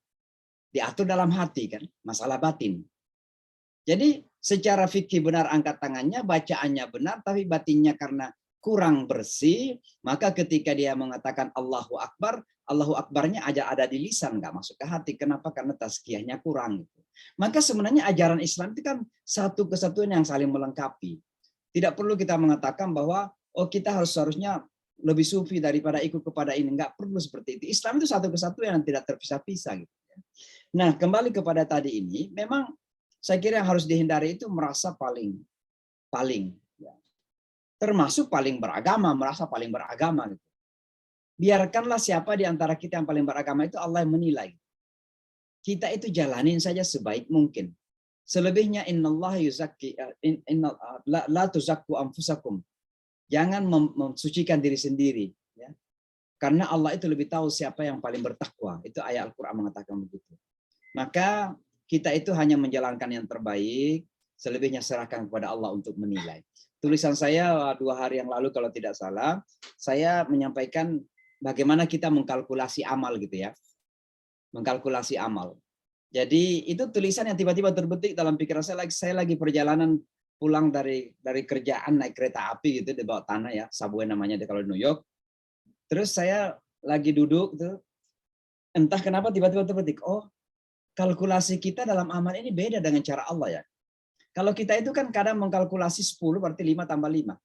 Diatur dalam hati kan, masalah batin. Jadi secara fikih benar angkat tangannya, bacaannya benar, tapi batinnya karena kurang bersih, maka ketika dia mengatakan Allahu Akbar, Allahu Akbarnya ada di lisan, nggak masuk ke hati. Kenapa? Karena tazkiyahnya kurang. Maka sebenarnya ajaran Islam itu kan satu kesatuan yang saling melengkapi. Tidak perlu kita mengatakan bahwa oh kita harusnya lebih sufi daripada ikut kepada ini. Nggak perlu seperti itu. Islam itu satu kesatuan yang tidak terpisah-pisah. Gitu. Nah, kembali kepada tadi ini, memang saya kira yang harus dihindari itu merasa paling ya. Termasuk paling beragama, merasa paling beragama. Gitu. Biarkanlah siapa di antara kita yang paling beragama itu Allah yang menilai. Kita itu jalanin saja sebaik mungkin. Selebihnya innallaha yuzakki la tuzakku anfusakum. Jangan mensucikan diri sendiri, ya. Karena Allah itu lebih tahu siapa yang paling bertakwa. Itu ayat Al-Qur'an mengatakan begitu. Maka kita itu hanya menjalankan yang terbaik, selebihnya serahkan kepada Allah untuk menilai. Tulisan saya 2 hari yang lalu kalau tidak salah, saya menyampaikan bagaimana kita mengkalkulasi amal gitu ya. Mengkalkulasi amal. Jadi itu tulisan yang tiba-tiba terbetik dalam pikiran saya lagi perjalanan pulang dari kerjaan naik kereta api gitu di bawah tanah ya, subway namanya kalau di New York. Terus saya lagi duduk tuh, entah kenapa tiba-tiba terbetik, oh kalkulasi kita dalam amal ini beda dengan cara Allah ya. Kalau kita itu kan kadang mengkalkulasi 10 berarti 5 tambah 5.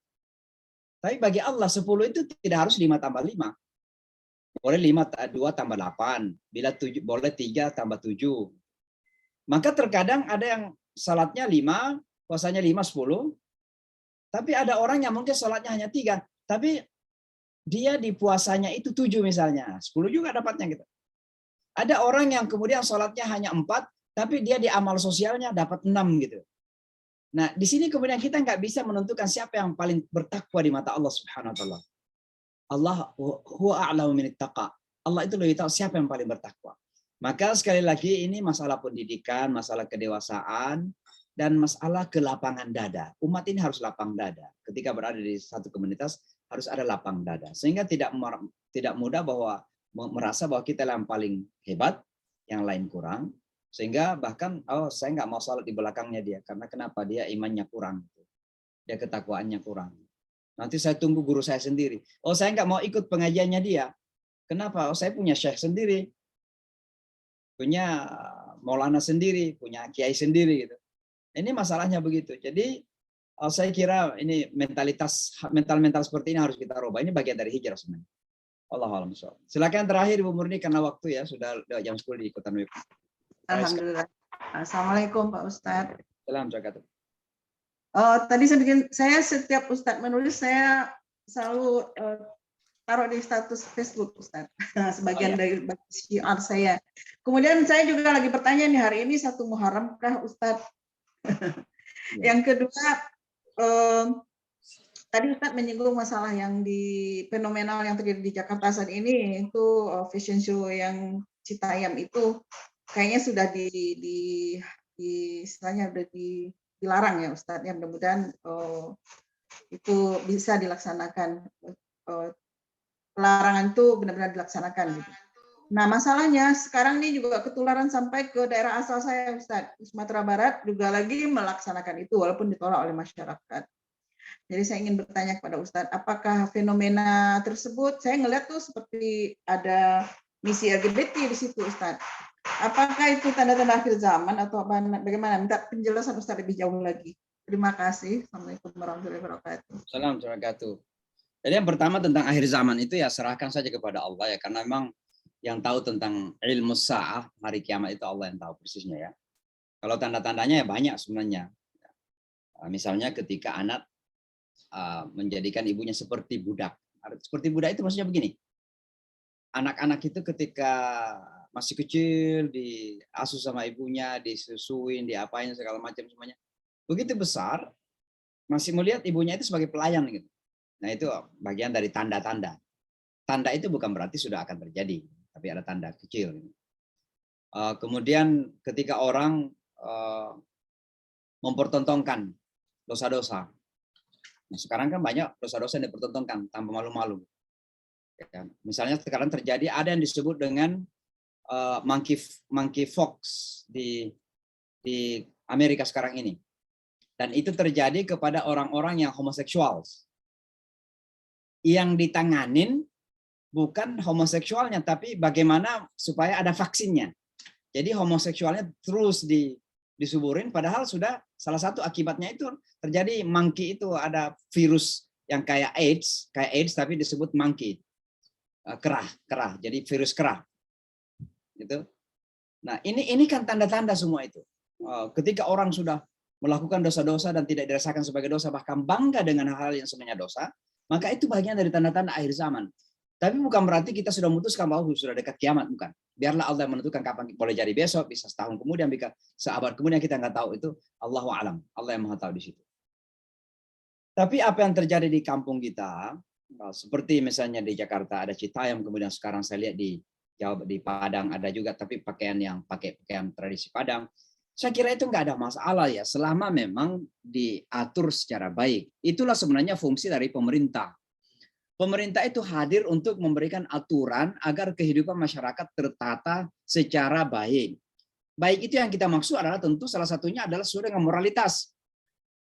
Tapi bagi Allah 10 itu tidak harus 5 tambah 5. Boleh 2 tambah 8. Bila 7, boleh 3 tambah 7. Maka terkadang ada yang salatnya 5, puasanya 5, 10. Tapi ada orang yang mungkin salatnya hanya 3. Tapi dia di puasanya itu 7 misalnya. 10 juga dapatnya gitu. Ada orang yang kemudian sholatnya hanya 4, tapi dia di amal sosialnya dapat 6 gitu. Nah, di sini kemudian kita nggak bisa menentukan siapa yang paling bertakwa di mata Allah Subhanahu wa taala. Allah huwa a'lamu minit taqa. Allah itu lebih tahu siapa yang paling bertakwa. Maka sekali lagi ini masalah pendidikan, masalah kedewasaan, dan masalah kelapangan dada. Umat ini harus lapang dada. Ketika berada di satu komunitas harus ada lapang dada. Sehingga tidak mudah bahwa merasa bahwa kita yang paling hebat, yang lain kurang, sehingga bahkan saya nggak mau salat di belakangnya dia karena kenapa? Dia imannya kurang, dia ketakwaannya kurang. Nanti saya tunggu guru saya sendiri. Oh saya nggak mau ikut pengajiannya dia. Kenapa? Oh saya punya syekh sendiri, punya maulana sendiri, punya kiai sendiri gitu. Ini masalahnya begitu. Jadi saya kira ini mental seperti ini harus kita rubah. Ini bagian dari hijrah sebenarnya. Allahu'alam. Silakan terakhir Bu Murni karena waktu ya sudah jam 10 di Kota New York. Alhamdulillah. Assalamualaikum Pak Ustadz. Assalamualaikum. Tadi saya setiap Ustadz menulis saya selalu taruh di status Facebook Ustadz. Sebagian dari syiar saya. Kemudian saya juga lagi bertanya nih hari ini 1 Muharram kah Ustadz? Yang kedua tadi Ustadz menyinggung masalah yang fenomenal yang terjadi di Jakarta saat ini, itu fashion show yang Citayam itu kayaknya sudah istilahnya sudah dilarang ya Ustadz. Ya mudah-mudahan itu bisa dilaksanakan. Pelarangan itu benar-benar dilaksanakan gitu. Nah masalahnya sekarang ini juga ketularan sampai ke daerah asal saya Ustadz, Sumatera Barat juga lagi melaksanakan itu walaupun ditolak oleh masyarakat. Jadi saya ingin bertanya kepada Ustadz, apakah fenomena tersebut, saya ngeliat tuh seperti ada misi LGBT di situ Ustadz. Apakah itu tanda-tanda akhir zaman atau bagaimana? Minta penjelasan Ustadz lebih jauh lagi. Terima kasih. Assalamualaikum warahmatullahi wabarakatuh. Assalamualaikum warahmatullahi wabarakatuh. Jadi yang pertama tentang akhir zaman itu ya serahkan saja kepada Allah ya, karena memang yang tahu tentang ilmu sa'ah, hari kiamat itu Allah yang tahu persisnya ya. Kalau tanda-tandanya ya banyak sebenarnya. Misalnya ketika anak menjadikan ibunya seperti budak. Seperti budak itu maksudnya begini. Anak-anak itu ketika masih kecil diasuh sama ibunya, disusuin, diapain segala macam semuanya. Begitu besar masih melihat ibunya itu sebagai pelayan gitu. Nah, itu bagian dari tanda-tanda. Tanda itu bukan berarti sudah akan terjadi, tapi ada tanda kecil. Kemudian ketika orang mempertontonkan dosa-dosa. Nah, sekarang kan banyak dosa-dosa yang dipertontonkan tanpa malu-malu. Misalnya sekarang terjadi ada yang disebut dengan monkeypox di Amerika sekarang ini. Dan itu terjadi kepada orang-orang yang homoseksual. Yang ditanganin bukan homoseksualnya, tapi bagaimana supaya ada vaksinnya. Jadi homoseksualnya terus disuburin, padahal sudah salah satu akibatnya itu terjadi monkey itu ada virus yang kayak AIDS tapi disebut monkey. Kerah. Jadi virus kerah. Gitu. Nah, ini kan tanda-tanda semua itu. Ketika orang sudah melakukan dosa-dosa dan tidak dirasakan sebagai dosa, bahkan bangga dengan hal-hal yang sebenarnya dosa, maka itu bagian dari tanda-tanda akhir zaman. Tapi bukan berarti kita sudah memutuskan bahwa sudah dekat kiamat, bukan. Biarlah Allah yang menentukan kapan, boleh jadi besok, bisa setahun kemudian, bisa seabad kemudian, kita nggak tahu, itu Allahu a'lam. Allah yang maha tahu di situ. Tapi apa yang terjadi di kampung kita, seperti misalnya di Jakarta ada Citayam, kemudian sekarang saya lihat di Jawa, di Padang ada juga, tapi pakai pakaian tradisi Padang. Saya kira itu nggak ada masalah ya, selama memang diatur secara baik. Itulah sebenarnya fungsi dari pemerintah. Pemerintah itu hadir untuk memberikan aturan agar kehidupan masyarakat tertata secara baik. Baik itu yang kita maksud adalah tentu salah satunya adalah sesuai dengan moralitas.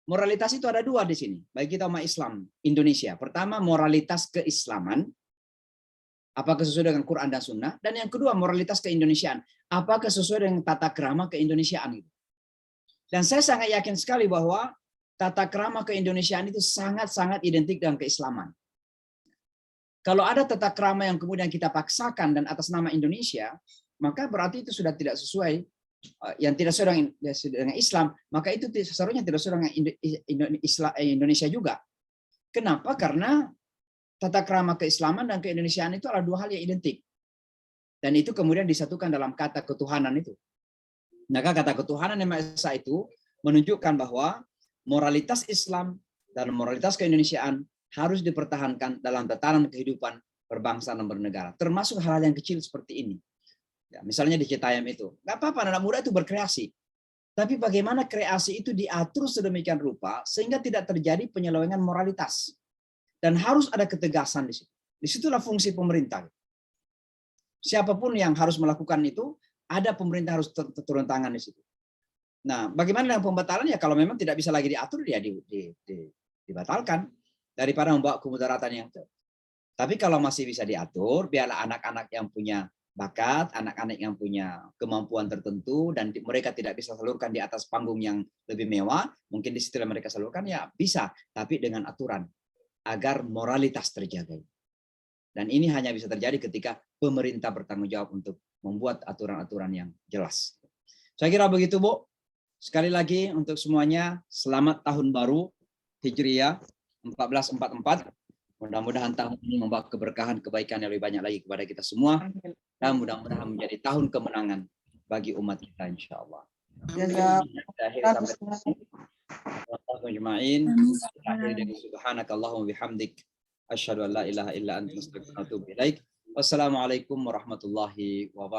Moralitas itu ada dua di sini, bagi kita umat Islam Indonesia. Pertama, moralitas keislaman, apakah sesuai dengan Quran dan Sunnah, dan yang kedua moralitas keindonesiaan, apakah sesuai dengan tata krama keindonesiaan itu. Dan saya sangat yakin sekali bahwa tata krama keindonesiaan itu sangat-sangat identik dengan keislaman. Kalau ada tata krama yang kemudian kita paksakan dan atas nama Indonesia, maka berarti itu sudah tidak sesuai, yang tidak sesuai dengan Islam, maka itu seharusnya tidak sesuai dengan Indonesia juga. Kenapa? Karena tata krama keislaman dan keindonesiaan itu adalah dua hal yang identik. Dan itu kemudian disatukan dalam kata ketuhanan itu. Maka kata ketuhanan yang Maha Esa itu menunjukkan bahwa moralitas Islam dan moralitas keindonesiaan harus dipertahankan dalam tatanan kehidupan berbangsa dan bernegara. Termasuk hal-hal yang kecil seperti ini. Ya, misalnya di Citayam itu. Nggak apa-apa, anak muda itu berkreasi. Tapi bagaimana kreasi itu diatur sedemikian rupa sehingga tidak terjadi penyelewengan moralitas. Dan harus ada ketegasan di situ. Disitulah fungsi pemerintah. Siapapun yang harus melakukan itu, ada pemerintah harus turun tangan di situ. Nah, bagaimana dengan pembatalan? Ya kalau memang tidak bisa lagi diatur, ya dibatalkan. Daripada membawa kemudaratan yang itu. Tapi kalau masih bisa diatur, biarlah anak-anak yang punya bakat, anak-anak yang punya kemampuan tertentu, dan mereka tidak bisa salurkan di atas panggung yang lebih mewah, mungkin di situ mereka salurkan, ya bisa. Tapi dengan aturan, agar moralitas terjaga. Dan ini hanya bisa terjadi ketika pemerintah bertanggung jawab untuk membuat aturan-aturan yang jelas. Saya kira begitu, Bu. Sekali lagi untuk semuanya, selamat tahun baru Hijriah 1444. Mudah-mudahan tahun ini membawa keberkahan, kebaikan yang lebih banyak lagi kepada kita semua. Dan mudah-mudahan menjadi tahun kemenangan bagi umat kita, insya Allah. Subhanakallahumma bihamdik. Asyhadu an la ilaha illa anta astaghfiruka wa atubu ilaik. Wassalamualaikum warahmatullahi wabarakatuh.